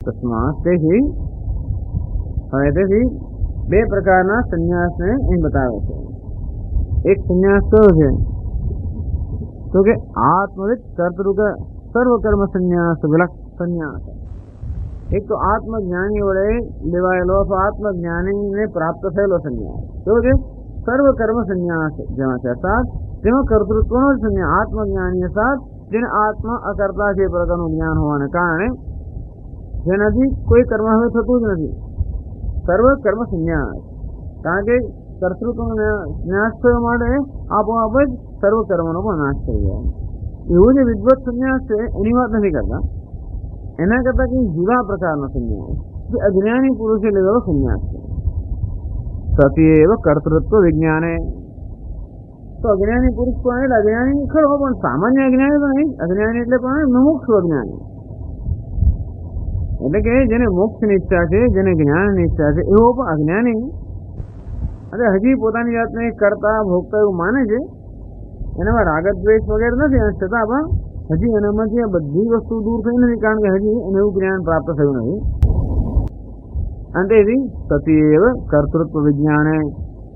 તસ્માત તેથી હવે તેથી બે પ્રકારના સંન્યાસને અહીં બતાવે છે. એક સંન્યાસ કયો છે તો કે આત્મવિદ કર્તૃક સર્વ કર્મ સંન્યાસ વિલક્ષ સંન્યાસ. એક તો આત્મજ્ઞાની વડે લેવાયેલો અથવા આત્મજ્ઞાનીને પ્રાપ્ત થયેલો સંન્યાસ કેવો છે? સર્વ કર્મ સંન્યાસ, જેમાં છે અર્થાત જેમાં કર્તૃત્વનો જ સંન્યાસ, આત્મજ્ઞાની અર્થાત જેને આત્મ અકર્તા છે એ પ્રકારનું જ્ઞાન હોવાને કારણે જેનાથી કોઈ કર્મ હવે થતું જ નથી. સર્વ કર્મ સંન્યાસ, કારણ કે કર્તૃત્વનો નાશ થયો માટે આપોઆપ જ સર્વ કર્મનો પણ નાશ થઈ જાય. એવું જે વિદ્વત સંન્યાસ છે એની વાત નથી કરતા, એના કરતા કંઈ જુદા પ્રકારનો સંન્યાસ જે અજ્ઞાની પુરુષે લેવેલો સંન્યાસ છે. સતી એવ કર્તૃત્વ વિજ્ઞાને, તો અજ્ઞાની પુરુષ પણ એટલે અજ્ઞાની ખરો પણ સામાન્ય અજ્ઞાની તો નહીં. અજ્ઞાની એટલે પણ મુમુક્ષુ અજ્ઞાની, એટલે કે જેને મોક્ષની ઈચ્છા છે, જેને જ્ઞાનની ઈચ્છા છે એવો પણ અજ્ઞાની. અને હજી પોતાની જાતને કરતા ભોગતા એવું માને છે, એનામાં રાગદ્વેષ વગેરે નથી, છતાં પણ હજી એનામાંથી આ બધી વસ્તુ દૂર થઈ નથી, કારણ કે હજી એને એવું જ્ઞાન પ્રાપ્ત થયું નથી. અને તેથી સતી એવ કર્તૃત્વ વિજ્ઞાને,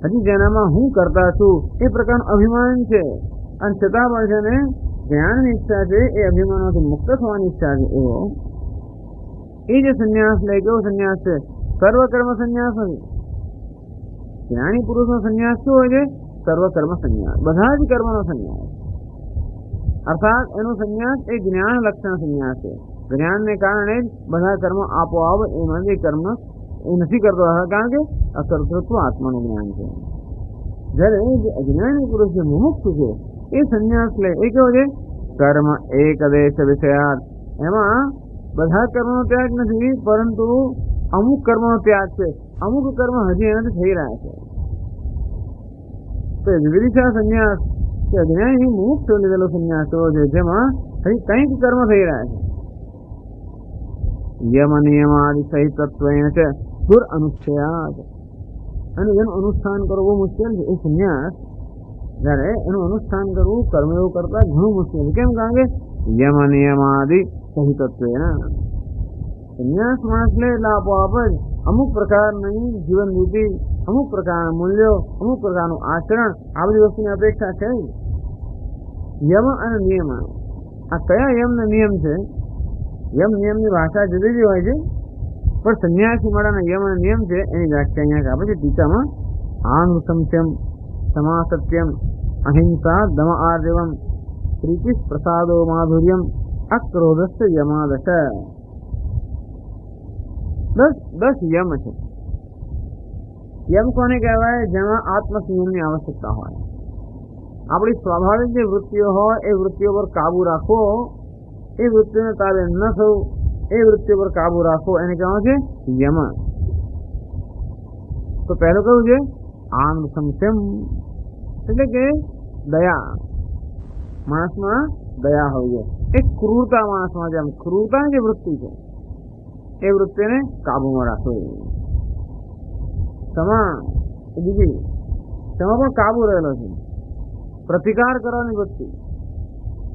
હજી જેનામાં હું કરતા છું એ પ્રકારનું અભિમાન છે, અને છતાં પણ જેને જ્ઞાનની ઈચ્છા છે, એ અભિમાનમાંથી મુક્ત થવાની ઈચ્છા છે, એવો એ જે સંન્યાસ લે કેવો સંન્યાસ છે? સર્વ કર્મ સંન્યાસ નથી. જ્ઞાની પુરુષનો સંન્યાસ શું હોય છે? સર્વ કર્મ સંન્યાસ, બધા જ કર્મનો સંન્યાસ. અર્થાત એનો સંન્યાસ એ જ્ઞાન લક્ષણ સંન્યાસ છે. જ્ઞાનને કારણે જ બધા કર્મ આપોઆપ એમાં જે કર્મ એ નથી કરતો, કારણ કે અકર્તૃત્વ આત્માનું જ્ઞાન છે. જ્યારે જે અજ્ઞાની પુરુષ જે મુમુક્ષુ છે એ સંન્યાસ લે એ કેવો છે? કર્મ એક દેશ વિષયાર્થ, એમાં બધા કર્મનો ત્યાગ નથી, પરંતુ અમુક કર્મનો ત્યાગ છે. અમુક કર્મ હજી એનાથી થઈ રહ્યા છે. તો વિવિધા સંન્યાસ કે અજ્ઞાની મુક્ત લીધેલો સંન્યાસ એવો છે જેમાં હજી કંઈક કર્મ થઈ રહ્યા છે. યમ નિયમાદિ સહિતત્વેન છે દુર અનુચ્છયાદ, અને એનું અનુષ્ઠાન કરવું બહુ મુશ્કેલ છે. એ સંન્યાસ જ્યારે એનું અનુષ્ઠાન કરવું કર્મ એવું કરતા ઘણું મુશ્કેલ છે. કેમ? કારણ કે યમ નિયમાદિ સહિતત્વેન, સંન્યાસ માણસ લે એટલે આપોઆપ જ અમુક પ્રકારની જીવન રીતિ, અમુક પ્રકારના મૂલ્યો, અમુક પ્રકારનું આચરણ, આ બધી વસ્તુની અપેક્ષા છે. યમ અને નિયમ, આ કયા યમ ને નિયમ છે? યમ નિયમની ભાષા જુદી જુદી હોય છે, પણ સંન્યાસી માટેના યમ અને નિયમ છે એની વ્યાખ્યા અહીંયા આપે છે ટીકામાં. આનુસંત્યમ, સમાસત્યમ, અહિંસા, દમ આર્જવમ, પ્રીતિ પ્રસાદો માધુર્યમ, અક્રોધસ્ય યમાદશ. 10 યમ છે. યમ કોને કહેવાય? જેમાં આત્મસંયમની આવશ્યકતા હોય. આપણી સ્વાભાવિક જે વૃત્તિઓ હોય એ વૃત્તિઓ પર કાબુ રાખવો, એ વૃત્તિને તાબે ન થવું, એ વૃત્તિઓ પર કાબુ રાખવો, એને કહેવાનું છે યમ. તો પહેલું કયું છે? આનુસંત્યમ, એટલે કે દયા. માણસમાં દયા હોવી જોઈએ. એક ક્રૂરતા માણસમાં, જેમ ક્રૂરતાની જે વૃત્તિ છે એ વૃત્તિને કાબુમાં રાખવી. ક્ષમા બીજી, તેમાં પણ કાબુ રહેલો છે. પ્રતિકાર કરવાની વૃત્તિ,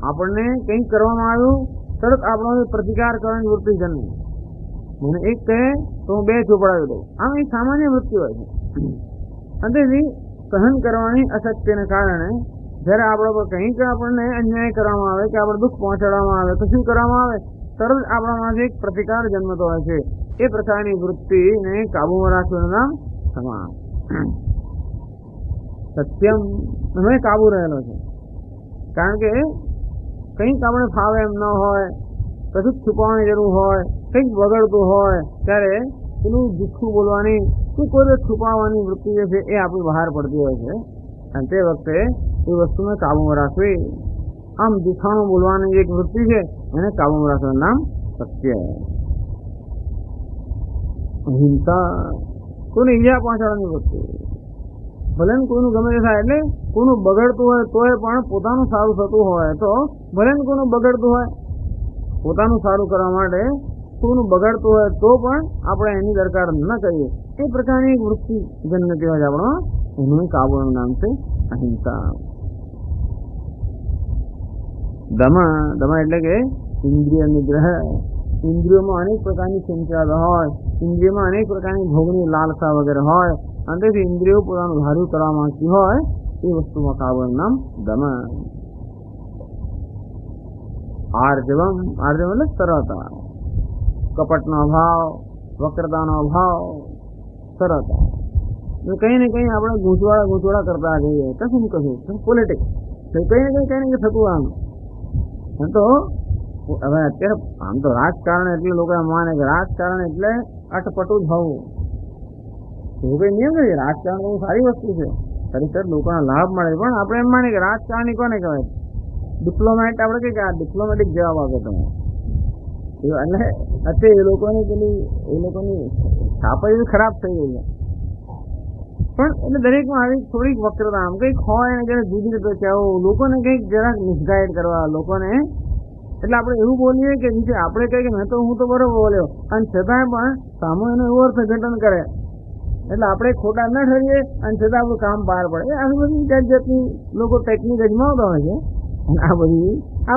આપણને કંઈક કરવામાં આવ્યું તરત આપણો પ્રતિકાર કરવાની વૃત્તિ જન્મે. મને એક કહે તો હું 2 ચોપડાવી દઉં, આમ એ સામાન્ય વૃત્તિ હોય છે. અને તેથી સહન કરવાની અશક્તિને કારણે જ્યારે આપણા પર કંઈક આપણને અન્યાય કરવામાં આવે કે આપણે દુઃખ પહોંચાડવામાં આવે, કશું કરવામાં આવે, તરત આપણામાંથી એક પ્રતિકાર જન્મતો હોય છે. એ પ્રકારની વૃત્તિને કાબુમાં રાખવાનું નામ ક્ષમા. સત્યમ હવે કાબુ રહેલો છે, કારણ કે કંઈક આપણે ફાવે એમ ન હોય, કશું છુપાવવાની જરૂર હોય, કંઈક બગડતું હોય ત્યારે એનું જુઠ્ઠું બોલવાની કે કોઈ છુપાવવાની વૃત્તિ જે છે એ આપણી બહાર પડતી હોય છે, અને તે વખતે એ વસ્તુને કાબુમાં રાખવી. આમ જૂઠાણું બોલવાની એક વૃત્તિ છે એને કાબુમાં રાખવાનું નામ સત્ય. અહિંસા, કોઈને ઈજા પહોંચાડવાની વૃત્તિ, ભલે કોઈનું ગમે તે થાય, એટલે કોઈનું બગડતું હોય તોય પણ પોતાનું સારું થતું હોય તો ભલે કોઈનું બગડતું હોય, પોતાનું સારું કરવા માટે કોઈનું બગડતું હોય તો પણ આપણે એની દરકાર ન કરીએ, એ પ્રકારની એક વૃત્તિ જન્મ કહેવાય આપણો, એનું કાબુનું નામ છે અહિંસા. દમા, દમા એટલે કે ઇન્દ્રિય નિગ્રહ, ઇન્દ્રિયોમાં અનેક પ્રકારની ચંચળતા હોય, ઇન્દ્રિયોમાં અનેક પ્રકારની ભોગની લાલસા વગેરે હોય, અને તેથી ઇન્દ્રિયો પોતાનું ધાર્યું કરવા માંગતી હોય એ વસ્તુમાં કાબુનું નામ દમન. આર્જવમ, આર્જવમ એટલે સરળતા, કપટનો અભાવ, વક્રતાનો અભાવ, સરળતા. કઈ ને કઈ આપણે ગૂંચવાડા કરતા જઈએ, કશું કશું પોલિટિક્સ કઈ ને કઈ થતું આમ. તો હવે અત્યારે આમ તો રાજકારણ એટલે લોકો માને કે રાજકારણ એટલે અટપટું જ હોવું, એવું કઈ નિયમ નથી. રાજકારણ બહુ સારી વસ્તુ છે, ખરેખર લોકોને લાભ મળે, પણ આપણે એમ માની કે રાજકારણી કોને કહેવાય? ડિપ્લોમેટ આપણે કઈ કે આ ડિપ્લોમેટિક જવાબ આપો તમે. એટલે અત્યારે એ લોકોની છાપ એવી ખરાબ થઈ ગઈ છે. પણ એટલે દરેકમાં આવી થોડીક વક્રતા આમ કંઈક હોય ને જયારે જુદી રીતે કહેવું, લોકોને કંઈક જરાક મિસગાઈડ કરવા લોકોને. એટલે આપણે એવું બોલીએ કે નીચે આપણે કહીએ કે હું તો બરોબર બોલ્યો, અને છતાંય પણ સામો એનું એવું અર્થઘટન કરે, એટલે આપણે ખોટા ન ઠરીએ અને છતાં આપણું કામ બહાર પડે. આવી બધી જાતની લોકો ટેકનિક અજમાવતા હોય છે. અને આ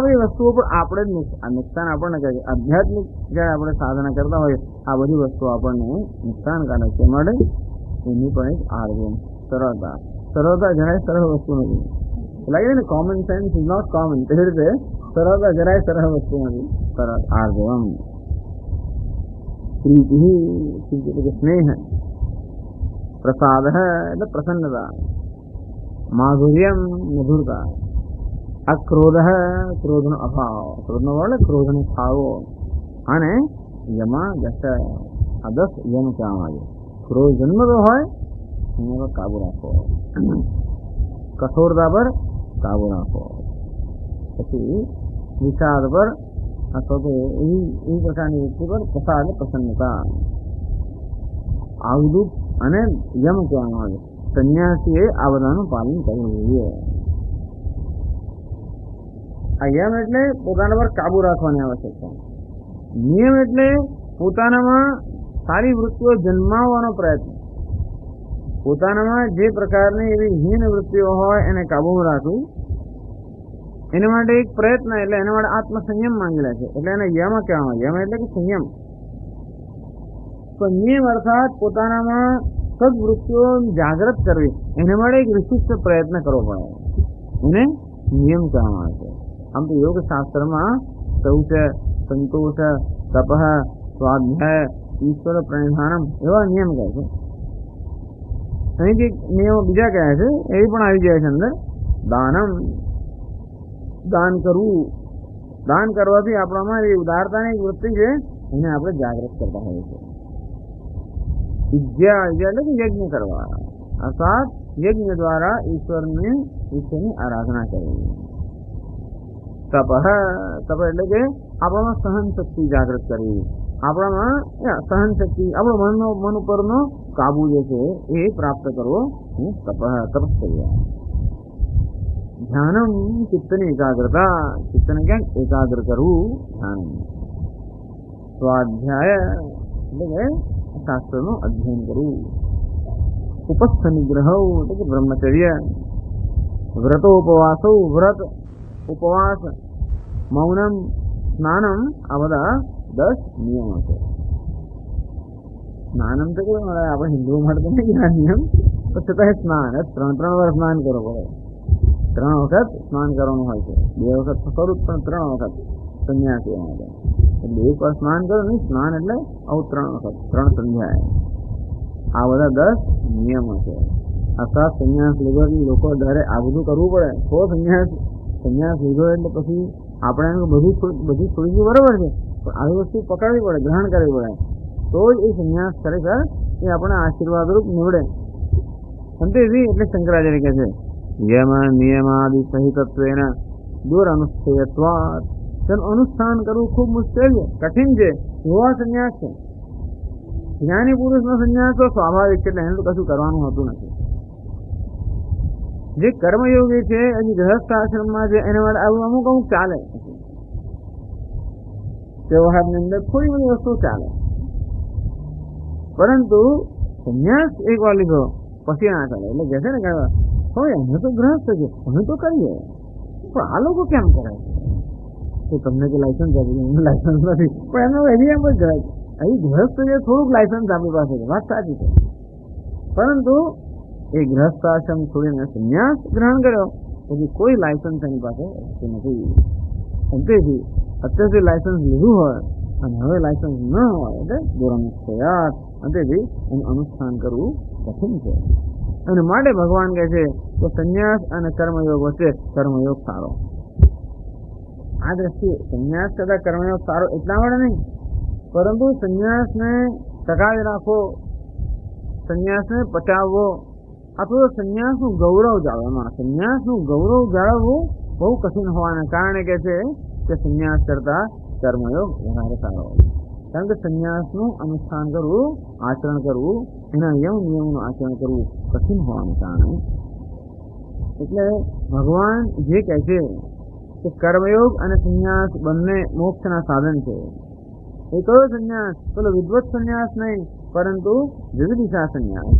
બધી વસ્તુઓ પર આપણે જ નુકસાન આપણને કરે છે. આધ્યાત્મિક જયારે આપણે સાધના કરતા હોઈએ આ બધી વસ્તુઓ આપણને નુકસાનકારક છે. માટે એની પણ એક આર્જવમ, સરળતા જરાય સરળ વસ્તુ નથી. લાગે ને common sense is not common, તેવી રીતે સરળતા જરાય સરળ વસ્તુ નથી. સરળ આર્જવમ. પ્રીતિ એટલે સ્નેહ, પ્રસાદ એટલે પ્રસન્નતા, માધુર્યમ મધુરતા, અક્રોધ ક્રોધનો અભાવ, ક્રોધનો વડે ક્રોધને ખાવો, અને યમા દશ, આ 10 યમ કહેવામાં આવે. ક્રોધ જન્મતો હોય એના પર કાબુ રાખો, કઠોરતા પર કાબુ રાખો, પછી વિષાદ પર અથવા તો એવી પ્રકારની વ્યક્તિ પર પ્રસાદ પ્રસન્નતા, આવધૂત અને યમ કહેવામાં આવે. સંન્યાસીએ આ બધાનું પાલન કરવું જોઈએ. આ યમ એટલે પોતાના પર કાબુ રાખવાની આવશ્યકતા. નિયમ એટલે પોતાનામાં સારી વૃત્તિઓ જન્માવવાનો પ્રયત્ન. પોતાનામાં જે પ્રકારની એવી હીન વૃત્તિઓ હોય એને કાબુમાં રાખવું, એના માટે એક પ્રયત્ન, એટલે એના માટે આત્મસંયમ માંગેલા છે. એટલે એને યમ કહેવામાં. યમ એટલે કે સંયમ. તો નિયમ અર્થાત પોતાનામાં સદવૃત્તિઓ જાગૃત કરવી, એના માટે એક વિશિષ્ટ પ્રયત્ન કરવો પડે, એને નિયમ કહેવામાં આવે છે. આમ તો યોગ શાસ્ત્રમાં શૌચ, સંતોષ, તપ, સ્વાધ્યાય, ઈશ્વર પ્રણિધાનમ એવા નિયમ કહે છે. અહીં જે નિયમો બીજા કહે છે એ પણ આવી જાય છે અંદર. દાનમ, દાન કરવું. દાન કરવાથી આપણામાં એ ઉદારતાની વૃત્તિ છે એને આપણે જાગૃત કરતા હોઈએ છીએ. વિદ્યા એટલે કે યજ્ઞ કરવા, અર્થાત યજ્ઞ દ્વારા ઈશ્વરની આરાધના કરવી. તપ, તપ એટલે કે આપણામાં સહન શક્તિ જાગૃત કરવી, આપણામાં સહન શક્તિ, આપણો મન ઉપરનો કાબુ જે છે એ પ્રાપ્ત કરવો, તપશ્ચર્યા. ધ્યાનમ, ચિત્તની એકાગ્રતા, ચિત્તને ક્યાંક એકાગ્ર કરવું, ધ્યાન. સ્વાધ્યાય એટલે કે શાસ્ત્રનું અધ્યયન કરવું. ઉપસ્થ નિગ્રહ એટલે કે બ્રહ્મચર્ય. વ્રતોપવાસો, વ્રત, ઉપવાસ, મૌનમ, સ્નાનમ, આ બધા 10 નિયમો છે. સ્નાનમ તો કેવું મળે આપણે હિન્દુઓ માટે તો નહીં આ નિયમ, તો છતાં સ્નાન 3 વાર સ્નાન કરવું પડે. 3 વખત સ્નાન કરવાનું હોય છે. 2 વખત તો કરું પણ 3 વખત સંન્યાસી માટે. એટલે 1 વાર સ્નાન કરો નહીં, સ્નાન એટલે આવું 3 વખત, 3 સંધ્યાએ. આ બધા 10 નિયમો છે. અર્થાત સંન્યાસ લીધો લોકો દરે આ બધું કરવું પડે. તો સંન્યાસ લીધો એટલે પછી આપણે બધું છોડી બરોબર છે, પણ આવી વસ્તુ પકડવી પડે, ગ્રહણ કરવી પડે, તો જ એ સંન્યાસ ખરેખર એ આપણે આશીર્વાદરૂપ નીવડે. અંતેથી એટલે શંકરાચાર્ય કહે છે યમ નિયમાદિ સહિતત્વેન દૂર અનુષ્ઠેયત્વાત. તેનું અનુષ્ઠાન કરવું ખૂબ મુશ્કેલ છે, કઠિન છે, એવા સંન્યાસ છે. જ્ઞાની પુરુષનો સંન્યાસ તો સ્વાભાવિક છે, એટલે એને તો કશું કરવાનું હોતું નથી. જે કર્મયોગી છે, હજી ગૃહસ્થ આશ્રમમાં છે, એના માટે આવું અમુક ચાલે. વ્યવહારની અંદર થોડી બધી વસ્તુ ચાલે, પરંતુ સંન્યાસ એક વાર લીધો પછી ના ચાલે. એટલે કહે છે ને કહેવા હવે અમે તો ગ્રહસ્થ છે, અમે તો કરીએ, પણ આ લોકો કેમ કરે છે? તો તમને કે લાયસન્સ આપી એમને લાયસન્સ નથી, પણ એમનો હજી એમ જ અહીં ગૃહસ્થ જે થોડુંક લાયસન્સ આપણી પાસે છે, વાત સાચી છે, પરંતુ એ ગૃહસ્થ આશ્રમ છોડીને સંન્યાસ ગ્રહણ કર્યો પછી કોઈ લાયસન્સ એની પાસે નથી. અંતેથી અત્યારથી લાયસન્સ લીધું હોય અને હવે લાયસન્સ ન હોય એટલે દુરનિશ્ચયાત, અંતેથી એનું અનુષ્ઠાન કરવું કઠિન છે. અને માટે ભગવાન કહે છે કે સંન્યાસ અને કર્મયોગ વચ્ચે કર્મયોગ સારો. આ દ્રષ્ટિએ સંન્યાસ કરતા કર્મયોગ સારો એટલા માટે નહીં, પરંતુ સંન્યાસને ટકાવી રાખવો, સંન્યાસને પચાવવો, અથવા સંન્યાસનું ગૌરવ જાળવવા, સંન્યાસનું ગૌરવ જાળવવું બહુ કઠિન હોવાના કારણે કહે છે કે સંન્યાસ કરતા કર્મયોગ વધારે સારો. કારણ કે સંન્યાસનું અનુષ્ઠાન કરવું, આચરણ કરવું, એના નિયમનું આચરણ કરવું કઠિન હોવાના કારણે એટલે ભગવાન જે કહે છે કે કર્મયોગ અને સંન્યાસ બંને મોક્ષના સાધન છે. એ કયો સંન્યાસ? પેલો વિદ્વત સંન્યાસ નહીં, પરંતુ વિવિધિશા સંન્યાસ.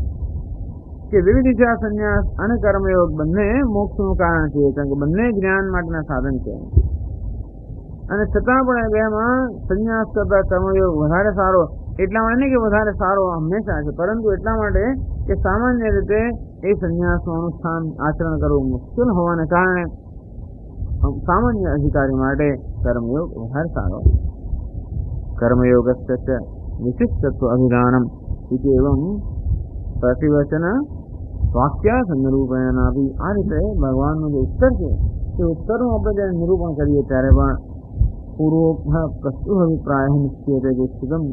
કે વિવિધિશા સંન્યાસ અને કર્મયોગ બંને મોક્ષનું કારણ છે, કારણ કે બંને જ્ઞાન માટેના સાધન છે. અને છતાં પણ બેમાં સંન્યાસ કરતા કર્મયોગ વધારે સારો એટલા માટે નહીં કે વધારે સારો હંમેશા છે, પરંતુ એટલા માટે કે સામાન્ય રીતે એ સંન્યાસનું અનુષ્ઠાન આચરણ કરવું મુશ્કેલ હોવાને કારણે સામાન્ય અધિકારી માટે કર્મયોગ વધારે સારો. કર્મયોગસ્ય વિશિષ્ટત્વ અભિધાનમ ઇતિ એવં પ્રતિવચન વાક્ય નિરૂપણ આપી. આ રીતે ભગવાનનો જે ઉત્તર છે તે ઉત્તરનું આપણે જ્યારે નિરૂપણ કરીએ ત્યારે પણ પૂર્વોક્ત પ્રસ્તુત અભિપ્રાય નિશ્ચિત સ્થિતમ,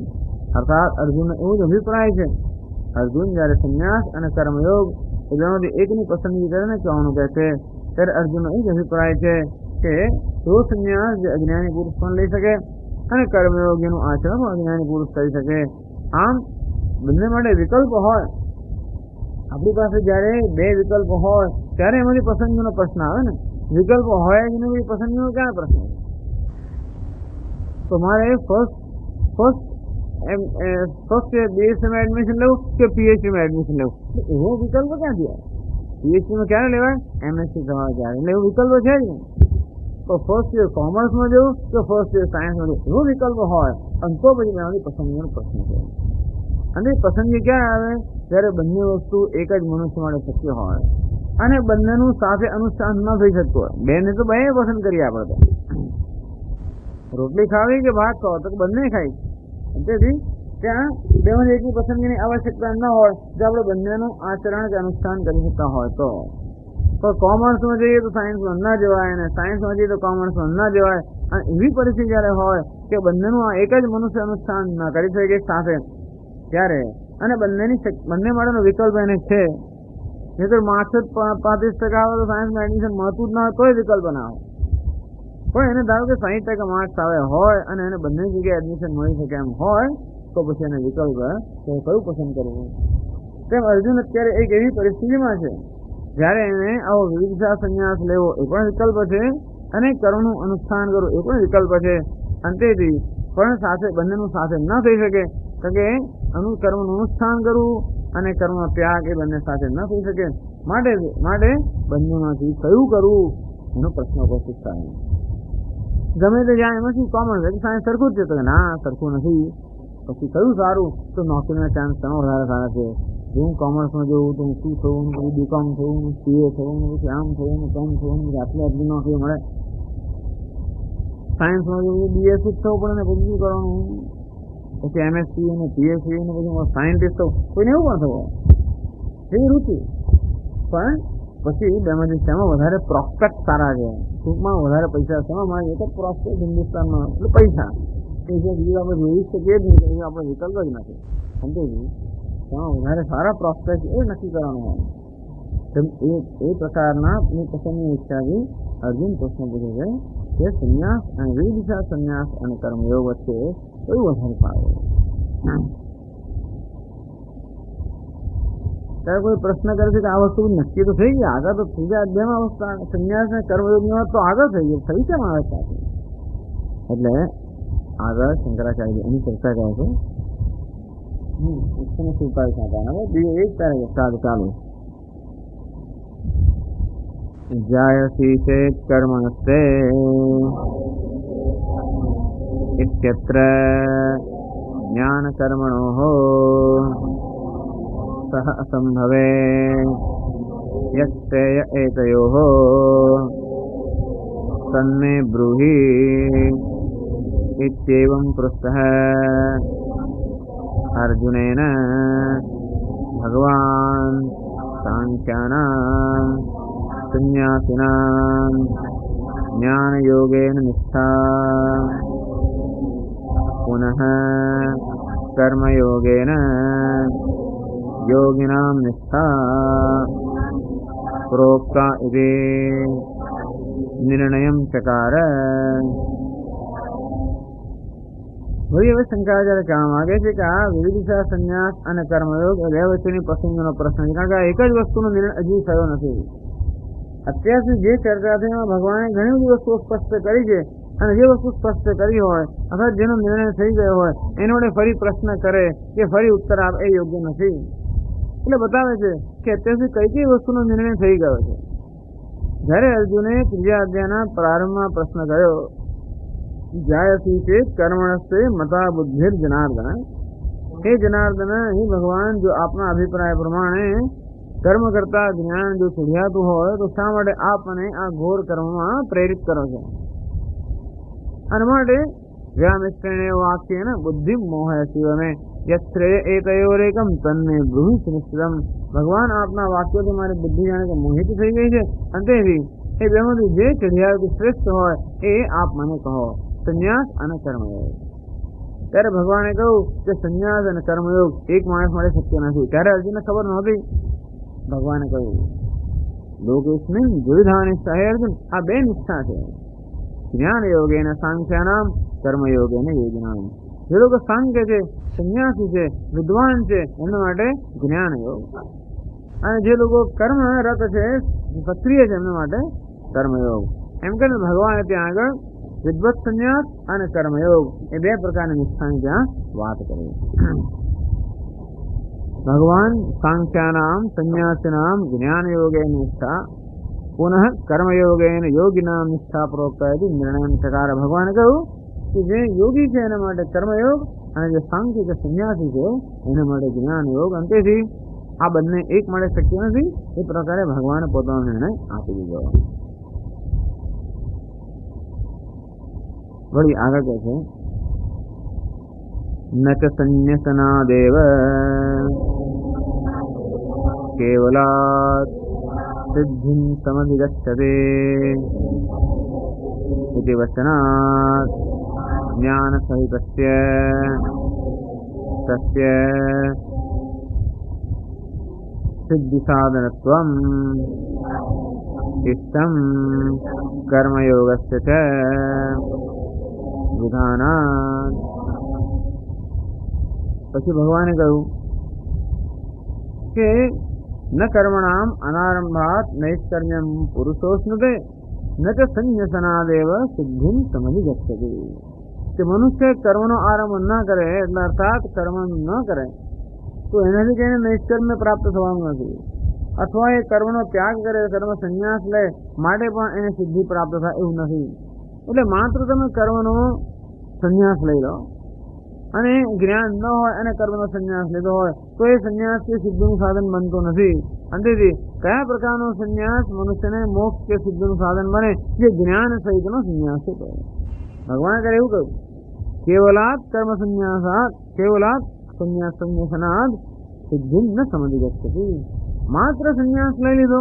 અર્થાત અર્જુનનો એવો જ અભિપ્રાય છે. અર્જુન જ્યારે સંન્યાસ અને કર્મયોગ એ બેમાંથી એકની પસંદગી કરે ને કહેવાનું કહે છે, ત્યારે અર્જુનનો એ જ અભિપ્રાય છે કે જો સંન્યાસ જે અજ્ઞાની પુરુષ પણ લઈ શકે અને કર્મયોગીનું આચરણ પણ અજ્ઞાની પુરુષ કરી શકે. આમ બંને માટે વિકલ્પ હોય. આપણી પાસે જ્યારે બે વિકલ્પ હોય ત્યારે એમાંથી પસંદગીનો પ્રશ્ન આવે ને. વિકલ્પ હોય જ નહીં, પસંદગીનો ક્યાં પ્રશ્ન? તો મારે ફર્સ્ટ બીએસસીમાં એડમિશન લેવું કે પીએચડીમાં એડમિશન લેવું, એવો વિકલ્પ ક્યાંથી આવે? પીએચડીમાં ક્યારે લેવાય? એમએસસી થવા ક્યારે, એટલે એવો વિકલ્પ છે જ નહીં. તો ફર્સ્ટ યર કોમર્સમાં જવું કે ફર્સ્ટ યર સાયન્સમાં જવું, એવો વિકલ્પ હોય અને તો પછી એમાંથી પસંદગીનો પ્રશ્ન છે. અને પસંદગી ક્યાં આવે? જ્યારે બંને વસ્તુ એક જ મનુષ્ય માટે શક્ય હોય અને બંનેનું સાથે અનુષ્ઠાન ન થઈ શકતું હોય. બેને તો બે પસંદ કરીએ આપણે તો, રોટલી ખાવી કે ભાત ખાવ તો બંને ખાઈ. તેથી ત્યાં બેમાંથી એકની પસંદગીની આવશ્યકતા ન હોય જો આપણે બંનેનું આચરણ કે અનુષ્ઠાન કરી શકતા હોય તો. કોમર્સમાં જઈએ તો સાયન્સમાં ના જવાય અને સાયન્સમાં જઈએ તો કોમર્સમાં ના જવાય. અને એવી પરિસ્થિતિ જ્યારે હોય કે બંનેનું આ એક જ મનુષ્ય અનુષ્ઠાન ન કરી શકે સાથે ત્યારે અને બંને માટેનો વિકલ્પ એને છે. નહીં તો માર્ક્સ જ 35% આવે તો સાયન્સમાં એડમિશન મળતું જ ના હોય તોય વિકલ્પ ના હોય. પણ એને ધારો કે 60% માર્ક્સ આવે હોય અને એને બંને જગ્યાએ એડમિશન મળી શકે એમ હોય તો પછી એને વિકલ્પ કયું પસંદ કરવું? તેમ અર્જુન અત્યારે એક એવી પરિસ્થિતિમાં છે જ્યારે એને આવો વિવિધતા સંન્યાસ લેવો એ પણ વિકલ્પ છે અને કર્મનું અનુષ્ઠાન કરવું એ પણ વિકલ્પ છે. અંતેથી પણ સાથે બંનેનું સાથે ન થઈ શકે, કારણ કે કર્મનું અનુષ્ઠાન કરવું અને કર્મનો ત્યાગ એ બંને સાથે ન થઈ શકે. માટે બંનેમાંથી કયું કરવું એનો પ્રશ્ન ઉપસ્થિત થાય. ગમે તે જ્યાં એમાંથી કોમન સાયન્સ સરખું જ છે તો ના સરખું નથી. પછી કયું સારું? તો નોકરીના ચાન્સ ઘણો વધારે સારા છે. જો હું કોમર્સમાં જવું તો હું શું થવું, પછી બીકોમ થવું, સીએ થવું, પછી આમ થવું, તેમ થવું, આટલી નોકરી મળે. સાયન્સમાં જવું બીએસસી થવું પડે ને પછી શું કરવાનું? પછી એમએસસી અને પીએચડી અને પછી સાયન્ટિસ્ટ થવું, કોઈને એવું પણ થવું એવી રુચિ. પણ પછી બેમાંથી શેમાં વધારે પ્રોસ્પેક્ટ સારા છે, ટૂંકમાં વધારે પૈસા શેમાં મળે તો પ્રોસ્પેક્ટ હિન્દુસ્તાનમાં એટલે પૈસા કે જે બીજું આપણે જોઈ શકીએ જ નહીં, એ આપણે વિકલ્પ જ નથી. સમજે શેમાં વધારે સારા પ્રોસ્પેક્ટ એ નક્કી કરવાનું હોય. એ પ્રકારના પસંદની ઈચ્છાથી અર્જુન પ્રશ્ન પૂછે છે કે સંન્યાસ અને વિવિધા સંન્યાસ અને કર્મયોગ વચ્ચે કયું વધારે સારું? ત્યારે કોઈ પ્રશ્ન કરે છે કે આ વસ્તુ નક્કી તો થઈ ગયા, આગળ તો ત્રીજા અધ્યાયમાં અવસ્થા સંન્યાસ અને કર્મયોગની વાત તો આગળ થઈ ગઈ, થઈ કેમ આવે સાથે? એટલે આગળ શંકરાચાર્ય એની ચર્ચા કરે છે. 147 ચાલુ. જાયસી ચેત કર્મણસ્તે इत्यत्र ज्ञानकर्मणोः सह असंभवे यस्तेय एतयोः तन्मे ब्रूहि इत्येवं पृष्टः अर्जुनेन भगवान् सांख्यानां संन्यासिनां ज्ञानयोगेन निष्ठा पुनः कर्मयोगेन योगिनां निष्ठा प्रोक्ता इति निर्णयं चकार। वही હવે શંકરાચાર્ય કામ આગે છે કે આ વિવિધિશા સંન્યાસ અને કર્મયોગ વ્યવસ્થિત પ્રસંગનો પ્રશ્ન છે, કારણ કે એક જ વસ્તુનો નિર્ણય હજી થયો નથી. અત્યાર સુધી જે ચર્ચા થઈ એમાં ભગવાને ઘણી બધી વસ્તુઓ સ્પષ્ટ કરી છે, અને જે વસ્તુ સ્પષ્ટ કરી હોય અથવા જેનો નિર્ણય થઈ ગયો હોય એના વડે ફરી પ્રશ્ન કરે કે ફરી ઉત્તર આપે એ યોગ્ય નથી. એટલે બતાવે છે કે અત્યાર સુધી કઈ કઈ વસ્તુનો નિર્ણય થઈ ગયો છે. જ્યારે અર્જુને ત્રીજા અધ્યાયના પ્રારંભમાં પ્રશ્ન કર્યો, જાયસી ચેત કર્મણસ્તે મતા બુદ્ધિર જનાર્દન, હે જનાર્દન, હે ભગવાન, જો આપના અભિપ્રાય પ્રમાણે કર્મ કરતા જ્ઞાન જો છોડ્યાતું હોય તો શા માટે આપ મને આ ઘોર કર્મમાં પ્રેરિત કરો છો? આના માટે વ્યામિશ્રેણ વાક્યેન બુદ્ધિ મોહય શિવમે યશ્રેય એતયોરેકમ તન્મે બ્રૂહિ સુનિશ્ચિતમ. ભગવાન આપના વાક્યોથી મારી બુદ્ધિ જાણે કે મોહિત થઈ ગઈ છે, અને તેથી એ બેમાંથી જે ચઢિયાતું શ્રેષ્ઠ હોય એ આપ મને કહો, સંન્યાસ અને કર્મયોગ. ત્યારે ભગવાને કહ્યું કે સંન્યાસ અને કર્મયોગ એક માણસ માટે શક્ય નથી. ત્યારે અર્જુનને ખબર નહોતી. ભગવાને કહ્યું લોકેસ્મિન દ્વિવિધા નિષ્ઠા, હે અર્જુન, આ બે નિષ્ઠા છે, જ્ઞાન યોગેન સાંખ્યાનામ કર્મયોગેન યોગિનામ. જે લોકો સાંખ્ય છે, સંન્યાસી છે, વિદ્વાન છે, એમના માટે જ્ઞાન યોગ, અને જે લોકો કર્મ રત છે, સક્રિય છે, એમના માટે કર્મયોગ. એમ કરીને ભગવાને ત્યાં આગળ વિદ્વત સંન્યાસ અને કર્મયોગ એ બે પ્રકારની નિષ્ઠાની ત્યાં વાત કરી. ભગવાન સાંખ્યાનામ સંન્યાસિનામ જ્ઞાન યોગેન નિષ્ઠા પુનઃ કર્મયોગેન યોગિનામ નિષ્ઠા પ્રોક્તા નિર્ણય ચકાર. ભગવાને કહ્યું કે જે યોગી છે એના માટે કર્મયોગ, અને જે સાંખ્ય કે સંન્યાસી છે એના માટે જ્ઞાન યોગ. અંતેથી આ બંને એક માટે શક્ય નથી. એ પ્રકારે ભગવાને પોતાનો નિર્ણય આપી દીધો. વળી આગળ કહે છે ન ચ સંન્યસનાદેવ કેવલાત સિદ્ધિં સમધિગચ્છતે ઇતિ વચનાત જ્ઞાન સહિતસ્ય તસ્ય સિદ્ધિ સાધનત્વમ ઇષ્ટં કર્મયોગસ્ય ચ વિધાનાત. પછી ભગવાને કહ્યું કે ન કર્મણામ અનારંભાત નૈષ્કર્મ્યમ પુરુષોસ્નુતે ન ચ સંન્યસનાદેવ સિદ્ધિં સમધિગચ્છતિ. કે મનુષ્ય કર્મનો આરંભ ન કરે, એટલે અર્થાત કર્મ ન કરે તો એનાથી કઈને નૈષ્કર્મ્ય પ્રાપ્ત થવાનું નથી, અથવા એ કર્મનો ત્યાગ કરે, કર્મ સંન્યાસ લે માટે પણ એને સિદ્ધિ પ્રાપ્ત થાય એવું નથી. એટલે માત્ર તમે કર્મનો સંન્યાસ લઈ લો અને જ્ઞાન ન હોય અને કર્મનો સંન્યાસ લીધો હોય તો એ સંન્યાસ કે સિદ્ધિનું સાધન બનતો નથી. અંતેથી કયા પ્રકારનો સંન્યાસ મનુષ્યને મોક્ષ કે સિદ્ધિનું સાધન બને? જે જ્ઞાન સહિતનો સંન્યાસ છે. ભગવાને કરે એવું કહ્યું કેવલાત કર્મ સંન્યાસાત કેવલાત સંન્યાસ સંન્યાસનાદ સિદ્ધિ ન સમધિગચ્છતિ. માત્ર સંન્યાસ લઈ લીધો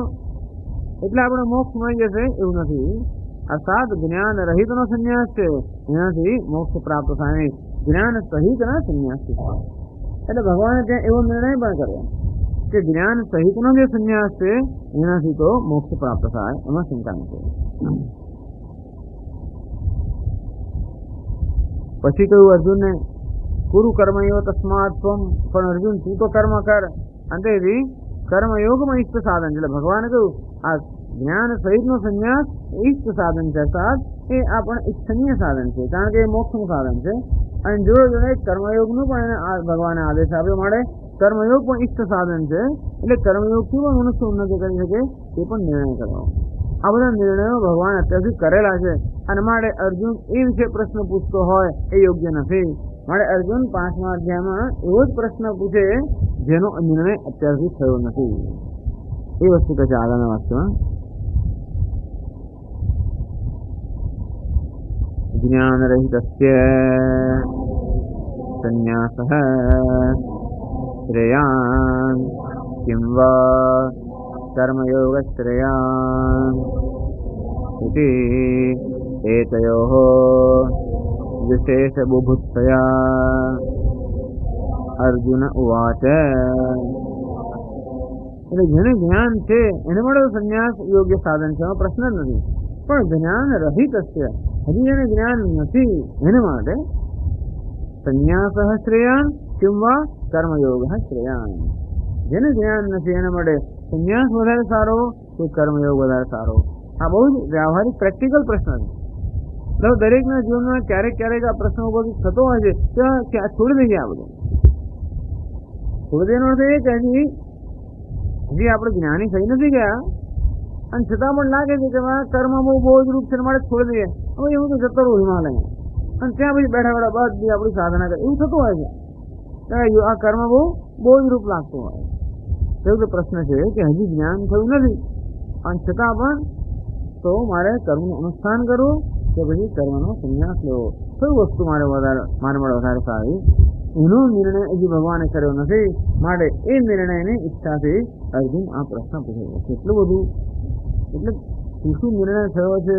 એટલે આપણે મોક્ષ મળી જશે એવું નથી. અર્થાત જ્ઞાન રહિતનો સંન્યાસ છે, એનાથી મોક્ષ પ્રાપ્ત થાય નહીં. જ્ઞાન સહિતના સંન્યાસ છે. એટલે ભગવાને ત્યાં એવો નિર્ણય પણ કર્યો કે જ્ઞાન સહિતનો જે સંન્યાસ છે એનાથી તો મોક્ષ પ્રાપ્ત થાય, એમાં શંકા નથી. પછી કહ્યું અર્જુનને કુરુ કર્મયો તસ્માત ત્વમ, પણ અર્જુન તું તો કર્મ કર. અંતેથી કર્મયોગમાં ઈષ્ટ સાધન છે. એટલે ભગવાને કહ્યું આ જ્ઞાન સહિતનો સંન્યાસ ઈષ્ટ સાધન છે, અર્થાત એ આપણ ઈચ્છનીય સાધન છે, કારણ કે એ મોક્ષનું સાધન છે. અને જોડે જોડે કર્મયોગનું પણ એને ભગવાને આદેશ આપ્યો મળે. કર્મયોગ પણ ઈષ્ટ સાધન છે, એટલે કર્મયોગથી પણ મનુષ્ય ઉન્નતિ કરી શકે એ પણ નિર્ણય કરવો. આ બધા નિર્ણયો ભગવાન અત્યારથી કરેલા છે અને માટે અર્જુન એ વિશે પ્રશ્ન પૂછતો હોય એ યોગ્ય નથી. માટે અર્જુન 5મા અધ્યાયમાં એવો જ પ્રશ્ન પૂછે જેનો નિર્ણય અત્યારથી થયો નથી. એ વસ્તુ કહે છે આગળના વાક્યમાં. જ્ઞાન રહિતસ્ય સંન્યાસઃ શ્રેયાન કિં વા કર્મયોગ શ્રેયાન ઇતિ એતયોઃ વિશેષ બુભુત્સયા અર્જુન ઉવાચ. એટલે જેને જ્ઞાન છે એને માટે સંન્યાસ યોગ્ય સાધન છે, એમાં પ્રશ્ન જ નથી. પણ જ્ઞાન રહિત હશે, હજી જેને જ્ઞાન નથી એને માટે સંન્યાસ શ્રેયાન કિંવા કર્મયોગ શ્રેયાન. જેને જ્ઞાન નથી એના માટે સંન્યાસ વધારે સારો કે કર્મયોગ વધારે સારો? આ બહુ જ વ્યવહારિક પ્રેક્ટિકલ પ્રશ્ન છે. દરેકના જીવનમાં ક્યારેક ક્યારેક આ પ્રશ્ન ઉભો થતો હોય છે કે છોડી દઈએ આ બધું. છોડી દેવાનો અર્થ એ કે હજી આપણે જ્ઞાની થઈ નથી ગયા અને છતાં પણ લાગે છે કે કર્મ બહુ બોજ રૂપ છે માટે છોડી દઈએ. હવે એવું તો જતો રહું હિમાલય અને ત્યાં પછી બેઠા બેઠા બધી આપણી સાધના કરે એવું થતું હોય છે. આ કર્મ બહુ બોજ રૂપ લાગતું હોય. એવું તો પ્રશ્ન છે કે હજી જ્ઞાન થયું નથી અને છતાં પણ તો મારે કર્મનું અનુષ્ઠાન કરવું કે પછી કર્મનો સંન્યાસ લેવો, કઈ વસ્તુ મારે વધારે સારી? એનો નિર્ણય હજી ભગવાને કર્યો નથી. માટે એ નિર્ણયની ઈચ્છાથી અર્જુન આ પ્રશ્ન પૂછે છે. કેટલું બધું એટલે શું નિર્ણય થયો છે,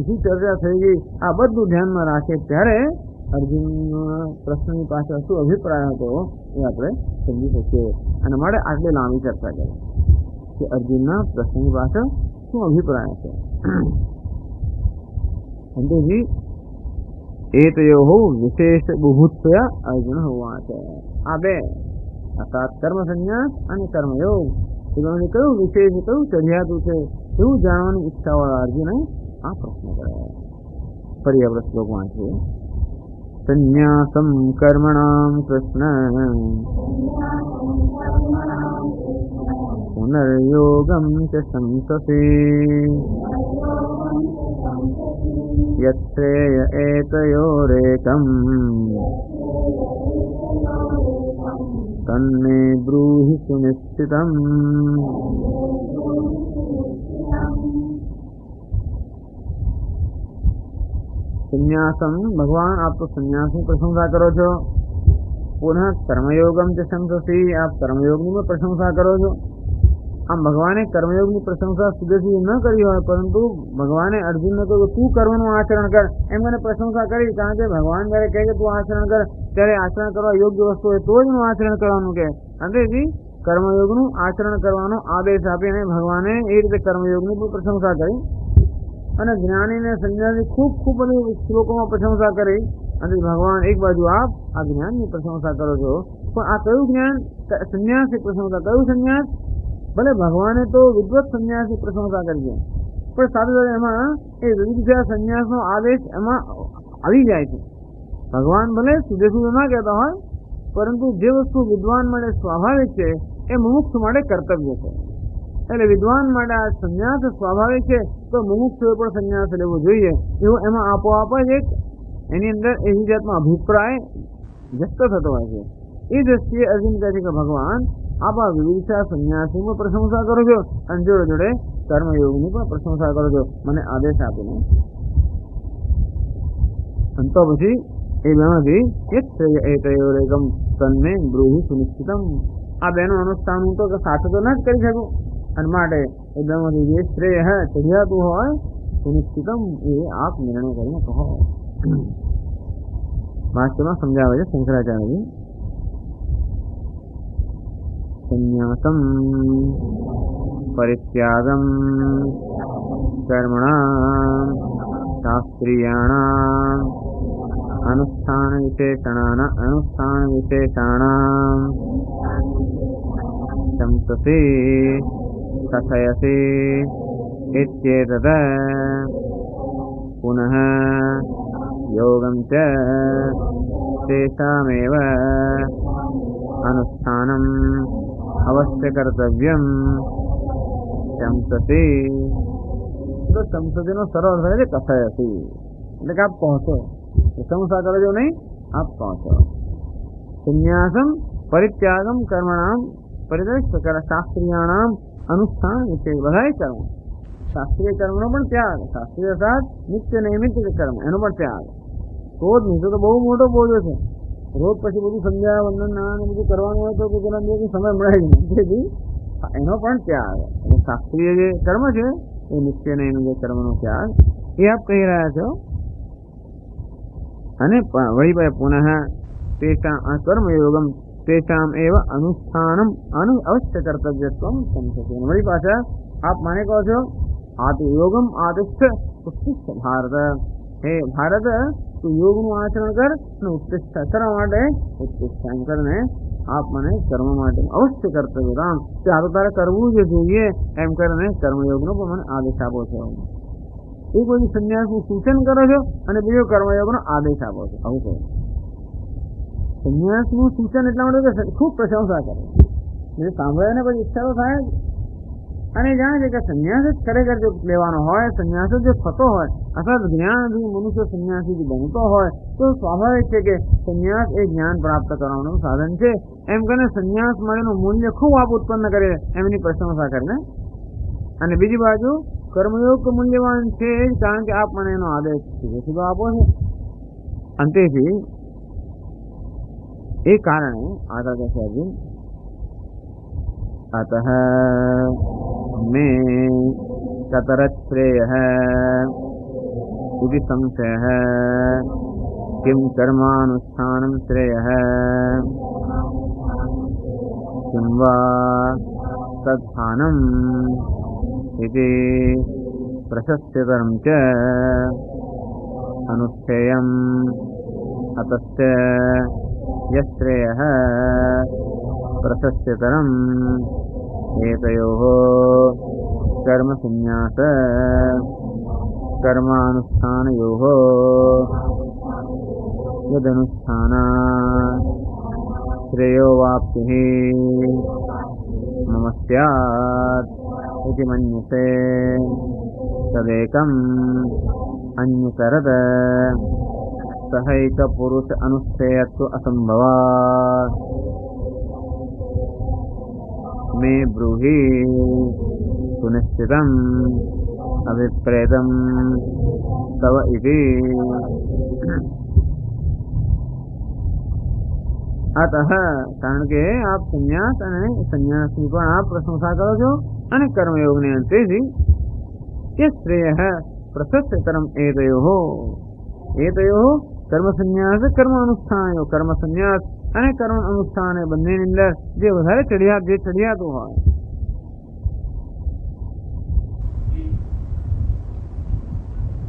શું ચર્ચા થઈ ગઈ, આ બધું ધ્યાનમાં રાખે ત્યારે અર્જુન પ્રશ્નની પાછળ શું અભિપ્રાય હતો એ આપણે સમજી શકીએ. અને માટે આટલી લાંબી ચર્ચા કરી કે અર્જુનના પ્રશ્નની પાછળ શું અભિપ્રાય છે. અંતેજી એતયોઃ વિશેષ બુભુત્સયા અર્જુન હોવાચ. આ બે અર્થાત કર્મ સંન્યાસ અને કર્મયોગ એનું કયું વિશેષ કયું ચઢિયાતું છે એવું જાણવાની ઈચ્છાવાળા અર્જુને આ પ્રશ્ન કર્યો. ફરી આપણે શ્લોક વાંચીએ. સંન્યાસમ કર્મણામ કૃષ્ણ પુનર્યોગમ ચ સંસસે યત્રેય એતયોરેકમ તન્મે બ્રૂહિ સુનિશ્ચિતમ. સંન્યાસમ ભગવાન આપ તો સંન્યાસની પ્રશંસા કરો છો. પુનઃ કર્મયોગમ ચ સંસસી આપ કર્મયોગની પણ પ્રશંસા કરો છો. આમ ભગવાને કર્મયોગની પ્રશંસા સીધેથી ન કરી હોય પરંતુ ભગવાને અર્જુનને કહ્યું તું કર્મનું આચરણ કર એમ મને પ્રશંસા કરી. કારણ કે ભગવાન જયારે કહે કે તું આચરણ કર ત્યારે આચરણ કરવા યોગ્ય વસ્તુ હોય તો જ હું આચરણ કરવાનું કહે. અંતેથી કર્મયોગનું આચરણ કરવાનો આદેશ આપીને ભગવાને એ રીતે કર્મયોગની પણ પ્રશંસા કરી અને જ્ઞાનીને સંન્યાસી ખૂબ બધી શ્લોકોમાં પ્રશંસા કરી. અને ભગવાન એક બાજુ આપ આ જ્ઞાનની પ્રશંસા કરો છો પણ આ કયું જ્ઞાન? સંન્યાસની પ્રશંસા. કયું સંન્યાસ? ભલે ભગવાને તો વિદ્વત સંન્યાસની પ્રશંસા કરી છે પણ સાથે સાથે એમાં એ વિવિધ સંન્યાસનો આદેશ એમાં આવી જાય છે. ભગવાન ભલે સીધે સીધું ના કહેતા હોય પરંતુ જે વસ્તુ વિદ્વાન માટે સ્વાભાવિક છે એ મુમુક્ષુ માટે કર્તવ્ય છે. એટલે વિદ્વાન માટે આ સંન્યાસ સ્વાભાવિક છે તો મુમુક્ષુએ પણ સંન્યાસ લેવો જોઈએ. એવું એમાં આપોઆપ જ એક એની અંદર એવી જાતનો અભિપ્રાય વ્યક્ત થતો હોય છે. એ દ્રષ્ટિએ અર્જુન કહે છે કે ભગવાન આપ આ વિવિધ સંન્યાસની પણ પ્રશંસા કરો છો અને જોડે જોડે કર્મયોગની પણ પ્રશંસા કરો છો મને આદેશ આપીને. અને તો પછી એ બેમાંથી એક એતયોરેકમ તન્મે બ્રૂહિ સુનિશ્ચિતમ. આ બેનો અનુષ્ઠાન હું તો સાથે તો ના જ કરી શકું અને માટે એ બેમાંથી જે શ્રેય ચઢિયાતું હોય સુનિશ્ચિતમ એ આપ નિર્ણય કરીને કહો. વાસ્તવમાં સમજાવે છે શંકરાચાર્યજી. સંન્યાસમ પરિત્યાગમ કર્મણામ શાસ્ત્રીયાણામ અનુષ્ઠાન વિશેષાણામ સંસસે કથયસે ઇત્યેતત પુનઃ યોગમ ચ તેષામેવ અનુષ્ઠાનમ અવશ્ય કર્તવ્યમ. સંસસે શબ્દ સંસદીનો સરળ થાય છે કથયતી, એટલે કે આપ પહોંચો, પ્રશંસા કરજો નહીં, આપ પહોંચો. સંન્યાસમ પરિત્યાગમ કર્મણામ પરિદર્શ શાસ્ત્રીયાણામ અનુષ્ઠાન વિશે બધા કર્મ, શાસ્ત્રીય કર્મનો પણ ત્યાગ, શાસ્ત્રીય સાથ નિત્ય નૈમિત્તિક કર્મ એનો પણ ત્યાગ. રોજ નહીં તો બહુ મોટો બોજો છે, રોજ પછી બધું સંધ્યા વંદન નાના બધું કરવાનું હોય તો પેલા સમય મળે જ નહીં, એનો પણ ત્યાગ. એટલે શાસ્ત્રીય જે કર્મ છે એ નિત્ય નૈમિત્તિક જે કર્મનો ત્યાગ એ આપ કહી રહ્યા છો. અને વળી પુનઃ તેષાં કર્મયોગમ તેષામ એવ અનુષ્ઠાનમ અવશ્ય કર્તવ્યત્વમ સંસતે. વળી પાછા આપ મને કહો છો યોગમ આદિષ્ઠ ઉત્તિષ્ઠ ભારત, હે ભારત તું યોગનું આચરણ કર અને ઉત્તિષ્ઠ કરવા માટે ઉત્તિષ્ઠ એમ કરીને આપ મને કર્મ માટે અવશ્ય કર્તવ્ય રામ કે આ તો તારે કરવું જ જોઈએ એમ કરીને કર્મયોગનો પણ મને આદેશ આપો છો. એ કોઈ સંન્યાસનું સૂચન કરો છો અને બીજો કર્મયોગનો આદેશ આપો છો. આવું કહો સંન્યાસનું સૂચન એટલા માટે ખૂબ પ્રશંસા કરે, એટલે સાંભળે ને પછી ઈચ્છા તો થાય જ. અને જાણે છે કે સંન્યાસ જ ખરેખર જો લેવાનો હોય, સંન્યાસ જ જો થતો હોય, અર્થાત જ્ઞાનથી મનુષ્ય સંન્યાસી બનતો હોય તો સ્વાભાવિક છે કે સંન્યાસ એ જ્ઞાન પ્રાપ્ત કરવાનું સાધન છે એમ કરીને સંન્યાસ માટેનું મૂલ્ય ખૂબ આપ ઉત્પન્ન કરે એમની પ્રશંસા કરીને. અને બીજી બાજુ કર્મયોગ મૂલ્યવાન છે કારણ કે આપ મને એનો આદેશ સીધો આપો છો. અંતેથી એ કારણે આગળ કહે છે અર્જુન અતઃ મે કતરત શ્રેયઃ ઇતિ સંશયઃ કિમ કર્માનુષ્ઠાનમ શ્રેયઃ કિમ વા તદ્ધાનમ ઇતિ પ્રશસ્યતરં ચ અનુષ્ઠેયમ અતસ્ય યશ્રેયઃ પ્રશસ્યતરમ એતયોઃ કર્મ સંન્યાસ કર્માનુષ્ઠાનયોઃ યદનુષ્ઠાનાत् શ્રેયો વાપ્તિઃ મમ સ્યાत् ઇતિ મન્યસે તદેકં અન્યતરત સહૈક પુરુષ અનુષ્ઠેયત્વ અસંભવાत् મે બ્રૂહિ સુનિશ્ચિતમ અભિપ્રેતમ તવ ઇતિ. અતઃ કારણ કે આપ સંન્યાસ અને સંન્યાસની પણ આપ પ્રશંસા કરો છો અને કર્મયોગની અંતેથી કે શ્રેય પ્રશસ્તતરમ એતયોઃ કર્મ સંન્યાસ કર્મ અનુષ્ઠાન, કર્મ સંન્યાસ અને કર્મ અનુષ્ઠાન એ બંનેની અંદર જે વધારે ચડિયાતું હોય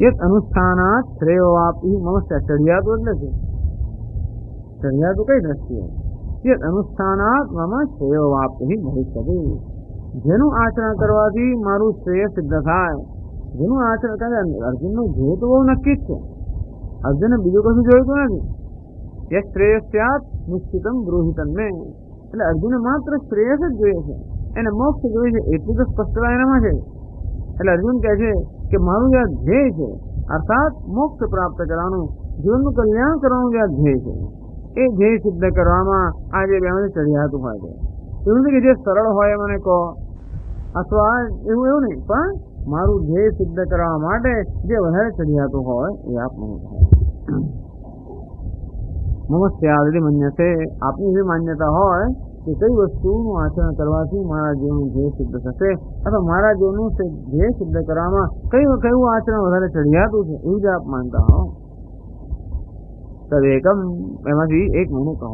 યત અનુષ્ઠાનાત શ્રેયો વાપ્તિ મમ ચડિયાતું એટલે છે ચડિયાતું કઈ દ્રષ્ટિએ યત અનુષ્ઠાનાત મમ શ્રેયો વાપ્તિ ભવિષ્યતિ, જેનું આચરણ કરવાથી મારું શ્રેય સિદ્ધ થાય, જેનું આચરણ કરે. અર્જુનનું ધ્યેય તો બહુ નક્કી જ છે, અર્જુને બીજું કશું જોયું નથી. યશ શ્રેયસ્યાત નિશ્ચિતમ બ્રૂહિતમ મે, એટલે અર્જુને માત્ર શ્રેયસ જ જોઈએ છે, એને મોક્ષ જોઈએ છે એટલું તો સ્પષ્ટતા એનામાં છે. એટલે અર્જુન કહે છે કે મારું જે ધ્યેય છે અર્થાત મોક્ષ પ્રાપ્ત કરવાનું, જીવનનું કલ્યાણ કરવાનું જે ધ્યેય છે એ ધ્યેય સિદ્ધ કરવામાં આ જે બેમાંથી ચડિયાતું હોય છે. એવું નથી કે જે સરળ હોય મને કહો અથવા એવું નહીં, પણ મારું ધ્યેય સિદ્ધ કરવા માટે જે વધારે ચડિયાતું હોય એ આપ મને કહો. મમસ્યાદિ મન્યસે, આપની એવી માન્યતા હોય કે કઈ વસ્તુનું આચરણ કરવાથી મારા જીવનનું ધ્યેય સિદ્ધ થશે અથવા મારા જીવનનું ધ્યેય સિદ્ધ કરવામાં કયું આચરણ વધારે ચડિયાતું છે એવું જ આપ માનતા હો. તદેકમ એમાંથી એક મને કહો.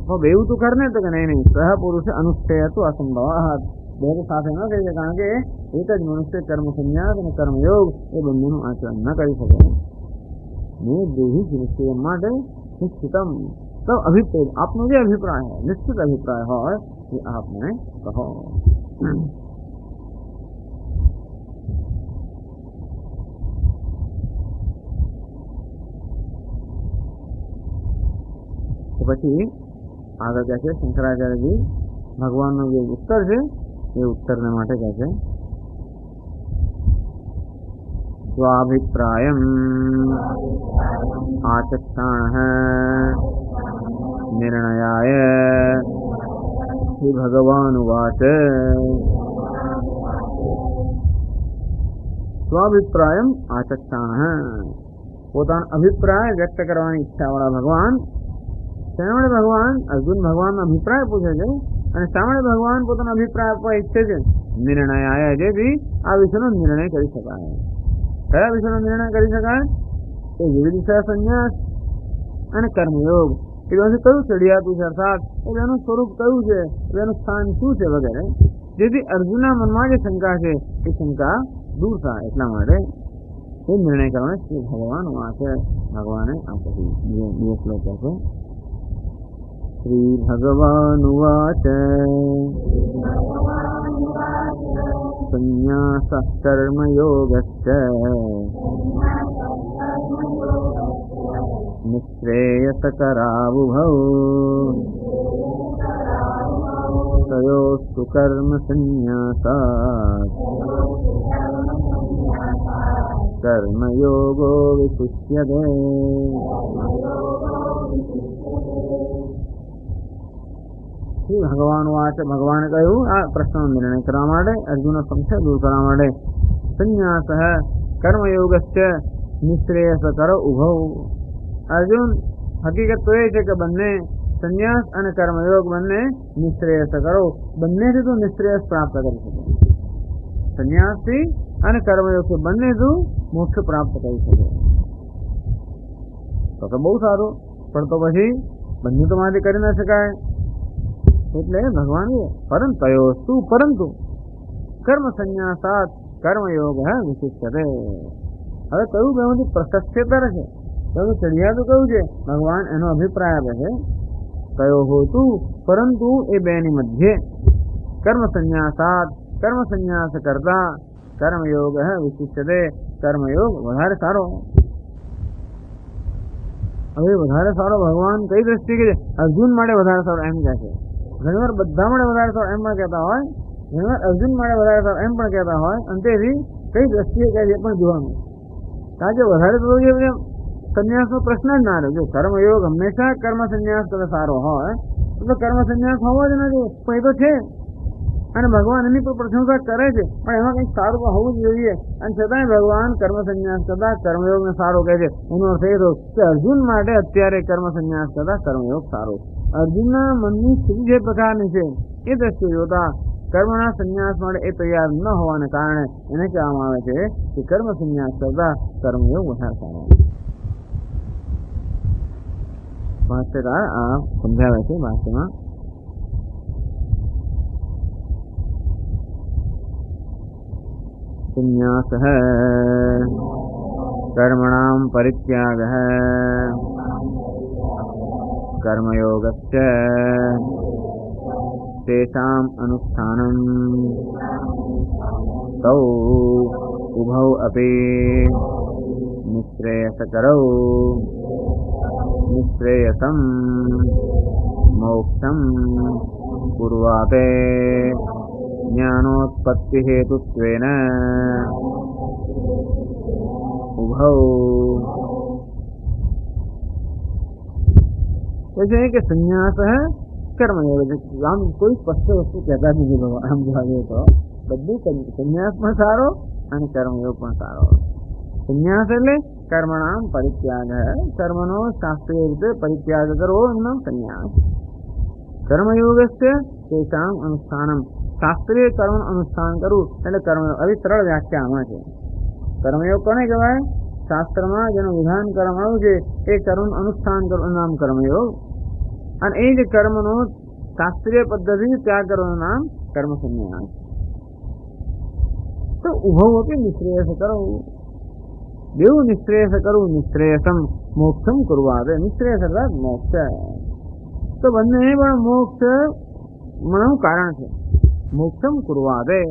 તો બેવું તું કર ને તો કે નહીં સહ પુરુષ અનુષ્ઠેયત્વ અસંભવાત, બે સાથે ન થઈ જાય કારણ કે એક જ મનુષ્ય કર્મ સંન્યાસ અને કર્મયોગ એ બંનેનું આચરણ ન કરી શકે. મેં દેહી નિશ્ચય માટે નિશ્ચિતમ તો અભિપ્રાય, આપનો જે અભિપ્રાય હોય નિશ્ચિત અભિપ્રાય હોય એ આપ મને કહો. પછી આગળ કહે છે શંકરાચાર્યજી ભગવાનનો જે ઉત્તર છે એ ઉત્તરને માટે કહે છે स्वाभिप्रायम् आचक्षाणः निर्णयाय श्री भगवानुवाच સ્વાભિપ્રાયમ આચક્ષાણઃ પોતાનો અભિપ્રાય વ્યક્ત કરવાની ઈચ્છાવાળા ભગવાન શા ભગવાન અર્જુન ભગવાનનો અભિપ્રાય પૂછે છે અને શા ભગવાન પોતાનો અભિપ્રાય આપવા ઈચ્છે છે નિર્ણયાય જેથી આ વિષયનો નિર્ણય કરી શકાય. કયા વિષયનો નિર્ણય કરી શકાય? એ વિવિધ સંન્યાસ અને કર્મયોગ એ બધું કયું ચડિયાતું છે, અર્થાત એનું સ્વરૂપ કયું છે, એનું સ્થાન શું છે વગેરે, જેથી અર્જુનના મનમાં જે શંકા છે એ શંકા દૂર થાય એટલા માટે એ નિર્ણય કરવાનો શ્રી ભગવાન વાંચે ભગવાને આ પછી બે શ્લોક છે. શ્રી ભગવાન વાચ સંન્યાસ કર્મયોગશ્ચ નિશ્રેયસકરાવુભૌ તયોસ્તુ કર્મ સંન્યાસાत् કર્મયોગો વિશિષ્યતે. શ્રી ભગવાન વાચ ભગવાને કહ્યું આ પ્રશ્નનો નિર્ણય કરવા માટે, અર્જુનનો સંશય દૂર કરવા માટે, સંન્યાસ કર્મયોગશ્ચ નિશ્રેયસકર ઉભૌ. અર્જુન, હકીકત તો એ છે કે બંને સંન્યાસ અને કર્મયોગ બંને નિશ્રેયસ કરો, બંનેથી તું નિશ્રેયસ પ્રાપ્ત કરી શકે. સંન્યાસથી અને કર્મયોગથી બંને તું મોક્ષ પ્રાપ્ત કરી શકે તો બહુ સારું, પણ તો પછી બંને તો મારી કરી ના શકાય. એટલે ભગવાન પરંતુ કર્મ સંન્યાસાત કર્મયોગ વિશિષ્યતે. હવે કયું બેમાંથી પ્રશસ્યતર છે, કયું ચડિયાતું કયું છે, ભગવાન એનો અભિપ્રાય આપે છે. કયો હોતું પરંતુ એ બેની મધ્યે કર્મ સંન્યાસાત કર્મ સંન્યાસ કરતા કર્મયોગ વિશિષ્યતે કર્મયોગ વધારે સારો. હવે વધારે સારો ભગવાન કઈ દ્રષ્ટિએ કે અર્જુન માટે વધારે સારો એમ કહે છે. ઘણીવાર બધા માટે વધારે સારો એમ પણ કહેતા હોય, ઘણીવાર અર્જુન માટે વધારે સારો એમ પણ કહેતા હોય, અને તેથી કઈ દ્રષ્ટિએ કહે છે પણ જોવાનું. કારણ કે વધારે તો સંન્યાસનો પ્રશ્ન જ ના રહ્યો. જો કર્મયોગ હંમેશા કર્મ સંન્યાસ કરતા સારો હોય તો કર્મ સંન્યાસ હોવો જ નથી, પણ એ તો છે અને ભગવાન એની પર પ્રશંસા કરે છે, પણ એમાં કંઈક સારું તો હોવું જ જોઈએ. અને છતાંય ભગવાન કર્મ સંન્યાસ કરતા કર્મયોગને સારો કહે છે. એનો અર્થ એ થયો કે અર્જુન માટે અત્યારે કર્મ સંન્યાસ કરતા કર્મયોગ સારો. અર્જુનના મનની સ્થિતિ જે પ્રકારની છે એ દ્રષ્ટિએ જોતા કર્મના સંન્યાસ માટે એ તૈયાર ન હોવાને કારણે એને કહેવામાં આવે છે કે કર્મ સંન્યાસ કરતા કર્મયોગ વધારે સારો. ભાષ્યકાર આ સમજાવે છે ભાષ્યમાં. સંન્યાસઃ કર્મણાં પરિત્યાગઃ કર્મયોગશ્ચ તેષાम् અનુષ્ઠાનम् તૌ ઉભૌ અપી નિશ્રેયસકરૌ નિશ્રેયસમ મોક્ષમ પૂર્વાપે જ્ઞાનોત્પત્તિ હેતુત્વેન ઉભૌ. છે કે સંન્યાસ કર્મયોગ આમ કોઈ સ્પષ્ટ વસ્તુ કહેતા જ નથી ભગવાન. આમ જોવા જઈએ તો બધું સંન્યાસ પણ સારો અને કર્મયોગ પણ સારો. સંન્યાસ એટલે કર્મણામ પરિત્યાગ, કર્મનો શાસ્ત્રીય રીતે પરિત્યાગ કરવો એનું નામ સંન્યાસ. કર્મયોગ છે તેષામ અનુષ્ઠાનમ, શાસ્ત્રીય કર્મનું અનુષ્ઠાન કરવું એટલે કર્મયોગ. આવી સરળ વ્યાખ્યા આમાં છે. કર્મયોગ કોને કહેવાય? શાસ્ત્રમાં જેનું વિધાન કરવામાં આવ્યું છે એ કર્મનું અનુષ્ઠાન કરવાનું નામ કર્મયોગ, અને એ જ કર્મનો શાસ્ત્રીય પદ્ધતિ ત્યાગ કરવાનું નામ કર્મ સંન્યાસ. તો ઉભવ કે નિશ્રેયસ કરવું, બેવું નિશ્રેયસ કરવું. નિશ્રેયસમ મોક્ષમ કરવા, નિશ્રેયસ અર્થાત મોક્ષ. તો બંને પણ મોક્ષ નું કારણ છે. મોક્ષમ કરવા દે,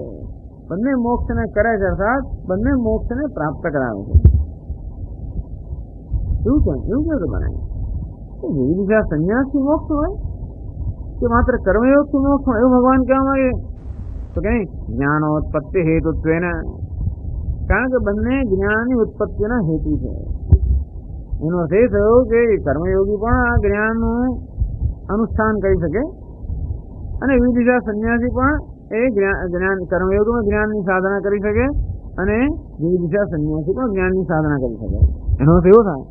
બંને મોક્ષને કરે છે, અર્થાત બંને મોક્ષને પ્રાપ્ત કરાવે છે. એવું કેવું બનાય? જેવી રીતે સંન્યાસથી મોક્ષ હોય કે માત્ર કર્મયોગથી મોક્ષ હોય એવું ભગવાન કહેવા માંગે તો કે જ્ઞાનોત્પત્તિ હેતુત્વેન. કારણ કે બંને જ્ઞાનની ઉત્પત્તિના હેતુ છે. એનો અર્થ એ થયો કે કર્મયોગી પણ આ જ્ઞાનનું અનુષ્ઠાન કરી શકે અને વિવિધ સંન્યાસી પણ એ જ્ઞાન કર્મયોગમાં જ્ઞાનની સાધના કરી શકે અને વિવિધ સંન્યાસી પણ જ્ઞાનની સાધના કરી શકે. એનો અર્થ એવો થાય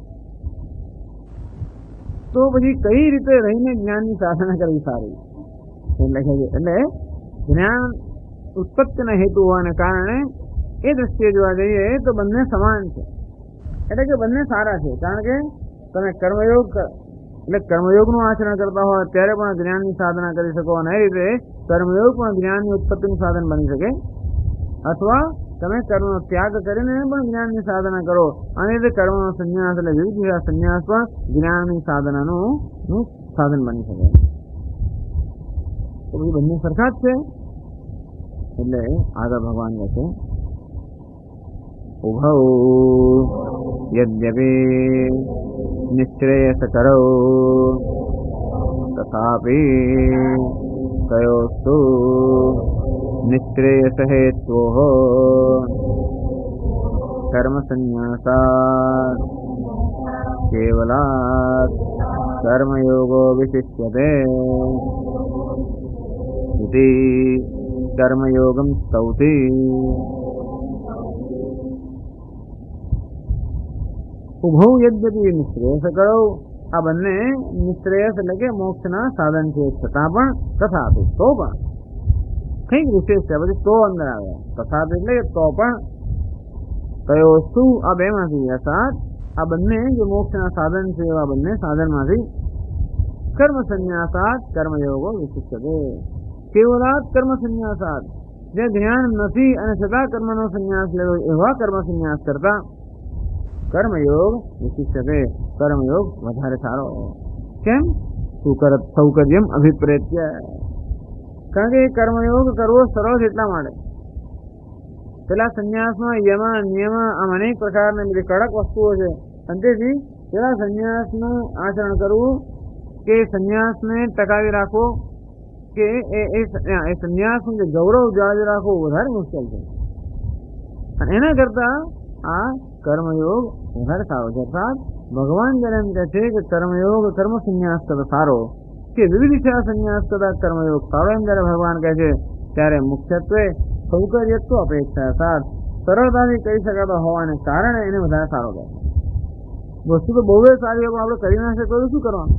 તો પછી કઈ રીતે રહીને જ્ઞાનની સાધના કરવી સારી? એટલે જ્ઞાન ઉત્પત્તિના હેતુ હોવાને કારણે એ દ્રષ્ટિએ જોવા જઈએ તો બંને સમાન છે. એટલે કે બંને સારા છે. કારણ કે તમે કર્મયોગ એટલે કર્મયોગનું આચરણ કરતા હોય ત્યારે પણ જ્ઞાનની સાધના કરી શકો અને એ રીતે કર્મયોગ પણ જ્ઞાનની ઉત્પત્તિનું સાધન બની શકે. અથવા તમે કર્મનો ત્યાગ કરીને પણ જ્ઞાનની સાધના કરો અને તે કર્મનો સંન્યાસ એટલે વિવિધ સંન્યાસ પણ જ્ઞાનની સાધનાનું સાધન બની શકે. તો પછી બંને સરખા જ છે. એટલે આગળ ભગવાન કહે છે ઉભૌ યદ્યપી નિશ્રેયસકરૌ તથાપી તયોસ્તુ નિશ્રેયસહેત્વોઃ કર્મસન્ન્યાસાत् કેવલાत् કર્મયોગો વિશિષ્યતે ઇતિ કર્મયોગમ સ્તૌતિ. ઉભૌ યદ્યપી નિશ્રેયસકરૌ આ બંને નિશ્રેયસ એટલે કે મોક્ષના સાધન છે છતાં પણ તથાપી તો પણ કંઈક વિશેષ છે. પછી તો અંદર આવે તથાપી એટલે કે તો પણ કયો શું આ બે માંથી અર્થાત આ બંને જે મોક્ષના સાધન છે એવા બંને સાધનમાંથી કર્મ સંન્યાસાત કર્મયોગો વિશિષ્યતે. કેવલાત કર્મ સંન્યાસાત જે જ્ઞાન નથી અને છતાં કર્મનો સંન્યાસ લેવો એવા કર્મ સંન્યાસ કરતા કર્મયોગ વિશિષ્યતે કર્મયોગ વધારે સારો. કેમ? સૌકર્યમ અભિપ્રેત્ય. કારણ કે કર્મયોગ કરવો સરળ છે એટલા માટે. પેલા સંન્યાસમાં યમ નિયમ આમ અનેક પ્રકારની બધી કડક વસ્તુઓ છે અને તેથી પેલા સંન્યાસનું આચરણ કરવું કે સંન્યાસને ટકાવી રાખવો કે એ સંન્યાસનું જે ગૌરવ જાળવી રાખવું વધારે મુશ્કેલ છે. અને એના કરતા આ કર્મયોગ વધારે સારો છે. અર્થાત ભગવાન જ્યારે એમ કહે છે કે કર્મયોગ કર્મ સંન્યાસ કરતા સારો કે વિવિધ સંન્યાસ કરતા કર્મયોગ સારો એમ જયારે ભગવાન કહે છે ત્યારે મુખ્યત્વે સૌકર્યત્વ અપેક્ષા અર્થાત સરળતાથી કહી શકાતો હોવાને કારણે એને વધારે સારો કહે. વસ્તુ તો બહુ જ સારી હોય આપણે કરી ના શકીએ તો શું કરવાનું?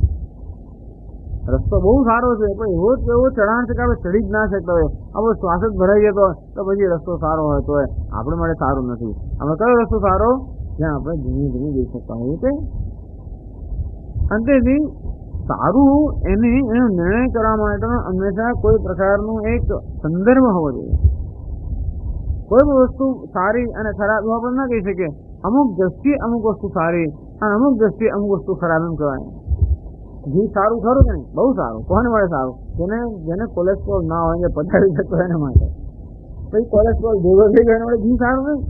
રસ્તો બહુ સારો છે પણ એવો ચઢાણ છે કે આપણે ચડી જ ના શકતા હોય. આપણો શ્વાસ જ ભરાઈ જતો હોય તો પછી રસ્તો સારો હોય તો આપણે માટે સારું નથી. આપણે કયો રસ્તો સારો? જ્યાં આપણે ધીમે ધીમે જઈ શકતા હોઈએ તે. અંતેથી સારું એનો નિર્ણય કરવા માટેનો હંમેશા કોઈ પ્રકારનો એક સંદર્ભ હોવો જોઈએ. કોઈ પણ વસ્તુ સારી અને ખરાબ આપણે ના કહી શકીએ. અમુક દ્રષ્ટિએ અમુક વસ્તુ સારી અને અમુક દ્રષ્ટિએ અમુક વસ્તુ ખરાબ એમ કહેવાય. ઘી સારું ખરું કે નહીં? બહુ સારું. કોને મળે સારું? જેને કોલેસ્ટ્રોલ ના હોય જે પચાવી શકતો એના માટે. પછી કોલેસ્ટ્રોલ ભેગો થઈ ગયો એના માટે ઘી સારું નહીં.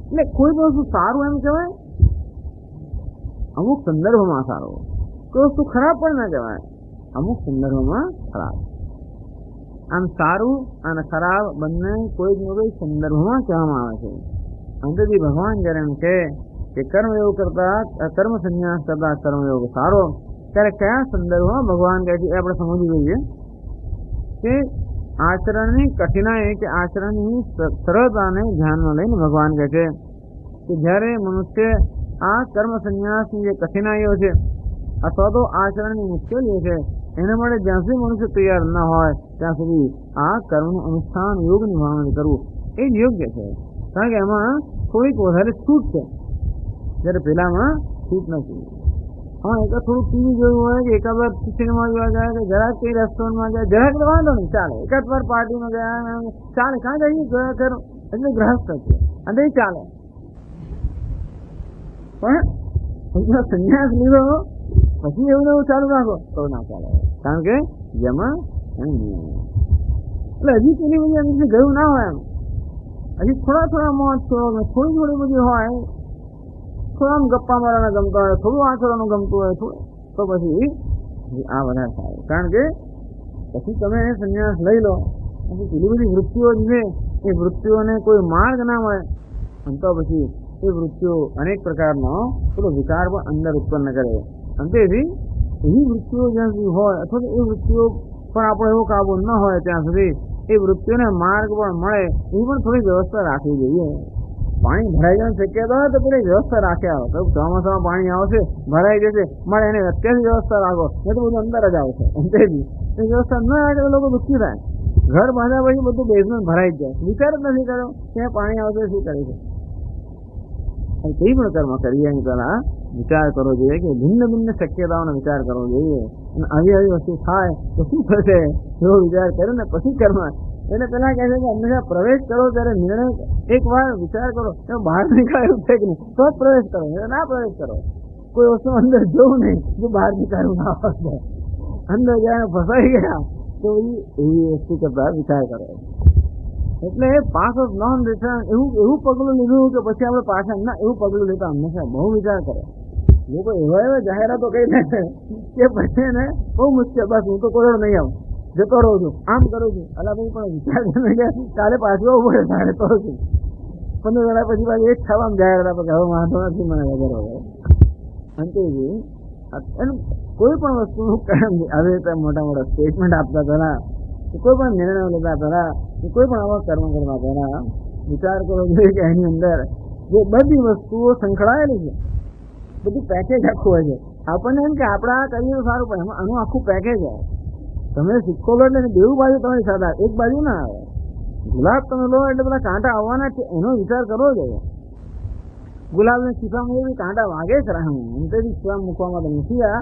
એટલે કોઈ પણ વસ્તુ સારું એમ કહેવાય અમુક સંદર્ભમાં સારું. કોઈ વસ્તુ ખરાબ પણ ના કહેવાય અમુક સંદર્ભમાં ખરાબ. આમ સારું અને ખરાબ બંને કોઈ જ કોઈ સંદર્ભમાં કહેવામાં આવે છે. અંતથી ભગવાન જ્યારે એમ કહે કે કર્મયોગ કરતા કર્મ સંન્યાસ કરતા કર્મયોગ સારો ત્યારે કયા સંદર્ભમાં ભગવાન કહે છે એ આપણે સમજવું જોઈએ કે આચરણની કઠિનાઈ કે આચરણની સરળતાને ધ્યાનમાં લઈને ભગવાન કહે છે કે જ્યારે મનુષ્ય આ કર્મ સંન્યાસની જે કઠિનાઈઓ છે અથવા તો આચરણની મુશ્કેલીઓ છે એના માટે જ્યાં સુધી મનુષ્ય તૈયાર ન હોય ત્યાં સુધી આ કર્મનું અનુષ્ઠાન યોગની ભાવના કરવું એ જ યોગ્ય છે. કારણ કે એમાં થોડીક વધારે છૂટ છે જ્યારે પેલામાં છૂટ નથી. હા એકાદ થોડુંક ટીવી જોયું હોય કે એકાદ વાર સિનેમા જોવા જાય કે જરાક કઈ રેસ્ટોરન્ટમાં જાય જરાક તો વાંધો નહીં ચાલે. એકાદ વાર પાર્ટીમાં ગયા ચાલે. કાં જઈએ ગયા ખરો એટલે ગ્રહસ્થ છે અને એ ચાલે. પણ સંન્યાસ લીધો પછી એવું એવું ચાલુ રાખો તો ના ચાલે. કારણ કે જેમાં એટલે હજી પેલી બધી એમ ગયું ના હોય એમ હજી થોડા મોજ થોડી બધી હોય થોડા આમ ગપ્પા મારવાના ગમતા હોય થોડું આચરવાનું ગમતું હોય તો પછી આ વધારે સારું. કારણ કે પછી તમે સંન્યાસ લઈ લો પછી પેલી બધી વૃત્તિઓ છે એ વૃત્તિઓને કોઈ માર્ગ ના મળે તો પછી એ વૃત્તિઓ અનેક પ્રકારનો પેલો વિકાર પણ અંદર ઉત્પન્ન કરે. અંતેથી એવી વૃત્તિઓ જ્યાં સુધી હોય અથવા તો એ વૃત્તિઓ પર આપણો એવો કાબુ ન હોય ત્યાં સુધી એ વૃત્તિઓને માર્ગ પણ મળે એવી પણ થોડી વ્યવસ્થા રાખવી જોઈએ. પાણી ભરાઈ જવાની શક્યતા હોય તો પેલી વ્યવસ્થા રાખ્યા હોય. તો ચોમાસામાં પાણી આવશે, ભરાઈ જશે, મારે એને અત્યારથી વ્યવસ્થા રાખો, એ તો બધું અંદર જ આવશે. અંતેથી એ વ્યવસ્થા ન રાખે તો લોકો દુઃખી થાય. ઘર બાંધ્યા પછી બધું બેઝમેન્ટ ભરાઈ જ જાય, વિચાર જ નથી કર્યો ક્યાં પાણી આવશે, શું કરે છે. કઈ પણ કર્મ કરીએ એની પહેલા વિચાર કરવો જોઈએ કે ભિન્ન ભિન્ન શક્યતાઓનો વિચાર કરવો જોઈએ. અને આવી આવી વસ્તુ થાય તો શું થશે એવો વિચાર કરે ને પછી કર્મ. એટલે પેલા કહે છે કે હંમેશા પ્રવેશ કરો ત્યારે નિર્ણય એક વાર વિચાર કરો, બહાર નીકળાયું છે કે નહીં તો જ પ્રવેશ કરો, ના પ્રવેશ કરો. કોઈ વસ્તુ અંદર જોવું નહીં, જો બહાર નીકળવું ના હોય અંદર જયારે ફસાઈ ગયા તો એવી વસ્તુ કરતા વિચાર કરો. એટલે પાસ ઓફ નોન રિટર્ન એવું પગલું લીધું કે પછી આપણે પાછા ના એવું પગલું લેતા હંમેશા બહુ વિચાર કરે. લોકો એવા જાહેરાતો કહી દે કે પછી ને બહુ મુશ્કેલ, બસ હું તો કોઈ નહીં આવું, જતો રહું છું, આમ કરું છું. અલા ભાઈ પણ વિચાર કે કાલે પાછું આવવું પડે તારે તો છું 15 દાડા પછી પાછું એક થવામાં જાહેરાત આપે કે હવે વાંધો નથી મને વગર હવે. અંતે કોઈ પણ વસ્તુનું આવી રીતે મોટા મોટા સ્ટેટમેન્ટ આપતા પહેલા, કોઈ પણ નિર્ણયો લેતા પહેલા, કોઈ પણ આવા કર્મ કરવા પહેલા વિચાર કરવો જોઈએ કે એની અંદર જે બધી વસ્તુઓ સંકળાયેલી છે, બધું પેકેજ આખું હોય છે. આપણને એમ કે આપણા કરીએ તો સારું પડે, આનું આખું પેકેજ હોય. તમે સિક્કો લો એટલે બેઉ બાજુ તમારી સાથે, એક બાજુ ના આવે. ગુલાબ તમે લો એટલે બધા કાંટા આવવાના છે, એનો વિચાર કરવો જોઈએ. ગુલાબને શીફામાં એવી કાંટા વાગે ખરા, અંતેથી શીફા મૂકવામાં તો નથી આ.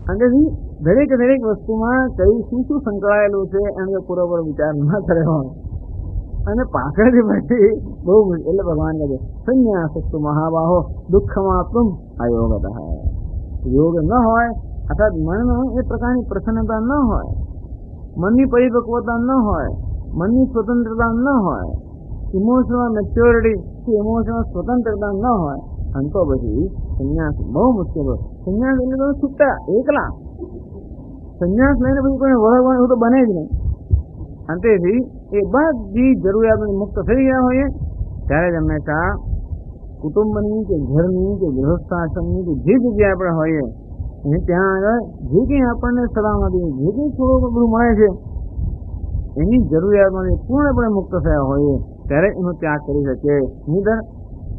અંતેથી દરેક વસ્તુમાં કઈ શું સંકળાયેલું છે એનો પૂરો વિચાર ના કર્યો હોય અને પાછળથી પછી બહુ એટલે ભગવાન કહે સંન્યાસસ્તુ મહાબાહો દુઃખમાં તુમ અયોગત. યોગ ન હોય અર્થાત મનમાં એ પ્રકારની પ્રસન્નતા ન હોય, મનની પરિપક્વતા ન હોય, મનની સ્વતંત્રતા ન હોય, ઇમોશનલ મેચ્યોરિટી કે ઇમોશનલ સ્વતંત્રતા ન હોય, અને તો પછી સંન્યાસ બહુ મુશ્કેલ હોય. સંન્યાસ એટલે તમે છૂટા એકલા, સંન્યાસ લઈને પછી કોઈને વળગવાનું એવું તો બને જ નહીં. અંતેથી એ બધી જરૂરિયાતોથી મુક્ત થઈ ગયા હોઈએ ત્યારે જ હંમેશા કુટુંબની કે ઘરની કે ગૃહસ્થાશ્રમની કે જે જગ્યાએ આપણે હોઈએ અને ત્યાં આગળ જે કંઈ આપણને સલામતી, જે કંઈ થોડું બધું મળે છે એની જરૂરિયાતમાંથી પૂર્ણપણે મુક્ત થયા હોઈએ ત્યારે એનો ત્યાગ કરી શકીએ. નહીંતર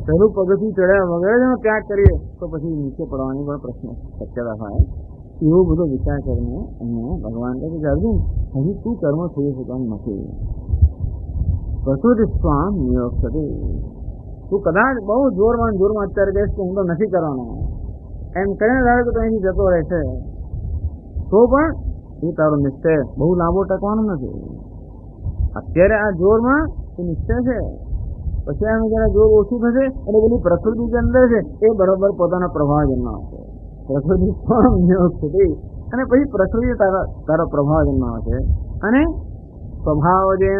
પહેલું પગથિયું ચડ્યા વગર એનો ત્યાગ કરીએ તો પછી નીચે પડવાની પણ પ્રશ્ન શક્યતા થાય. એવો બધો વિચાર કરીને અહીંયા ભગવાન કહે કે અર્જુન હજી તું કર્મ થઈ શકવાનું નથી. પ્રકૃતિ સ્વામ નિયોગ થતી, તું કદાચ બહુ જોરમાં અત્યારે કહીશ કે હું તો નથી કરવાનો એમ કરીને ધારો કે તું અહીંથી જતો રહેશે તો પણ એ તારો નિશ્ચય બહુ લાંબો ટકવાનો નથી. અત્યારે આ જોરમાં એ નિશ્ચય છે, પછી આમ જરા જોર ઓછું થશે એટલે પેલી પ્રકૃતિ જે અંદર છે એ બરોબર પોતાનો પ્રભાવ જન્માવશે. પ્રકૃતિ સ્વામ નિયોગ થતી અને પછી પ્રકૃતિ તારો પ્રભાવ જન્માવશે. અને સ્વભાવ જે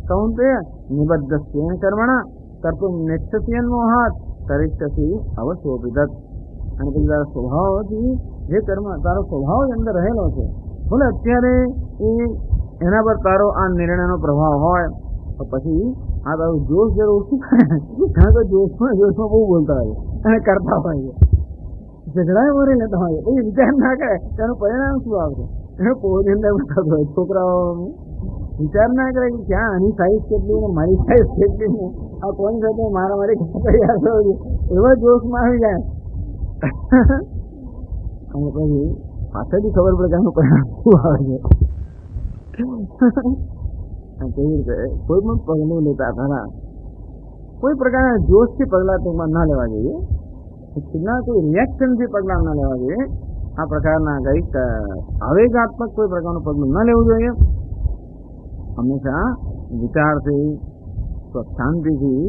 કૌંતે નિબદ્ધસ્ય કર્મણા કર્તુમ નેચ્છસ્યન મોહાત કરિષ્યસી અવશ્યોપિદત. અને પછી તારા સ્વભાવથી જે કર્મ તારો સ્વભાવ જ અંદર રહેલો છે, ભલે અત્યારે એના પર તારો આ નિર્ણયનો પ્રભાવ હોય તો પછી આ તારું જોશ જરા ઓછું થાય. કારણ કે જોશમાં બહુ બોલતા હોય અને કરતા હોય છે, ઝઘડા મરી લેતા હોય, પછી વિચાર ના કરે તેનું પરિણામ શું આવશે. એને પોની અંદર બતાવતો હોય છોકરાઓ વિચાર ના કરે કે ક્યાં આની સાઈઝ કેટલી ને મારી સાઈઝ કેટલી, આ કોની સાથે મારી તૈયાર થયો છે, એવા જોશમાં આવી જાય. અને પછી પાછળથી ખબર પડે કે આનું પરિણામ શું આવે છે. કેવી રીતે કોઈ પણ પગલું લેતા ખરા કોઈ પ્રકારના જોશથી પગલા ટૂંકમાં ના લેવા જોઈએ, કોઈ રિએક્શનથી પગલા ના લેવા જોઈએ. આ પ્રકારના કંઈક આવેગાત્મક કોઈ પ્રકારનું પગલું ન લેવું જોઈએ. હંમેશા વિચારથી, શાંતિથી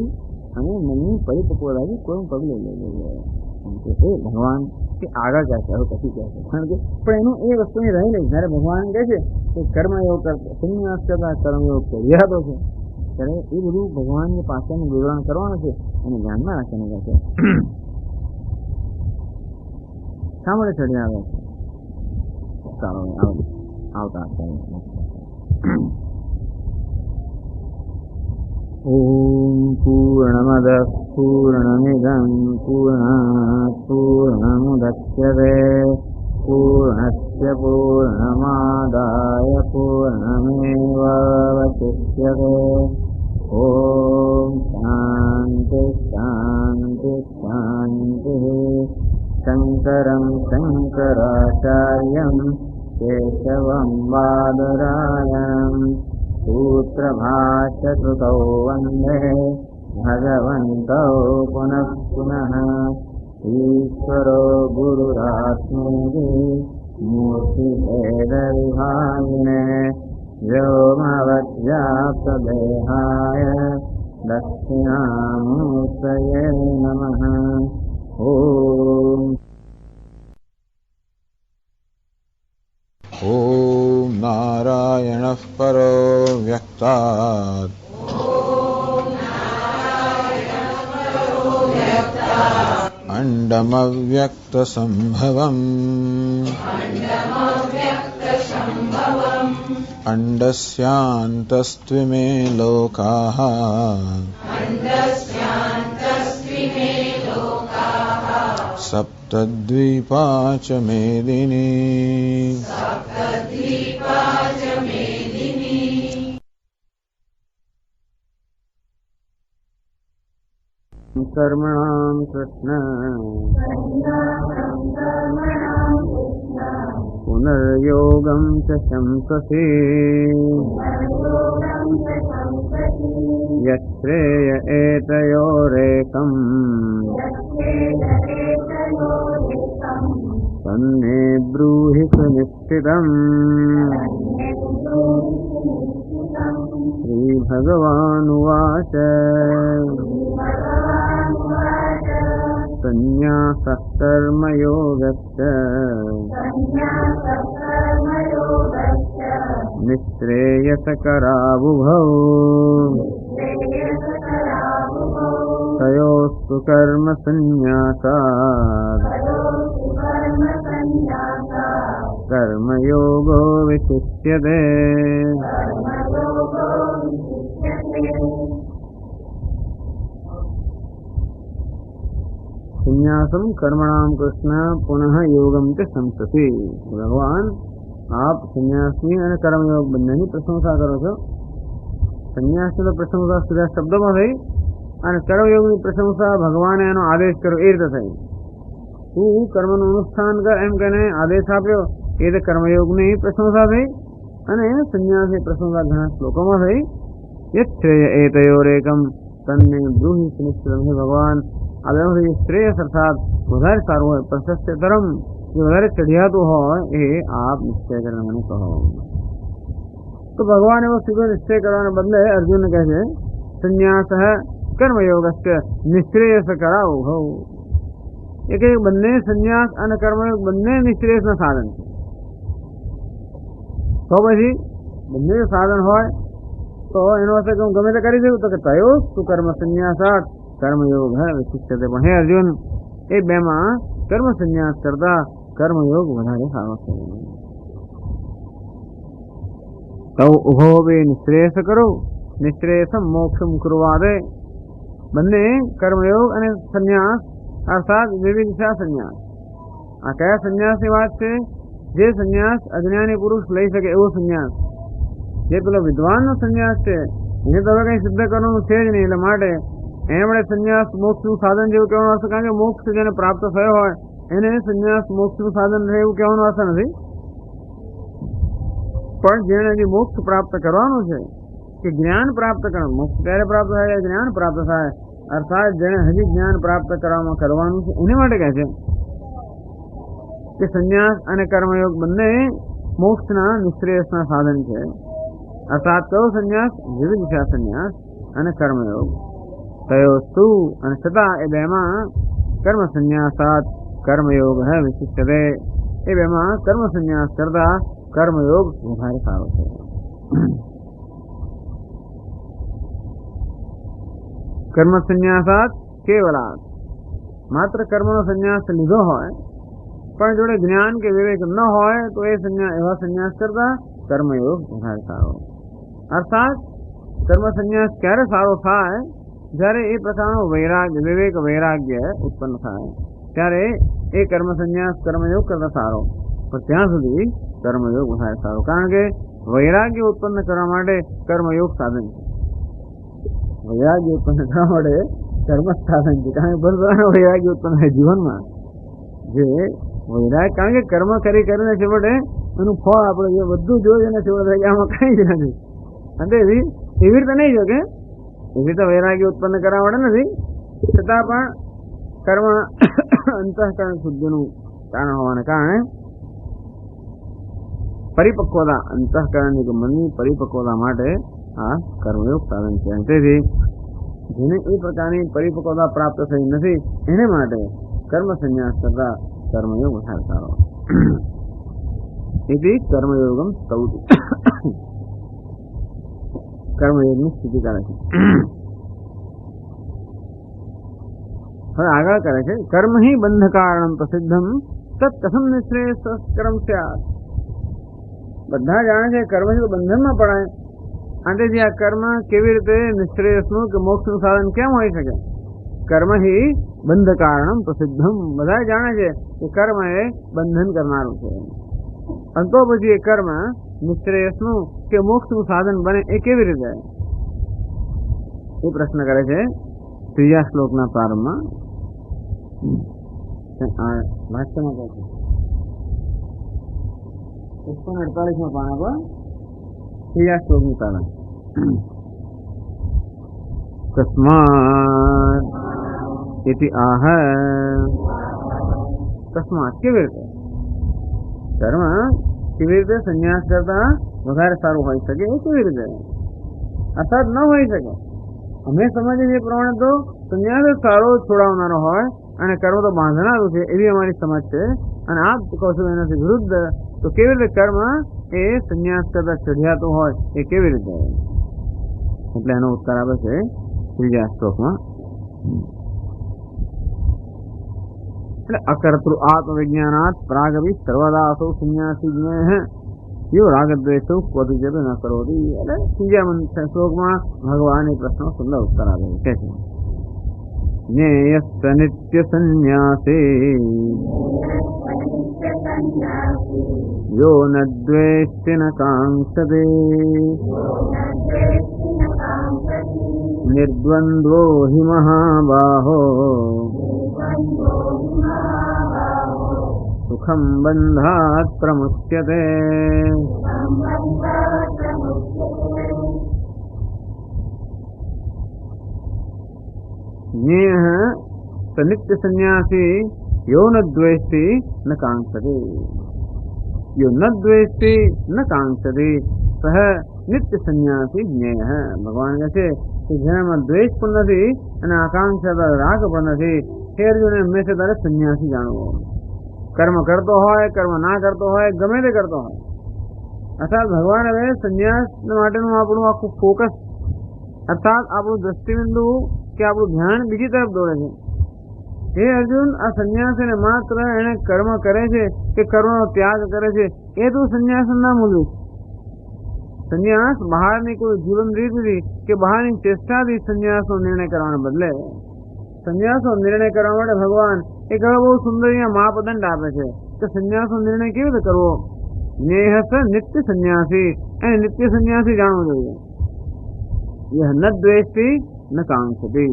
અને મનની પરિપક્વતાથી કોઈ પગલું લેવું જોઈએ. એ ભગવાન કે આગળ કહેશે, હવે પછી કહેશે. કારણ કે પણ એનું એ વસ્તુની રહી નહીં. જ્યારે ભગવાન કહે છે કે કર્મયોગ સંન્યાસ કરતા કર્મયોગ કર્યાતો છે ત્યારે એ બધું ભગવાનની પાછળનું વિવરણ કરવાનું છે અને ધ્યાનમાં રાખીને કહે છે. સાંભળે ચડી આવે છે સારો આવતા ॐ पूर्णमदः पूर्णमिदं पूर्णात् पूर्णमुदच्यते पूर्णस्य पूर्णमादाय पूर्णमेवावशिष्यते। ॐ शान्ति शान्ति शान्तिः। शङ्करं शङ्कराचार्यं केशवं बादरायणं सूत्रभाष्यकृतौ वन्दे भगवन्तौ पुनः पुनः। ईश्वरो गुरुरात्मेति मूर्तिभेदविभागिने व्योमवद्व्याप्तदेहाय दक्षिणामूर्तये नमः। ॐ नारायणः परो व्यक्तात् अण्डमव्यक्तसम्भवम् अण्डस्यान्तस्त्विमे लोकाः सप्तद्वीपा च मेदिनी। कर्मणां कृष्ण पुनर्योगं च शंससि यच्छ्रेय एतयोरेकम् तन्मे ब्रूहि सुनिश्चितम्। श्रीभगवानुवाच संन्यासः कर्मयोगस्य निःश्रेयसकरावुभौ तयोस्तु कर्मसन्न्यासात् कर्मयोगो विशिष्यते। संन्यासम कर्मणाम कृष्ण पुनः योगम च संसति। भगवान आप संन्यासनी અને કર્મયોગ બંનેની પ્રશંસા કરો છો. સંન્યાસની પ્રશંસા સીધા શબ્દોમાં થઈ અને કર્મયોગની પ્રશંસા ભગવાને એનો આદેશ કર્યો એ રીતે થઈ. તું કર્મનું અનુષ્ઠાન કર એમ કહીને આદેશ આપ્યો એ રીતે કર્મયોગની પ્રશંસા થઈ અને સંન્યાસની પ્રશંસા ઘણા શ્લોકોમાં થઈ. યચ્છ્રેય એતયોરેકમ તન્મે બ્રૂહિ સુનિશ્ચિતમ. હે ભગવાન, આ બેમાંથી શ્રેયસ અર્થાત વધારે સારું હોય, પ્રશસ્તતરમ જે વધારે ચઢિયાતું હોય એ આપ નિશ્ચય કરીને મને કહો. તો ભગવાન એવો સીધો નિશ્ચય કરવાને બદલે અર્જુનને કહે છે સંન્યાસ કર્મયોગસ્ય નિશ્રેયસ કરાવું હોવ. એ કે બંને સંન્યાસ અને કર્મયોગ બંને નિશ્રેયસના સાધન છે. તો પછી બંને સાધન હોય તો એનો અર્થ કે હું ગમે તે કરી દઉં તો કે તયો તું કર્મ સંન્યાસાત કર્મયોગ વિશિષ્ટતે. પણ હે અર્જુન, એ બેમાં કર્મ સંન્યાસ કરતા કર્મયોગ વધારે સારો છે. તો ઉભો બે નિશ્રેયસ કરો નિશ્રેયસમ મોક્ષમ કુર્વાદે. બંને કર્મયોગ અને સંન્યાસ અર્થાત વિવિધા સંન્યાસ. આ કયા સંન્યાસની વાત છે? જે સંન્યાસ અજ્ઞાની પુરુષ લઈ શકે એવો સંન્યાસ. જે પેલો વિદ્વાનનો સંન્યાસ છે એને તો હવે કંઈ સિદ્ધ કરવાનું છે જ નહીં. એટલે માટે એમણે સંન્યાસ મોક્ષનું સાધન જેવું કહેવાનો અર્થ, કારણ કે મોક્ષ જેને પ્રાપ્ત થયો હોય એને સંન્યાસ મોક્ષનું સાધન રહે એવું કહેવાનો અર્થ નથી. પણ જેને હજી મોક્ષ પ્રાપ્ત કરવાનું છે કે જ્ઞાન પ્રાપ્ત કરવાનું, મોક્ષ ત્યારે પ્રાપ્ત થાય જ્ઞાન પ્રાપ્ત થાય, અર્થાત જેને હજી જ્ઞાન પ્રાપ્ત કરવાનું છે એને માટે કહે છે કે સંન્યાસ અને કર્મયોગ બંને મોક્ષના નિશ્રેયસના સાધન છે. અર્થાત કયો સંન્યાસ? વિવિધ સંન્યાસ અને કર્મયોગ. તયોસ્તુ અને છતાં એ બેમાં કર્મ સંન્યાસાત કર્મયોગ વિશિષ્ટતે. એ બેમાં કર્મ સંન્યાસ કરતા કર્મયોગ વધારે સારો છે. કર્મ સંન્યાસાત કેવલાત. માત્ર કર્મનો સંન્યાસ લીધો હોય પણ જોડે જ્ઞાન કે વિવેક ન હોય તો એ એવા સંન્યાસ કરતા કર્મયોગ વધારે સારો. અર્થાત કર્મ સંન્યાસ ક્યારે સારો થાય? જ્યારે એ પ્રકારનો વૈરાગ્ય વિવેક વૈરાગ્ય ઉત્પન્ન થાય ત્યારે એ કર્મ સંન્યાસ કર્મયોગ કરતા સારો. પણ ત્યાં સુધી કર્મયોગ વધારે સારો, કારણ કે વૈરાગ્ય ઉત્પન્ન કરવા માટે કર્મયોગ સાધન છે. વૈરાગ્ય ઉત્પન્ન કરવા માટે કર્મ સાધન છે, કારણ કે બરાબર વૈરાગ્ય ઉત્પન્ન થાય જીવનમાં. જે વૈરાગ, કારણ કે કર્મ કરી કરીને છેવટે એનું ફળ આપણે જે બધું જોઈએ ને છેવટે આમાં કઈ જ નથી. અને એવી રીતે નહીં જો કે એવી રીતે વૈરાગ્ય ઉત્પન્ન કરવા માટે નથી, છતાં પણ કર્મ અંતઃકરણ શુદ્ધિનું કારણ હોવાને કારણે પરિપક્વતા, અંતઃકરણની મનની પરિપક્વતા માટે આ કર્મયોગ સાધન છે. તેથી જેને એ પ્રકારની પરિપક્વતા પ્રાપ્ત થઈ નથી એને માટે કર્મ સંન્યાસ કરતા કર્મયોગ વધારે સારો. એથી કર્મયોગમ સ્તૌતિ, કર્મયોગની સ્થિતિ કરે છે. હવે આગળ કરે છે, કર્મ હિ બંધ કારણમ પ્રસિદ્ધમ તત્ કથમ નિશ્રેયસ કર્મ સ્યાત. બધા જાણે છે કર્મ તો બંધનમાં પડાય, આથી આ કર્મ કેવી રીતે નિશ્રેયસનું કે મોક્ષનું સાધન કેમ હોઈ શકે? કર્મ હિ બંધ કારણમ પ્રસિદ્ધમ, બધા જાણે છે કે કર્મ એ બંધન કરનારું છે. અને તો પછી એ કર્મ નિશ્રેયસનું કે મોક્ષનું સાધન બને એ કેવી રીતે? એ પ્રશ્ન કરે છે ત્રીજા શ્લોકના પ્રારંભમાં. ભાષ્યમાં કહે છે 148 પાના પર ત્રીજા શ્લોકનું કારણ. કસ્માત ઇતિ આહ, કસ્માત કેવી રીતે કર્મ કેવી રીતે સંન્યાસ કરતા વધારે સારું હોઈ શકે? એ કેવી રીતે? અર્થાત ન હોઈ શકે. અમે સમજીએ એ પ્રમાણે તો સંન્યાસ સારો છોડાવનારો હોય અને કર્મ તો બાંધનારું છે એવી અમારી સમજ છે. અને આપ કહો છો એનાથી વિરુદ્ધ, તો કેવી રીતે કર્મ એ સંન્યાસ કરતા ચઢિયાતું હોય એ કેવી રીતે? એટલે એનો ઉત્તર આપે છે ત્રીજા શ્લોકમાં. એટલે અકર્તૃ આત્મવિજ્ઞાનાત પ્રાગવી સર્વદા અસૌ સંન્યાસી જ્ઞેય યો રાગદ્વેષો ક્વચિત ન કરોતિ. એટલે ત્રીજા શ્લોકમાં ભગવાન એ પ્રશ્નનો સુંદર ઉત્તર આપે છે. જ્ઞેયસ્ત નિત્ય સંન્યાસે યો ન દ્વેષ્ટિ ન કાંક્ષતે નિર્દ્વંદ્વો હિ મહાબાહો સુખમ બંધાત પ્રમુચ્યતે. જ્ઞેયઃ સ નિત્ય સંન્યાસી યો ન દ્વેષ્ટિ ન કાંક્ષતે. યો ન દ્વેષ્ટિ ન કાંક્ષતે સહ નિત્ય સંન્યાસી જ્ઞેયઃ. ભગવાન કહે છે કે જેનામાં દ્વેષ પણ નથી અને આકાંક્ષા રાગ પણ નથી, તે અર્જુને હંમેશા તારે સંન્યાસી જાણવો. કર્મ કરતો હોય, કર્મ ના કરતો હોય, ગમે તે કરતો હોય. અર્થાત ભગવાન હવે સંન્યાસ માટેનું આપણું આખું ફોકસ, અર્થાત આપણું દ્રષ્ટિબિંદુ કે આપણું ધ્યાન બીજી તરફ દોડે છે. હે અર્જુન, આ સંન્યાસ એને માત્ર એને કર્મ કરે છે કે કર્મનો ત્યાગ કરે છે એ તું સંન્યાસ ના મૂલ્યું. સંન્યાસ બહારની કોઈ જીવન રીતથી કે બહારની ચેષ્ટાથી સંન્યાસનો નિર્ણય કરવાને બદલે સંન્યાસનો નિર્ણય કરવા માટે ભગવાન એક હવે બહુ સુંદર અહીંયા માપદંડ આપે છે કે સંન્યાસનો નિર્ણય કેવી રીતે કરવો. જ્ઞેયઃ નિત્ય સંન્યાસી, એને નિત્ય સંન્યાસી જાણવું જોઈએ. એ ન દ્વેષ્ટિ ન કાંક્ષતિ,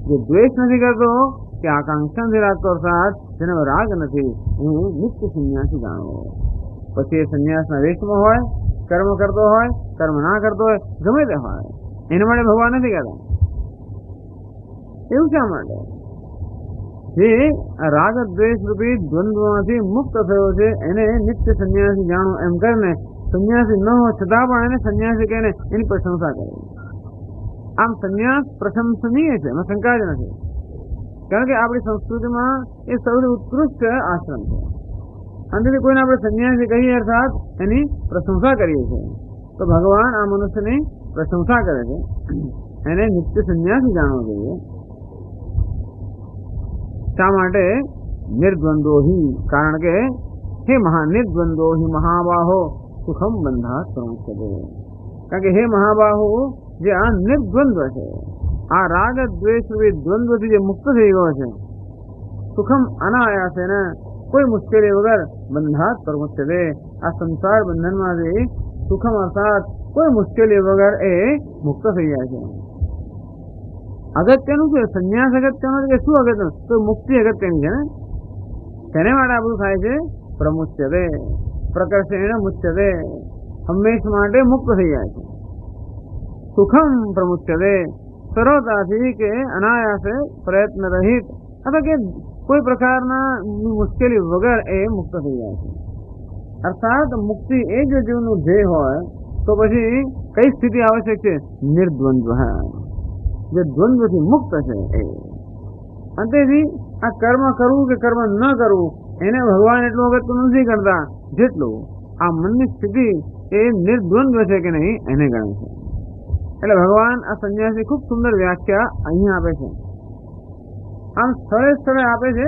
જે દ્વેષ નથી કરતો કે આકાંક્ષા નથી રાખતો, અર્થાત જેનો રાગ નથી, હું નિત્ય સંન્યાસી જાણવો. પછી એ સંન્યાસના વેશમાં હોય, કર્મ કરતો હોય, કર્મ ના કરતો હોય, ગમે તે હોય, એના માટે ભગવાન નથી કહેતા. એવું શા માટે? જે રાગ દ્વેષ રૂપી દ્વંદ્વમાંથી મુક્ત થયો છે એને નિત્ય સંન્યાસી જાણો એમ કરીને સંન્યાસી ન હોય છતાં પણ એને સંન્યાસી કહીને એની પ્રશંસા કરે. આમ સંન્યાસ પ્રશંસનીય છે, એમાં શંકા જ નથી. કારણ કે આપણી સંસ્કૃતિમાં એ સૌથી ઉત્કૃષ્ટ આશ્રમ છે. અંતથી કોઈને આપણે સંન્યાસી કહીએ અર્થાત એની પ્રશંસા કરીએ છીએ. તો ભગવાન આ મનુષ્યની પ્રશંસા કરે છે, એને નિત્ય સંન્યાસી જાણવો જોઈએ. શા માટે? નિર્દ્વંદ્વો હિ, કારણ કે હે નિર્દ્વંદ્વો હિ મહાબાહો સુખમ બંધાત પ્રમુચ્યતે. કારણ કે હે મહાબાહો, જે આ નિર્દ્વંદ્વ છે, આ રાગ દ્વેષ રૂપી દ્વંદ્વથી જે મુક્ત થઈ ગયો છે, સુખમ અનાયાસે ને કોઈ મુશ્કેલી વગર બંધાત પ્રમુચ્યતે, આ સંસાર બંધનમાંથી સુખમ અર્થાત કોઈ મુશ્કેલી વગર એ મુક્ત થઈ જાય છે. અગત્યનું છે સંન્યાસ, અગત્યનું કે શું અગત્યનું? તો મુક્તિ અગત્યની છે ને, તેને માટે આ બધું થાય છે. પ્રમુચ્યતે પ્રકર્ષેણ મુચ્યતે, હંમેશ માટે મુક્ત થઈ જાય છે. સુખમ પ્રમુચ્યતે સરળતાથી કે અનાયાસે પ્રયત્ન રહિત અથવા કે કોઈ પ્રકારના મુશ્કેલી વગર એ મુક્ત થઈ જાય છે. અર્થાત મુક્તિ એ જો જીવનું ધ્યેય હોય તો પછી કઈ સ્થિતિ આવશ્યક છે? નિર્દ્વંદ્વ, જે દ્વંદ્વથી મુક્ત છે એ. અંતેથી આ કર્મ કરવું કે કર્મ ન કરવું એને ભગવાન એટલું અગત્યનું નથી કરતા જેટલું આ મનની સ્થિતિ એ નિર્દ્વંદ્વ છે કે નહીં એને ગણે છે. એટલે ભગવાન આ સંન્યાસની ખૂબ સુંદર વ્યાખ્યા અહીંયા આપે છે. આમ સ્થળે સ્થળે આપે છે.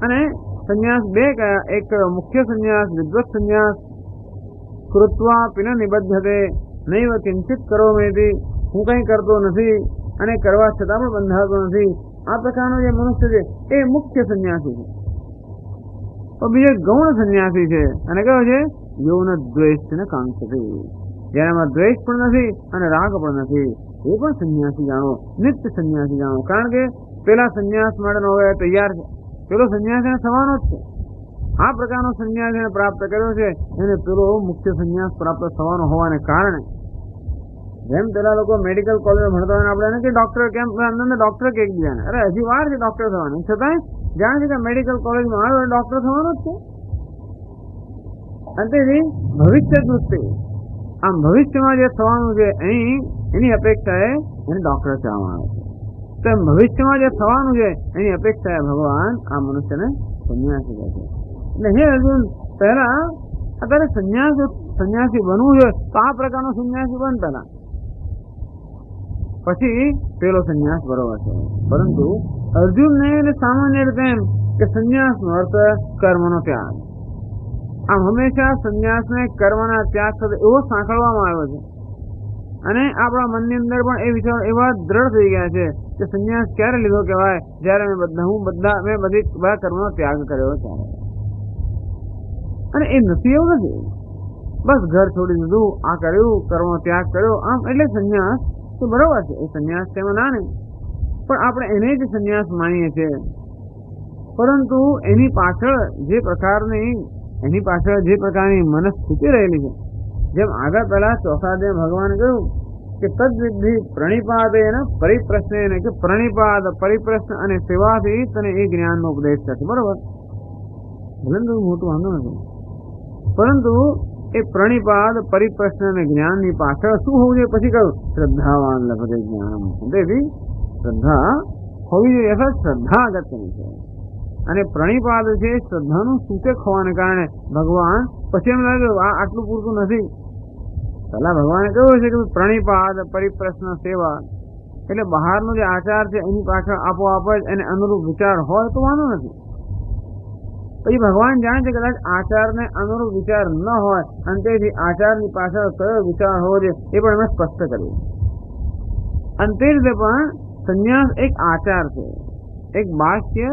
અને સંન્યાસ બે કયા? એક મુખ્ય સંન્યાસ, વિદ્વત સંન્યાસ, કૃત્વા પિન નિબદ્ધતે નૈવ કિંચિત કરોમીતિ, હું કંઈ કરતો નથી અને કરવા છતાં પણ બંધાતો નથી. આ પ્રકારનો જે મનુષ્ય છે એ મુખ્ય સંન્યાસી છે. તો બીજો ગૌણ સંન્યાસી છે અને કયો છે? યૌન દ્વેષ ને કાંક્ષતે, જેનામાં દ્વેષ પણ નથી અને રાગ પણ નથી, એ પણ સંન્યાસી જાણો, નિત્ય સંન્યાસી જાણો. કારણ કે પેલા સંન્યાસ માટેનો હવે તૈયાર છે, પેલો સંન્યાસ એને થવાનો જ છે. આ પ્રકારનો સંન્યાસ એને પ્રાપ્ત કર્યો છે, એને પેલો મુખ્ય સંન્યાસ પ્રાપ્ત થવાનો હોવાને કારણે, જેમ પેલા લોકો મેડિકલ કોલેજમાં ભણતા હોય આપણે એને કે ડોક્ટર કેમ અંદર ડોક્ટર કે એકબીજાને, અરે હજી વાર છે ડોક્ટર થવાની, છતાંય જાણે છે કે મેડિકલ કોલેજમાં આવ્યો ડોક્ટર થવાનો જ છે. અંતેથી ભવિષ્ય દૃષ્ટિ, આમ ભવિષ્યમાં જે થવાનું છે અહીં એની અપેક્ષાએ એને ડોક્ટર કહેવામાં આવે છે. તો એમ ભવિષ્યમાં જે થવાનું છે એની અપેક્ષાએ ભગવાન આ મનુષ્યને સંન્યાસી કહે છે. એટલે હે અર્જુન, પહેલા અત્યારે સંન્યાસી બનવું છે તો આ પ્રકારનો સંન્યાસી બન પહેલા, પછી પેલો સંન્યાસ બરોબર છે. પરંતુ અર્જુનને સામાન્ય રીતે એમ કે સંન્યાસનો અર્થ કર્મનો ત્યાગ. આમ હંમેશા સંન્યાસને કર્મના ત્યાગ સાથે એવો સાંકળવામાં આવ્યો છે અને આપણા મનની અંદર પણ એ વિચાર એવા દ્રઢ થઈ ગયા છે કે સંન્યાસ ક્યારે લીધો કહેવાય? જયારે મેં બધા કર્મનો ત્યાગ કર્યો ત્યારે. અને એ નથી, એવું નથી બસ ઘર છોડી દીધું, આ કર્યું, કર્મનો ત્યાગ કર્યો, આમ એટલે સંન્યાસ તો બરોબર છે, એ સંન્યાસ તેમાં ના નહીં, પણ આપણે એને જ સંન્યાસ માનીએ છીએ. પરંતુ એની પાછળ જે પ્રકારની મનસ્થિતિ રહેલી છે, જેમ આગળ પહેલા ચોથા અધ્યાયમાં ભગવાન કહ્યું કે તદ્વિધિ પ્રણિપાદેન પરિપ્રશ્નેન, કે પ્રણિપાદ, પરિપ્રશ્ન અને સેવાથી તને એ જ્ઞાનનો ઉપદેશ થશે. બરોબર, ભલે મોટું વાંધો નથી, પરંતુ એ પ્રણિપાદ, પરિપ્રશ્ન અને જ્ઞાનની પાછળ શું હોવું જોઈએ? પછી કહ્યું શ્રદ્ધાવાન લભતે જ્ઞાનમ. તેથી શ્રદ્ધા હોવી જોઈએ, અથવા શ્રદ્ધા અગત્યની છે. અને પ્રણિપાદ છે શ્રદ્ધાનું સૂચક હોવાને કારણે ભગવાન પછી એમ લાગ્યું આટલું પૂરતું નથી. પહેલા ભગવાને કહ્યું છે કે પ્રણિપાદ, પરિપ્રશ્ન, સેવા, એટલે બહારનો જે આચાર છે એની પાછળ આપોઆપ જ એને અનુરૂપ વિચાર હોય તો વાંધો નથી. પછી ભગવાન જાણે છે કદાચ આચારને અનુરૂપ વિચાર ન હોય અને તેથી આચારની પાછળ કયો વિચાર હોવો જોઈએ એ પણ એમણે સ્પષ્ટ કર્યું. અને તે રીતે પણ સંન્યાસ એક આચાર છે, એક બાહ્ય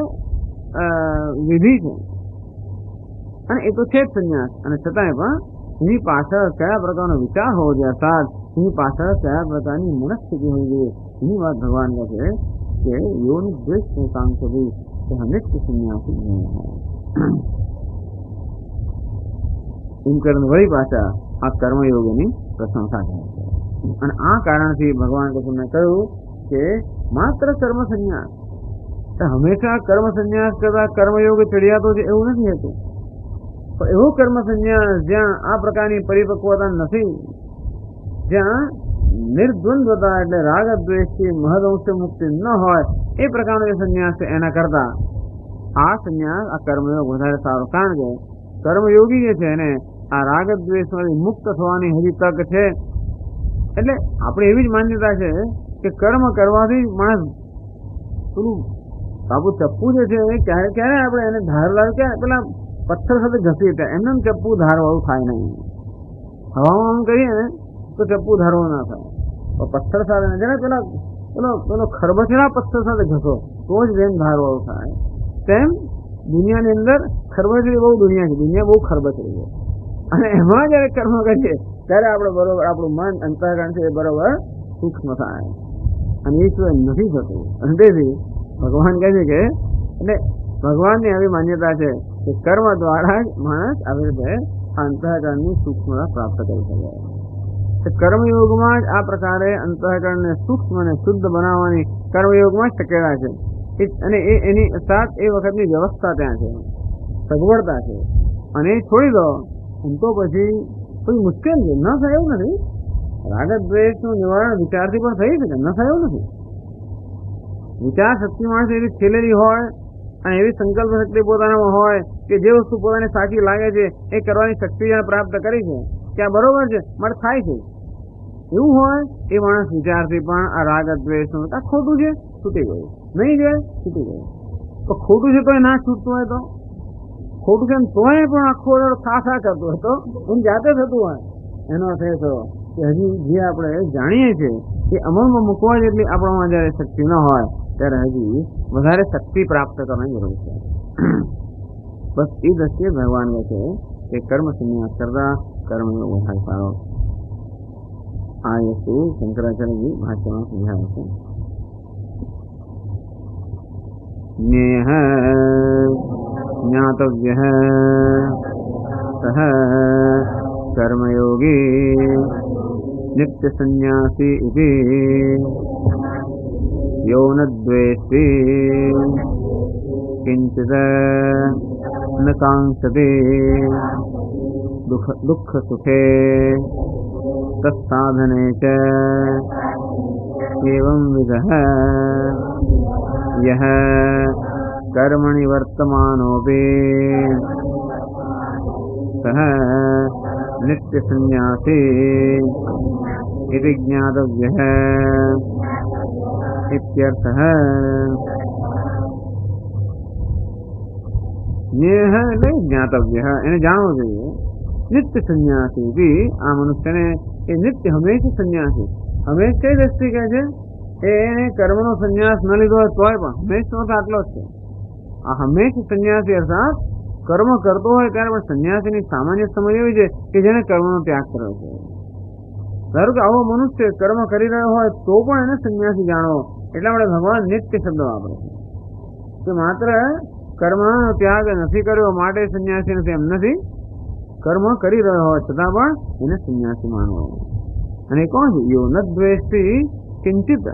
વિધિ છે અને એ તો છે જ સંન્યાસ. અને છતાંય પણ એની પાછળ કયા પ્રકારનો વિચાર હોવો જોઈએ, અર્થાત એની પાછળ કયા પ્રકારની મનસ્થિતિ હોવી જોઈએ, એની વાત ભગવાન કહે છે કે યોન દ્વેષ કાંક્ષતિ કે હંમેશા સંન્યાસી નહીં હોય. એમ કરીને વળી પાછા આ કર્મયોગની પ્રશંસા કરે છે. અને આ કારણથી ભગવાન કૃષ્ણને કહ્યું કે માત્ર કર્મ સંન્યાસ, હંમેશા કર્મ સંન્યાસ કરતા કર્મયોગ ચડિયાતો છે એવું નથી હતું. પણ એવો કર્મ સંન્યાસ જ્યાં આ પ્રકારની પરિપક્વતા નથી, જ્યાં નિર્દ્વંદ્વતા એટલે રાગ દ્વેષથી મહદઅંશ મુક્તિ ન હોય એ પ્રકારનો જે સંન્યાસ છે એના કરતા આ સંન્યાસ, આ કર્મયોગ વધારે સારો. કારણ કે કર્મયોગી જે છે એને આ રાગ દ્વેષમાંથી મુક્ત થવાની હજી તક છે. એટલે આપણે એવી જ માન્યતા છે કે કર્મ કરવાથી માણસ પેલું બાબુ ચપ્પુ જે છે એ ક્યારે આપણે એને ધાર લાવે કે પેલા પથ્થર સાથે ઘસી હતા, એમને ચપ્પુ ધારવાળું થાય નહીં. હવામાં આમ કહીએ ને તો ચપ્પુ ધારવું ના થાય. પથ્થર સાથે જેને પેલા પેલો પેલો ખરબચડા પથ્થર સાથે ઘસો તો જ જેમ ધારો થાય તેમ દુનિયાની અંદર ખરબચડી બહુ દુનિયા છે, દુનિયા બહુ ખરબચડી છે. અને એમાં જયારે કર્મ કરીએ ત્યારે આપણે બરોબર આપણું મન અંતઃકરણ છે એ બરોબર સૂક્ષ્મ થાય અને એ સિવાય નથી થતું. અને તેથી ભગવાન કહે છે કે એટલે ભગવાનની આવી માન્યતા છે કે કર્મ દ્વારા જ માણસ આવી રીતે અંતઃકરણની સૂક્ષ્મતા પ્રાપ્ત કરી શકે. કર્મયોગમાં જ આ પ્રકારે અંતઃકરણને સૂક્ષ્મ અને શુદ્ધ બનાવવાની કર્મયોગમાં જ શક્યતા છે. અને એની સાથ એ વખતની વ્યવસ્થા ત્યાં છે, સગવડતા છે. અને એ છોડી દો તો પછી કોઈ મુશ્કેલ છે, ન થાય એવું નથી. રાગદ્વેષનું નિવારણ વિચારથી પણ થઈ શકે, ન થાય એવું નથી. વિચાર શક્તિ માણસ એવી છેલેલી હોય અને એવી સંકલ્પ શક્તિ પોતાનામાં હોય કે જે વસ્તુ પોતાને સાચી લાગે છે એ કરવાની શક્તિ એને પ્રાપ્ત કરી છે કે આ બરોબર છે, મારે થાય છે એવું હોય એ માણસ વિચારથી પણ આ રાગદ્વેષનું આ ખોટું છે છૂટી ગયું, નહીં જાય છૂટી ગયું. તો ખોટું છે તો એ ના છૂટતું હોય, તો ખોટું છે તોય પણ આખો થાસા કરતો હોય તો એની જાતે થતું હોય. એનો અર્થ એ થયો કે હજી જે આપણે જાણીએ છીએ એ અમલમાં મૂકવા જેટલી આપણામાં જયારે શક્તિ ન હોય ત્યારે હજી વધારે શક્તિ પ્રાપ્ત કરવાની જરૂર છે. બસ એ દ્રષ્ટિએ ભગવાન કહે છે કે કર્મ સંન્યાસ કરતા કર્મનો વધારે સારો. આ વસ્તુ શંકરાચાર્યજી ભાષ્યમાં સમજાવે છે. જ્ઞેયઃ જ્ઞાતવ્યઃ સઃ કર્મયોગી નિત્ય સંન્યાસી ઇતિ યો ન દ્વેષ્ટિ કિંચિદ ન કાંક્ષતિ દુઃખ સુખે તત્સાધને ચ એવં વિદઃ યહ કર્મણિ વર્તમાનોપી સઃ નિત્ય સંન્યાસી ઇતિ જ્ઞાતવ્યઃ ઇત્યર્થઃ. જ્ઞેયઃ એટલે જ્ઞાતવ્યઃ, એને જાણવું જોઈએ. નિત્ય સંન્યાસી આ મનુષ્યને એ નિત્ય હંમેશા સંન્યાસી, હંમેશ કઈ દ્રષ્ટિ કહે છે એને કર્મનો સંન્યાસ ન લીધો હોય તોય પણ હંમેશનો તો આટલો જ છે. આ હંમેશા સંન્યાસી અર્થાત કર્મ કરતો હોય ત્યારે પણ સંન્યાસીની સામાન્ય સમજ એવી છે કે જેને કર્મનો ત્યાગ કર્યો છે. ધારો કે આવો મનુષ્ય કર્મ કરી રહ્યો હોય તો પણ એને સંન્યાસી જાણવો. એટલા માટે ભગવાન નિત્ય શબ્દ વાપરે છે કે માત્ર કર્મનો ત્યાગ નથી કર્યો માટે સંન્યાસી નથી એમ નથી. કર્મ કરી રહ્યો હોય છતાં પણ એને સંન્યાસી માનવો. અને કોણ છે? યો ન દ્વેષ્ટિ કિંચિત,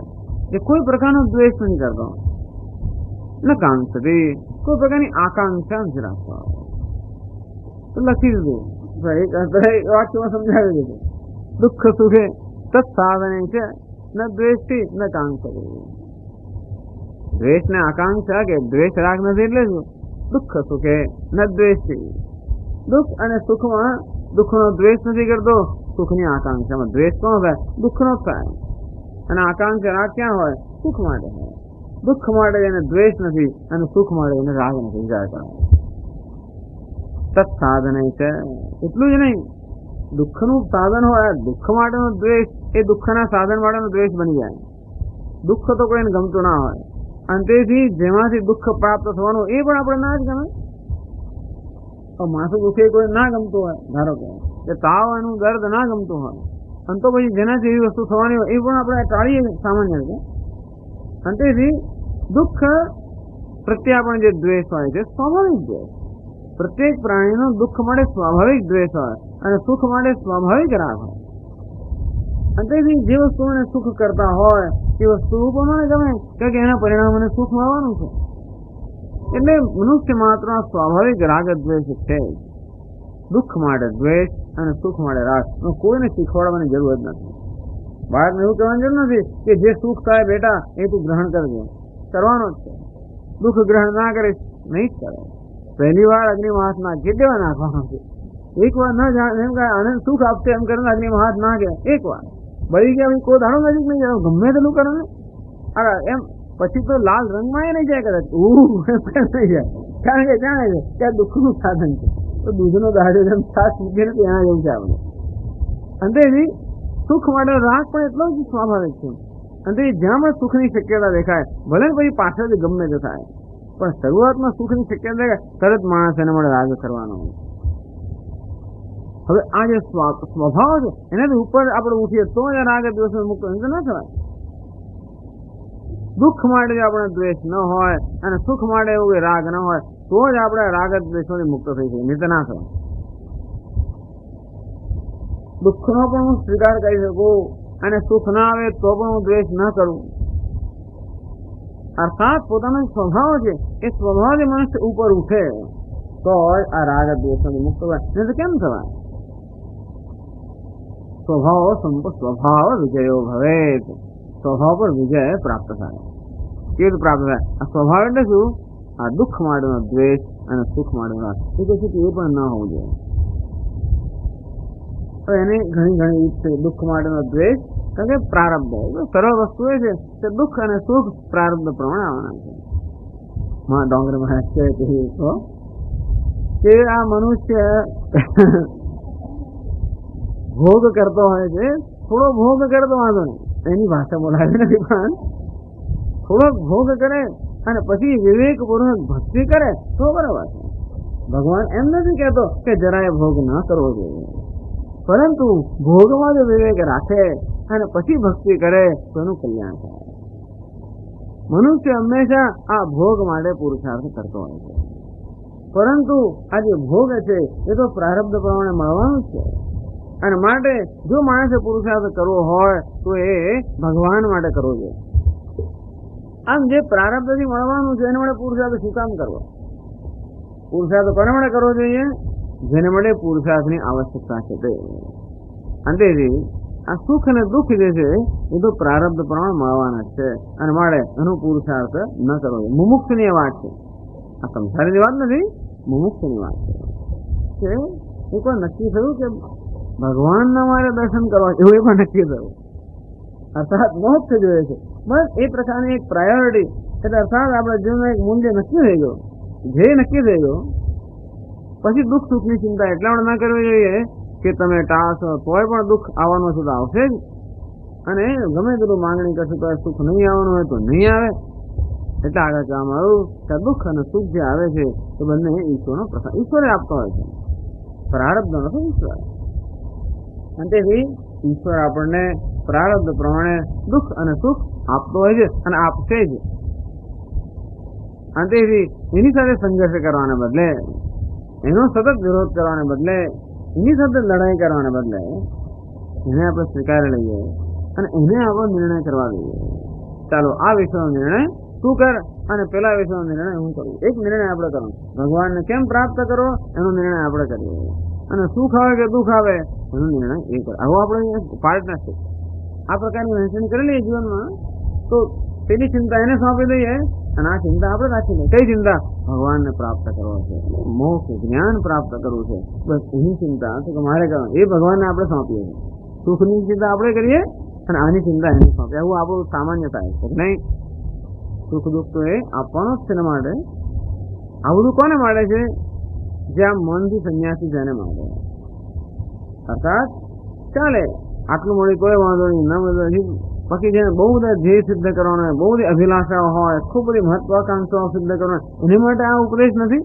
એ કોઈ પ્રકારનો દ્વેષ નથી કરતો. ન કાંક્ષતિ, કોઈ પ્રકારની આકાંક્ષા નથી રાખતો. તો લખી દીધું એક વાક્યમાં સમજાવી દીધું. દુઃખ સુખે તત્સાધને છે ન દ્વેષ્ટિ ન કાંક્ષતિ. દ્વેષ ને આકાંક્ષા કે દ્વેષ રાગ નથી એટલે શું? દુઃખ સુખે ન દ્વેષ્ટિ, દુઃખ અને સુખમાં દુઃખનો દ્વેષ નથી કરતો, સુખની આકાંક્ષામાં દ્વેષ કોણ થાય? દુઃખનો થાય. અને આકાંક્ષા રાગ ક્યાં હોય? સુખ માટે હોય. દુઃખ માટે એને દ્વેષ નથી અને સુખ માટે એને રાગ નથી. વિચાર કરો. તત્સાધને છે એટલું જ નહીં, દુઃખનું સાધન હોય દુઃખ માટેનો દ્વેષ એ દુઃખના સાધન માટેનો દ્વેષ બની જાય. દુઃખ તો કોઈને ગમતું ના હોય અને તેથી જેમાંથી દુઃખ પ્રાપ્ત થવાનું એ પણ આપણે ના જ ગમે. માથું દુઃખે કોઈ ના ગમતું હોય, ધારો કે તાવ એનું દર્દ ના ગમતું હોય અને તો પછી જેનાથી એવી વસ્તુ થવાની હોય એ પણ આપણે ટાળીએ સામાન્ય રીતે. અને તેથી દુઃખ પ્રત્યે આપણે જે દ્વેષ હોય છે સ્વાભાવિક દ્વેષ. પ્રત્યેક પ્રાણીનો દુઃખ માટે સ્વાભાવિક દ્વેષ હોય અને સુખ માટે સ્વાભાવિક રાગ હોય. અને તેથી જે વસ્તુઓને સુખ કરતા હોય એ વસ્તુ પણ મને ગમે કે એના પરિણામોને સુખ મળવાનું છે. એટલે મનુષ્ય માત્ર સ્વાભાવિક રાગ દ્વેષ છે. દુઃખ માટે દ્વેષ અને સુખ માટે રાગ કોઈને શીખવાડવાની જરૂર જ નથી. બાળકને એવું કહેવાની જરૂર નથી કે જે સુખ થાય બેટા એ તું ગ્રહણ કરજો, કરવાનો જ છે. દુઃખ ગ્રહણ ના કરીશ નહીં જ કરે. પહેલી વાર અગ્નિમાં હાથ નાખી દેવા નાખવાનો છે. એક વાર ન જાણે એમ કે આને સુખ આપશે એમ કરીને અગ્નિમાં હાથ નાખે એક વાર બળી ગયા કોઈ દાડો નજીક નહીં જાય, ગમે તેટલું કરે ને એમ પછી તો લાલ રંગમાં એ નહીં જાય કદાચ નહીં જાય, કારણ કે જાણે છે કે આ દુઃખનું સાધન છે. તો દૂધનો દાડો જેમ છાસ મૂકીને એના જેવું છે આપણે. અને તેથી સુખ માટે રાગ પણ એટલો જ સ્વાભાવિક છે. અને જ્યાં પણ સુખની શક્યતા દેખાય, ભલે ને પછી પાછળથી ગમે તે થાય, પણ શરૂઆતમાં સુખની શક્યતા દેખાય તરત માણસ એને મળે રાગ કરવાનો. હવે આ જે સ્વભાવ છે એનાથી ઉપર આપણે ઉઠીએ તો જ રાગ દ્વેષ મુક્ત ન થવાય. દુઃખ માટે જો આપણે દ્વેષ ન હોય અને સુખ માટે એવું રાગ ન હોય તો જ આપણે રાગ દ્વેષોથી મુક્ત થઈ જાય, નહીં તો ના થવાય. દુઃખનો પણ હું સ્વીકાર કરી શકું અને સુખ ના આવે તો પણ હું દ્વેષ ન કરું. અર્થાત પોતાનો સ્વભાવ છે એ સ્વભાવથી મનુષ્ય ઉપર ઉઠે તો આ રાગ દ્વેષોથી મુક્ત થાય, નહીં તો કેમ થવાય? સ્વભાવ વિજયો ભવે, સ્વભાવ પર વિજય પ્રાપ્ત થાય. કેવી રીતે પ્રાપ્ત થાય? આ સ્વભાવ એટલે શું? આ દુઃખ માટેનો દ્વેષ અને સુખ માટેનો રાગ એ કહે છે કે એ પણ ન હોવું જોઈએ. એની ઘણી રીત છે દુઃખ માટેનો દ્વેષ, કારણ કે પ્રારબ્ધ સરળ વસ્તુ એ છે કે દુઃખ અને સુખ પ્રારબ્ધ પ્રમાણે આવવાના છે. ડોંગર મહારાજ કે આ મનુષ્ય ભોગ કરતો હોય છે, થોડો ભોગ કરે તો વાંધો નહીં, એની ભાષા બોલાવી નથી, પણ થોડોક ભોગ કરે અને પછી વિવેકપૂર્વક ભક્તિ કરે તો બરાબર છે. ભગવાન એમ નથી કહેતો કે જરાય ભોગ ન કરવો જોઈએ, પરંતુ ભોગમાં જો વિવેક રાખે અને પછી ભક્તિ કરે તો એનું કલ્યાણ થાય. મનુષ્ય હંમેશા આ ભોગ માટે પુરુષાર્થ કરતો હોય છે, પરંતુ આ જે ભોગ છે એ તો પ્રારબ્ધ પ્રમાણે મળવાનું જ છે. અને માટે જો માણસે પુરુષાર્થ કરવો હોય તો એ ભગવાન માટે કરવો જોઈએ. આમ જે પ્રારબ્ધથી મળવાનું છે એને માટે પુરુષાર્થ શું કામ કરવો? પુરુષાર્થ કોને માટે કરવો જોઈએ? જેને માટે પુરુષાર્થની આવશ્યકતા છે તે. અંતેથી આ સુખ અને દુઃખ જે છે એ તો પ્રારબ્ધ પ્રમાણે મળવાના છે અને માટે એનો પુરુષાર્થ ન કરવો જોઈએ. મુમુક્ષની વાત છે, આ સંસારની વાત નથી, મુમુક્ષની વાત છે. એ કોઈ નક્કી થયું કે ભગવાનના મારે દર્શન કરવા એવું એ પણ નક્કી થયું, અર્થાત મોક્ષ જોઈએ છે. બસ એ પ્રકારની એક પ્રાયોરિટી, એટલે અર્થાત આપણા જીવનમાં એક મૂલ્ય નક્કી થઈ ગયો, ધ્યેય નક્કી થઈ ગયો. પછી દુઃખ સુખની ચિંતા એટલા માટે ના કરવી જોઈએ કે તમે ટાળશો તોય પણ દુઃખ આવવાનું છે તો આવશે જ, અને ગમે તેટલું માંગણી કરશે તો સુખ નહીં આવવાનું હોય તો નહીં આવે. એટલે આગળ કહેવામાં આવ્યું કે દુઃખ અને સુખ જે આવે છે એ બંને ઈશ્વરનો પ્રસાદ, ઈશ્વરે આપતો હોય છે, પ્રારબ્ધ નથી ઈશ્વર. અને તેથી ઈશ્વર આપણને પ્રારબ્ધ પ્રમાણે દુઃખ અને સુખ આપતો હોય છે અને આપશે જ. અને તેથી એની સાથે સંઘર્ષ કરવાને બદલે, એનો સતત વિરોધ કરવાને બદલે, એની સાથે લડાઈ કરવાને બદલે એને આપણે સ્વીકારી લઈએ અને એને આપણો નિર્ણય કરવા દઈએ. ચાલો આ વિષયનો નિર્ણય તું કર અને પેલા વિષયનો નિર્ણય હું કરું. એક નિર્ણય આપણે કરવો, ભગવાનને કેમ પ્રાપ્ત કરવો એનો નિર્ણય આપણે કરીએ, અને સુખ આવે કે દુઃખ આવે એનો નિર્ણય એ કરે. આવો આપણે પાર્ટનર છે. આ પ્રકારની વહેંચણી કરી લઈએ જીવનમાં તો પેલી ચિંતા એને સોંપી દઈએ અને આ ચિંતા આપણે રાખી લઈએ. કઈ ચિંતા? ભગવાનને પ્રાપ્ત કરવો છે, મોક્ષ જ્ઞાન પ્રાપ્ત કરવું છે, બસ એની ચિંતા તો કે મારે કરવાનું, એ ભગવાનને આપણે સોંપીએ છીએ. સુખની ચિંતા આપણે કરીએ અને આની ચિંતા એને સોંપીએ. આવું આપણું સામાન્ય થાય છે નહીં. સુખ દુઃખ તો એ આપવાનો જ છે ને માટે. આ બધું કોને માટે છે? જે આ મનથી સંન્યાસી છે એને માટે. અર્થાત ચાલે આટલું મળી કોઈ વાંધો નહીં, ન બધું પછી જેને બહુ બધા ધ્યેય સિદ્ધ કરવાનો હોય, બહુ બધી અભિલાષાઓ હોય, ખૂબ બધી મહત્વાકાંક્ષાઓ સિદ્ધ કરવાનો, એની માટે આ ઉપદેશ નથી.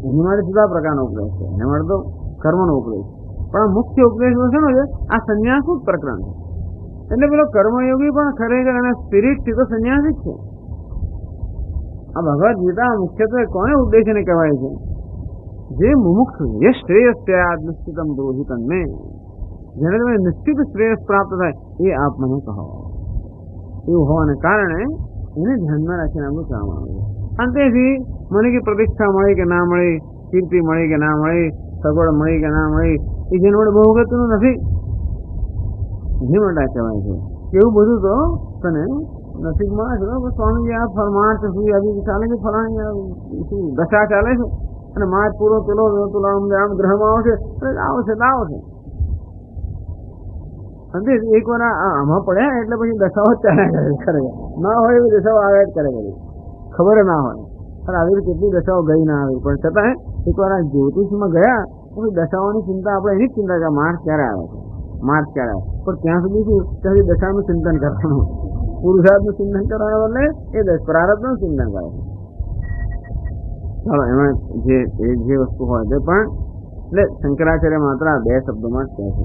એની માટે જુદા પ્રકારનો ઉપદેશ છે, એના માટે તો કર્મનો ઉપદેશ. પણ મુખ્ય ઉપદેશ છે ને આ સંન્યાસનું જ પ્રકરણ છે. એટલે પેલો કર્મયોગી પણ ખરેખર અને સ્પિરિટથી તો સંન્યાસી જ છે. આ ભગવદ ગીતા મુખ્યત્વે કોને ઉદ્દેશને કહેવાય છે? જે મુમુક્ષ એ શ્રેયસ્યા નિશ્ચિતમ બ્રૂહિતમ મેં, જેને તમે નિશ્ચિત શ્રેયસ પ્રાપ્ત થાય એ આપ મને કહો. એવું હોવાને કારણે એને ધ્યાનમાં રાખીને આપણું કહેવામાં આવ્યું. અંતેથી મને કે પ્રતિષ્ઠા મળી કે ના મળી, કીર્તિ મળી કે ના મળી, સગવડ મળી કે ના મળી, એ જેને વડે બહુ અગત્યનું નથી. જે માટે કહેવાય છે કે એવું બધું તો તને નસીબમાં છે. સ્વામીજી આ માર્ચ સુધી હજી ચાલે છે, ફલાણી દશા ચાલે છે અને માર્ચ પૂરો પેલો આમ ગ્રહમાં આવશે, આવશે આવશે. અને એક વાર આમાં પડ્યા એટલે પછી દશાઓ ચાલ્યા કરે, ના હોય એવી દશાઓ આવ્યા જ કરે કરી, ખબર ના હોય. અને આવી રીતે કેટલી દશાઓ ગઈ ના આવી, પણ છતાં એક વાર આ જ્યોતિષમાં ગયા પછી દશાઓની ચિંતા આપણે એની જ ચિંતા કે માર્ચ ક્યારે આવે છે. માર્ગ ચાલ્યા, પણ ત્યાં સુધી શું ત્યાંથી દશાનું ચિંતન કરવાનું, પુરુષાર્થનું ચિંતન કરવાના બદલે એ પ્રારબ્ધનું ચિંતન કરે. ચાલો એમાં જે વસ્તુ હોય તે પણ એટલે શંકરાચાર્ય માત્ર આ 2 શબ્દોમાં જ કહે છે.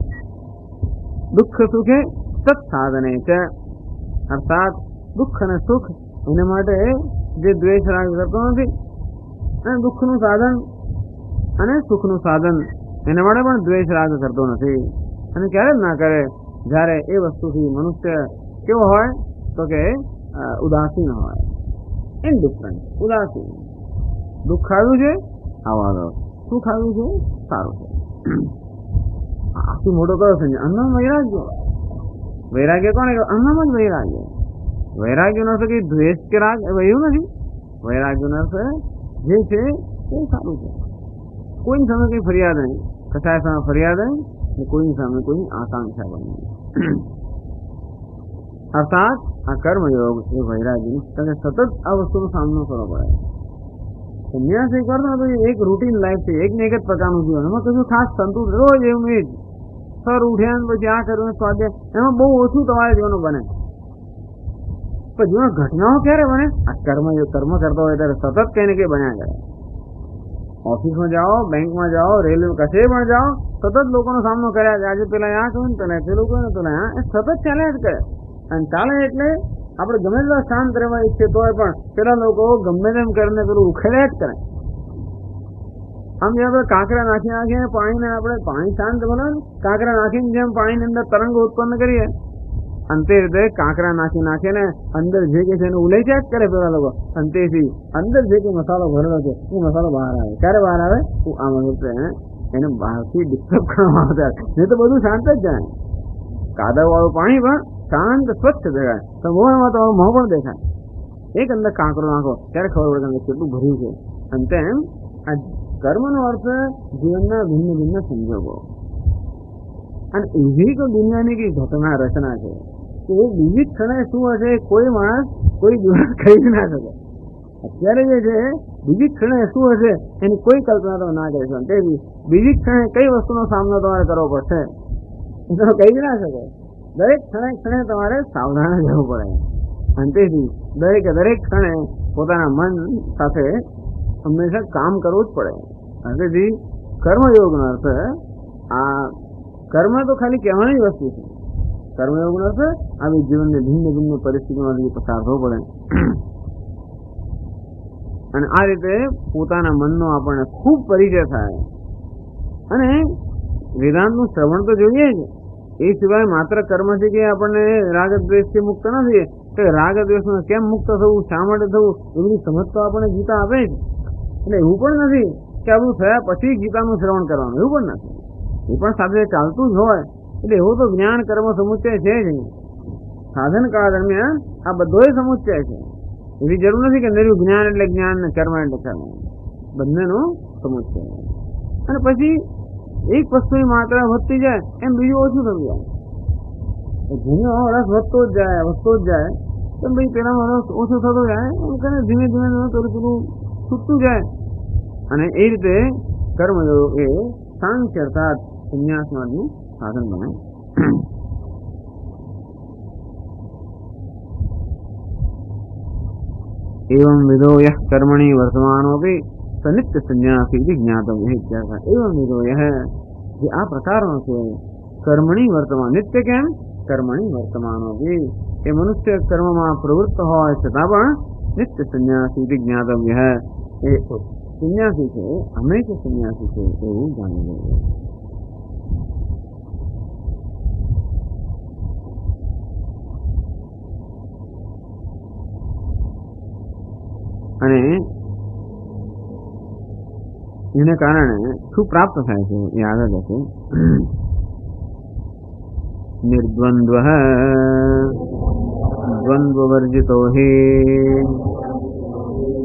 દુઃખ સુખે સત સાધને છે, અર્થાત દુઃખ અને સુખ એના માટે જે દ્વેષ રાગ કરતો નથી, અને દુઃખનું સાધન અને સુખનું સાધન એના માટે પણ દ્વેષ રાગ કરતો નથી. અને ક્યારે જ ના કરે જ્યારે એ વસ્તુથી મનુષ્ય કેવો હોય તો કે ઉદાસીન હોય, ઇનડિફરન્ટ, ઉદાસીન. દુઃખ આવ્યું છે આવવા દો, સુખ આવ્યું છે સારું છે. આથી મોટો કયો છે અન્નમ વૈરાગ્ય. વૈરાગ્ય કોને કહ્યું? અન્નમ જ વૈરાગ્ય. વૈરાગ્યનો અર્થ કે દ્વેષ કે રાગ એવું નથી. વૈરાગ્યનો અર્થ જે છે એ સારું છે. કોઈની સામે કઈ ફરિયાદ નહીં, કસાય સામે ફરિયાદ નહીં, કોઈની સામે કોઈની આકાંક્ષા બની. અર્થાત આ કર્મયોગ એ વૈરાગ્ય સતત આ વસ્તુનો સામનો કરવો પડે. સંન્યાસ એ કરતો તો એક રૂટીન લાઈફ છે, એક ને એક જ પ્રકારનું જીવન, એમાં કશું ખાસ સંતુષ્ટ રોજ એવું એ જ સર ઉઠ્યા પછી આ કર્યું સ્વાધ્યાય, એમાં બહુ ઓછું તમારા જીવનો બને. પણ જીવન ઘટનાઓ ક્યારે બને? આ કર્મ કરતો હોય ત્યારે સતત કઈ ને કઈ બન્યા કરે. ઓફિસમાં જાઓ, બેંકમાં જાઓ, રેલવે કશે પણ જાઓ, સતત લોકોનો સામનો કર્યા છે. આજે પેલા આ કહ્યું ને પેલા પેલું કહ્યું ને પેલા એ સતત ચાલ્યા જ કરે. અને ચાલે એટલે આપણે ગમે તેટલા શાંત રહેવા ઈચ્છીએ તો પણ પેલા લોકો ગમે તેમ કરીને પેલું ઉખેડ્યા જ કરે. આમ જે આપણે કાંકરા નાખીને પાણીને આપણે પાણી શાંત બને, કાંકરા નાખીને જેમ પાણીની અંદર તરંગો ઉત્પન્ન કરીએ, અંતે રીતે કાંકરા નાખીને અંદર જે કે છે એને ઉલેચ્યા જ કરે પેલા લોકો. અંતેથી અંદર જે કે મસાલો ભરેલો છે એ મસાલો બહાર આવે. ક્યારે બહાર આવે? આમ એને બહારથી ડિસ્ટર્બ કરવામાં આવતા, નહીં તો બધું શાંત જ જાય. કાદવ વાળું પાણી પણ શાંત સ્વચ્છ દેખાય, તો મોહમાં તો મોહ પણ દેખાય. એક અંદર કાંકરો નાખો ત્યારે ખબર પડે કેટલું ભર્યું છે. અંતે એમ આ કર્મનો અર્થ જીવનના ભિન્ન ભિન્ન સંજોગો, અને એવી તો દુનિયાની કઈ ઘટના રચના છે કે એ બીજી ક્ષણે શું હશે કોઈ માણસ કોઈ દિવસ કહી જ ના શકે. અત્યારે જે છે બીજી ક્ષણે શું હશે એની કોઈ કલ્પના તો ના કરી શકો. તેથી બીજી ક્ષણે કઈ વસ્તુનો સામનો તમારે કરવો પડશે એ તો કહી જ ના શકે. દરેક ક્ષણે તમારે સાવધાન રહેવું પડે. અને તેથી દરેક ક્ષણે પોતાના મન સાથે હંમેશા કામ કરવું જ પડે. તેથી કર્મયોગનો અર્થ આ કર્મ તો ખાલી કહેવાની વસ્તુ છે. કર્મયોગનો અર્થ આવી જીવનની ભિન્ન ભિન્ન પરિસ્થિતિમાંથી પસાર થવું પડે. અને આ રીતે પોતાના મનનો આપણને ખૂબ પરિચય થાય. અને વેદાંતનું શ્રવણ તો જોઈએ જ, એ સિવાય માત્ર કર્મથી કે આપણને રાગદ્વેષથી મુક્ત નથી. તો રાગદ્વેષમાં કેમ મુક્ત થવું, શા માટે થવું, એ બધી સમજ તો આપણને ગીતા આપે જ. એટલે એવું પણ નથી કે આ બધું થયા પછી ગીતાનું શ્રવણ કરવાનું, એવું પણ નથી. એ પણ સાથે ચાલતું જ હોય. એટલે એવો તો જ્ઞાન કર્મ સમુચ્ચય છે જ નહીં. સાધન કાળ દરમિયાન આ બધોય સમુચ્ચય છે. એવી જરૂર નથી કે નિર્યું જ્ઞાન એટલે જ્ઞાન ને કર્મ એટલે કર્મ, બંનેનો સમુચ્ચય. અને પછી એક વસ્તુની માત્રા વધતી જાય એમ બીજું ઓછું થતું જાય. જેનો રસ વધતો જ જાય તો ભાઈ પેલાનો રસ ઓછો થતો જાય, એમ કરીને ધીમે ધીમે થોડું થોડું છૂટતું જાય. અને એ રીતે કર્મયોગ એ સાંખ્ય અર્થાત સંન્યાસનું સાધન બને. एवं विदो यः कर्मणि वर्तमानोपि स नित्य संन्यासी इति ज्ञातव्यः इत्यर्थः. एवं विदो यः જે આ પ્રકારનો છે કર્મણી વર્તમાન, નિત્ય કેમ? કર્મણી વર્તમાનોપી, એ મનુષ્ય કર્મમાં પ્રવૃત્ત હોય છતાં પણ નિત્ય સંન્યાસી ઇતિ જ્ઞાતવ્યः, એ સંન્યાસી છે, હંમેશા સંન્યાસી છે એવું જાણી લેવું. અને એને કારણે શું પ્રાપ્ત થાય છે એ આગળ જશે. નિર્દ્વંદ્વ દ્વંદ્વવર્જિતો હિ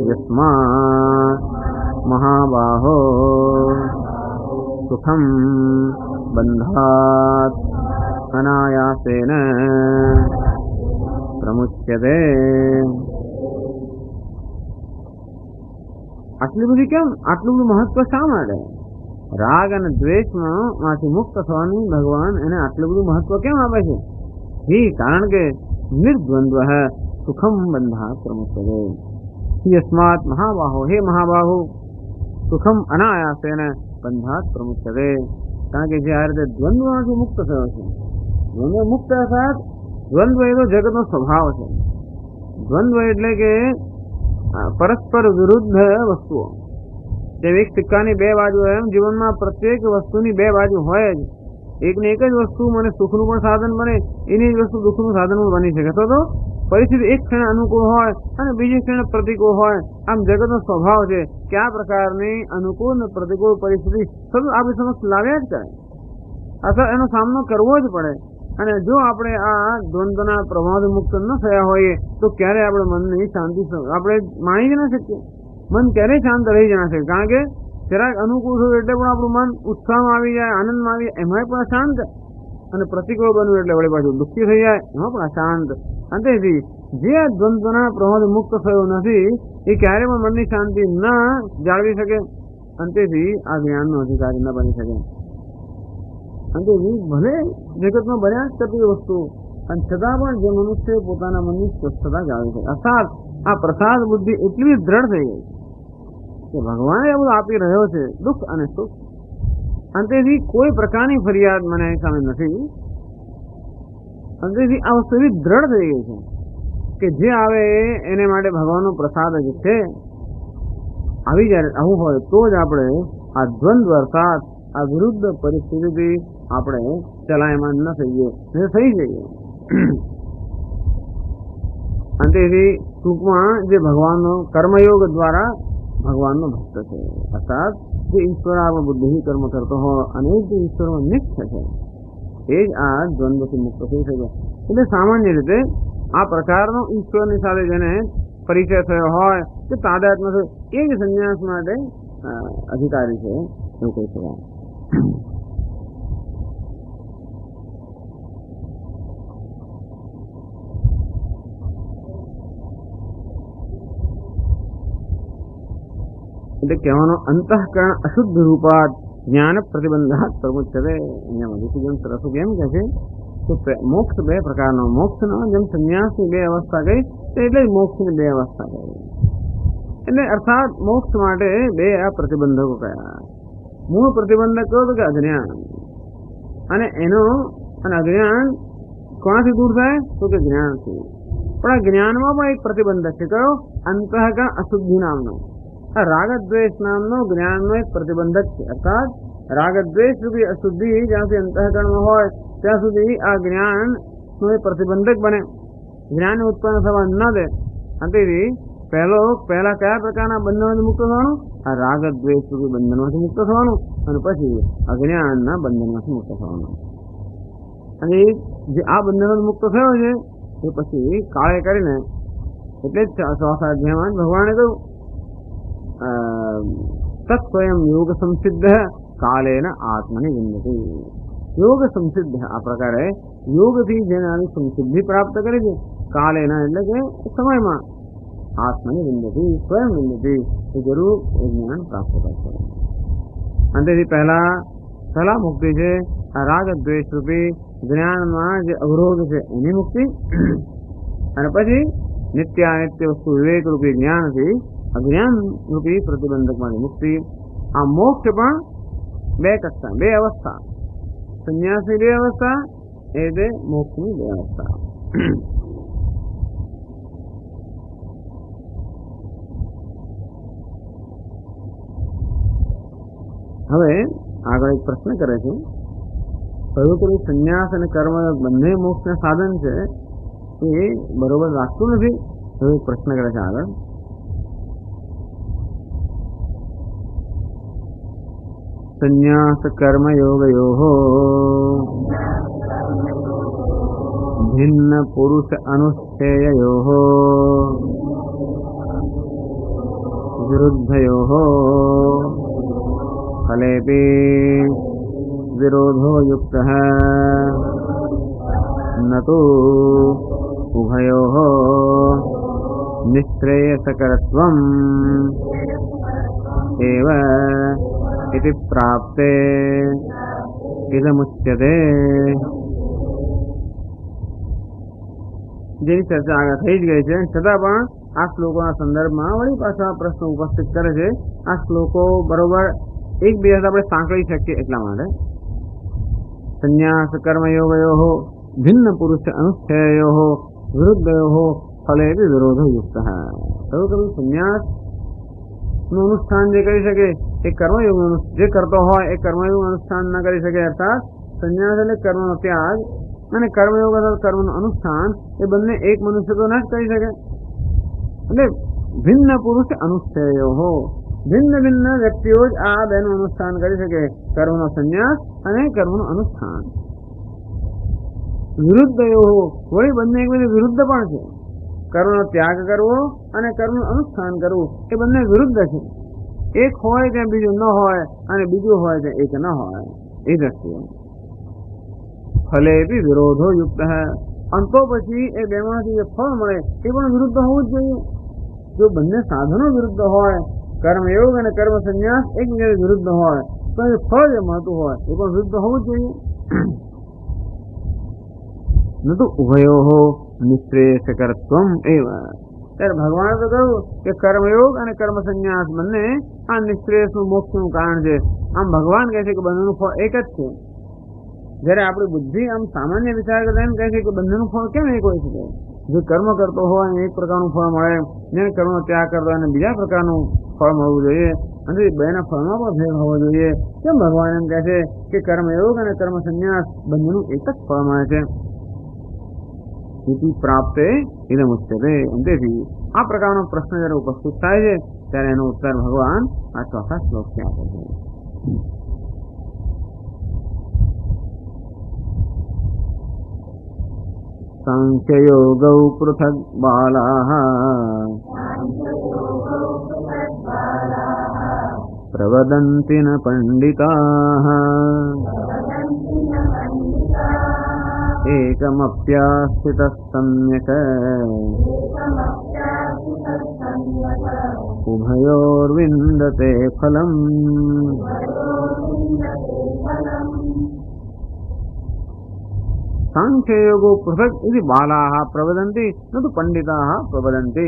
યસ્માત મહાબાહો સુખમ બંધાત અનાયાસેન પ્રમુચ્યતે. આટલી બધી કેમ? આટલું બધું મહત્વ શા માટે? રાગ અને દ્વેષમાંથી મુક્ત થવાનું ભગવાન એને આટલું બધું મહત્વ કેમ આપે છે? કારણ કે નિર્દ્વંદ્વ સુખમ બંધાત પ્રમુક્તવે યસ્માત મહાબાહો, હે મહાબાહુ, સુખમ અનાયાસેન બંધાત પ્રમુક્તવે. કારણ કે જે આ રીતે દ્વંદ્વમાંથી મુક્ત થયો છે, દ્વંદ્વ મુક્ત અર્થાત દ્વંદ્વ એ તો જગતનો સ્વભાવ છે. દ્વંદ્વ એટલે કે પરસ્પર વિરુદ્ધ વસ્તુઓ. જેમ એક સિક્કાની બે બાજુ એમ જીવનમાં પ્રત્યેક વસ્તુની બે બાજુ હોય જ. એકને એક જ વસ્તુ મને સુખનું પણ સાધન બને, એની જ વસ્તુ દુઃખનું સાધન પણ બની શકે. તો પરિસ્થિતિ એક ક્ષણે અનુકૂળ હોય અને બીજી ક્ષણે પ્રતિકૂળ હોય. આમ જગતનો સ્વભાવ છે કે આ પ્રકારની અનુકૂળ અને પ્રતિકૂળ પરિસ્થિતિ સતત આપણી સમક્ષ લાવ્યા જ કરે, અથવા એનો સામનો કરવો જ પડે. અને જો આપણે આ દ્વંદ્વના પ્રભાવથી મુક્ત ન થયા હોઈએ તો ક્યારેય આપણે મનની શાંતિ આપણે માણી જ ન શકીએ. મન ક્યારેય શાંત રહી જ ના શકે. કારણ કે જરાક અનુકૂળ થયું એટલે પણ આપણું મન ઉત્સાહમાં આવી જાય, આનંદમાં આવી જાય, એમાં પણ અશાંત. અને પ્રતિકૂળ બન્યું એટલે વળી પાછું દુઃખી થઈ જાય, એમાં પણ અશાંત. અંતેથી જે આ દ્વંદ્વના પ્રભાવથી મુક્ત થયો નથી એ ક્યારે પણ મનની શાંતિ ન જાળવી શકે. અંતેથી આ જ્ઞાનનો અધિકારી ન બની શકે. અંતેથી ભલે જગતમાં બન્યા જ કરતી વસ્તુ, અને છતાં પણ જે મનુષ્ય પોતાના મનની સ્વસ્થતા જાળવી શકે. અર્થાત આ પ્રસાદ બુદ્ધિ એટલી દ્રઢ થઈ ગઈ કે ભગવાન એ બધું આપી રહ્યો છે, દુઃખ અને સુખ. અંતેથી કોઈ પ્રકારની ફરિયાદ મને સામે નથી. અંતેથી આ વસ્તુ એવી દ્રઢ થઈ ગઈ છે કે જે આવે એને માટે ભગવાનનો પ્રસાદ જ છે. આવી જ્યારે આવું હોય તો જ આપણે આ દ્વંદ્વ અર્થાત આ વિરુદ્ધ પરિસ્થિતિથી આપણે ચલાયમાન ન થઈએ, થઈ જઈએ. અંતેથી ટૂંકમાં જે ભગવાનનો કર્મયોગ દ્વારા ભગવાનનો ભક્ત છે, અર્થાત જે ઈશ્વર બુદ્ધિ કર્મ કરતો હોય અને જે ઈશ્વરમાં નિષ્ઠ છે એ જ આ દ્વંદ્વથી મુક્ત થઈ શકે. એટલે સામાન્ય રીતે આ પ્રકારનો ઈશ્વરની સાથે જેને પરિચય થયો હોય કે તાદાત્મ્ય થયો એ જ સંન્યાસ માટે અધિકારી છે એવું કહી શકાય. એટલે કહેવાનો અંતઃકરણ અશુદ્ધ રૂપાત જ્ઞાન પ્રતિબંધાત પ્રમુચ્યતે. અહીંયા મધુસૂદન સરસ્વતી એમ કહે છે કે મોક્ષ બે પ્રકારનો, મોક્ષનો જેમ સંન્યાસની બે અવસ્થા ગઈ એટલે મોક્ષની બે અવસ્થા ગઈ. એટલે અર્થાત મોક્ષ માટે બે આ પ્રતિબંધકો કયા. મૂળ પ્રતિબંધક કયો તો કે અજ્ઞાન, અને અજ્ઞાન કોનાથી દૂર થાય તો કે જ્ઞાનથી. પણ આ જ્ઞાનમાં પણ એક પ્રતિબંધક છે, કયો? અંતઃકરણ અશુદ્ધિ નામનો. આ રાગદ્વેષ નામનો જ્ઞાનનો એક પ્રતિબંધક છે. અર્થાત રાગદ્વેષ રૂપી અશુદ્ધિ જ્યાં સુધી અંતઃકરણમાં હોય ત્યાં સુધી આ જ્ઞાનનો એક પ્રતિબંધક બને, જ્ઞાનને ઉત્પન્ન થવા ન દે. અંતેથી પહેલા કયા પ્રકારના બંધનમાંથી મુક્ત થવાનું? આ રાગદ્વેષ રૂપી બંધનમાંથી મુક્ત થવાનું, અને પછી અજ્ઞાનના બંધનમાંથી મુક્ત થવાનું. અને જે આ બંધનમાંથી મુક્ત થયો છે એ પછી કાળે કરીને, એટલે જ ચોથા અધ્યાયમાં ભગવાને કહ્યું તત્સ્વયં યોગ સંસિદ્ધ કાલેન આત્મની વિંદતિ. યોગ સંસિદ્ધ આ પ્રકારે યોગથી જેને આવી સંસિદ્ધિ પ્રાપ્ત કરી છે કાલેના એટલે કે સમયમાં આત્મની વિંદતિ, સ્વયં વિંદતિ, એ જરૂર એ જ્ઞાન પ્રાપ્ત કરશે. અંતેથી પહેલા મુક્તિ છે આ રાગ દ્વેષ રૂપી જ્ઞાનમાં જે અવરોધ છે એની મુક્તિ, અને પછી નિત્ય અનિત્ય વસ્તુ વિવેક રૂપી જ્ઞાનથી અજ્ઞાન રૂપી પ્રતિબંધકમાંથી મુક્તિ. આ મોક્ષ પણ બે કક્ષા, બે અવસ્થા, સંન્યાસની બે અવસ્થા એ તે મોક્ષની બે અવસ્થા. હવે આગળ એક પ્રશ્ન કરે છે, કહ્યું સંન્યાસ અને કર્મ બંને મોક્ષના સાધન છે એ બરોબર લાગતું નથી. હવે એક પ્રશ્ન કરે છે આગળ, સંન્યાસ કર્મ યોગયોઃ ભિન્ન પુરુષ અનુષ્ઠેયયોઃ વિરુદ્ધયોઃ ફલેપી વિરોધો યુક્તઃ ન તો ઉભયોઃ નિશ્રેયસકરત્વં એવ इति प्राप्ते इदमुच्यते। જેની ચર્ચા આગળ થઈ જ ગઈ છે, છતાં પણ આ શ્લોકોના સંદર્ભમાં વળી પાછા પ્રશ્ન ઉપસ્થિત કરે છે. આ શ્લોકો બરોબર એકબીજા સાથે આપણે સાંકળી શકીએ એટલા માટે. સંન્યાસ કર્મયોગયો ભિન્ન પુરુષ અનુષ્ઠેયો વિરુદ્ધયો ફલે વિરોધ યુક્ત. કહ્યું કે સંન્યાસ નું અનુષ્ઠાન જે કરી શકે એ કર્મયોગ જે કરતો હોય એ કર્મયોગ અનુષ્ઠાન ન કરી શકે. અર્થાત સંન્યાસ એટલે કર્મનો ત્યાગ અને કર્મયોગ અથવા કર્મનું અનુષ્ઠાન એ બંને એક મનુષ્ય તો ના જ કરી શકે. એટલે ભિન્ન પુરુષ અનુષ્ઠેયો ભિન્ન ભિન્ન વ્યક્તિઓ જ આ બેનું અનુષ્ઠાન કરી શકે, કર્મનો સંન્યાસ અને કર્મનું અનુષ્ઠાન. વિરુદ્ધયો વળી બંને એકબીજા વિરુદ્ધ પણ છે. કર્મનો ત્યાગ કરવો અને કર્મનું અનુષ્ઠાન કરવું એ બંને વિરુદ્ધ છે. એક હોય ત્યાં બીજું ન હોય અને બીજું હોય ત્યાં એક ન હોય. એ દ્રષ્ટિએ ફલે બી વિરોધો યુક્ત હૈ. અંતો પછી એ બેમાંથી જે ફળ મળે એ પણ વિરુદ્ધ હોવું જ જોઈએ. જો બંને સાધનો વિરુદ્ધ હોય, કર્મયોગ અને કર્મ સંન્યાસ એકબીજા વિરુદ્ધ હોય, તો એ ફળ જે મળતું હોય એ પણ વિરુદ્ધ હોવું જ જોઈએ. ન તો ઉભયો નિશ્રેયસકરત્વમ એવ. ત્યારે ભગવાને તો કહ્યું કે કર્મયોગ અને કર્મ સંન્યાસ બંને આ નિશ્રેયસનું મોક્ષનું કારણ છે. આમ ભગવાન કહે છે કે બંનેનું ફળ એક જ છે. જયારે આપણી બુદ્ધિ આમ સામાન્ય વિચાર કરતા એમ કહે છે કે બંનેનું ફળ કેમ એક હોય શકે? જે કર્મ કરતો હોય એને એક પ્રકારનું ફળ મળે, જેને કર્મનો ત્યાગ કરતો હોય એને બીજા પ્રકારનું ફળ મળવું જોઈએ, અને બેના ફળમાં પણ ભેદ હોવો જોઈએ. કેમ ભગવાન એમ કહે છે કે કર્મયોગ અને કર્મ સંન્યાસ બંનેનું એક જ ફળ મળે છે? પ્રાપ્તે ઇદમુચ્યતે. તેથી આ પ્રકારનો પ્રશ્ન જયારે ઉપસ્થિત થાય છે ત્યારે એનો ઉત્તર ભગવાન આ ચોથા શ્લોકથી આપે છે. સાંખ્યયોગૌ પૃથગ બાલાઃ પ્રવદન્તિ ન પંડિતાઃ એકમપ્યાસ્થિતઃ સમ્યક ઉભયોર્વિંદતે ફલમ. સાંખ્યયોગો પૃથક ઇતિ બાલાઃ પ્રવદન્તિ ન તુ પંડિતાઃ પ્રવદન્તિ.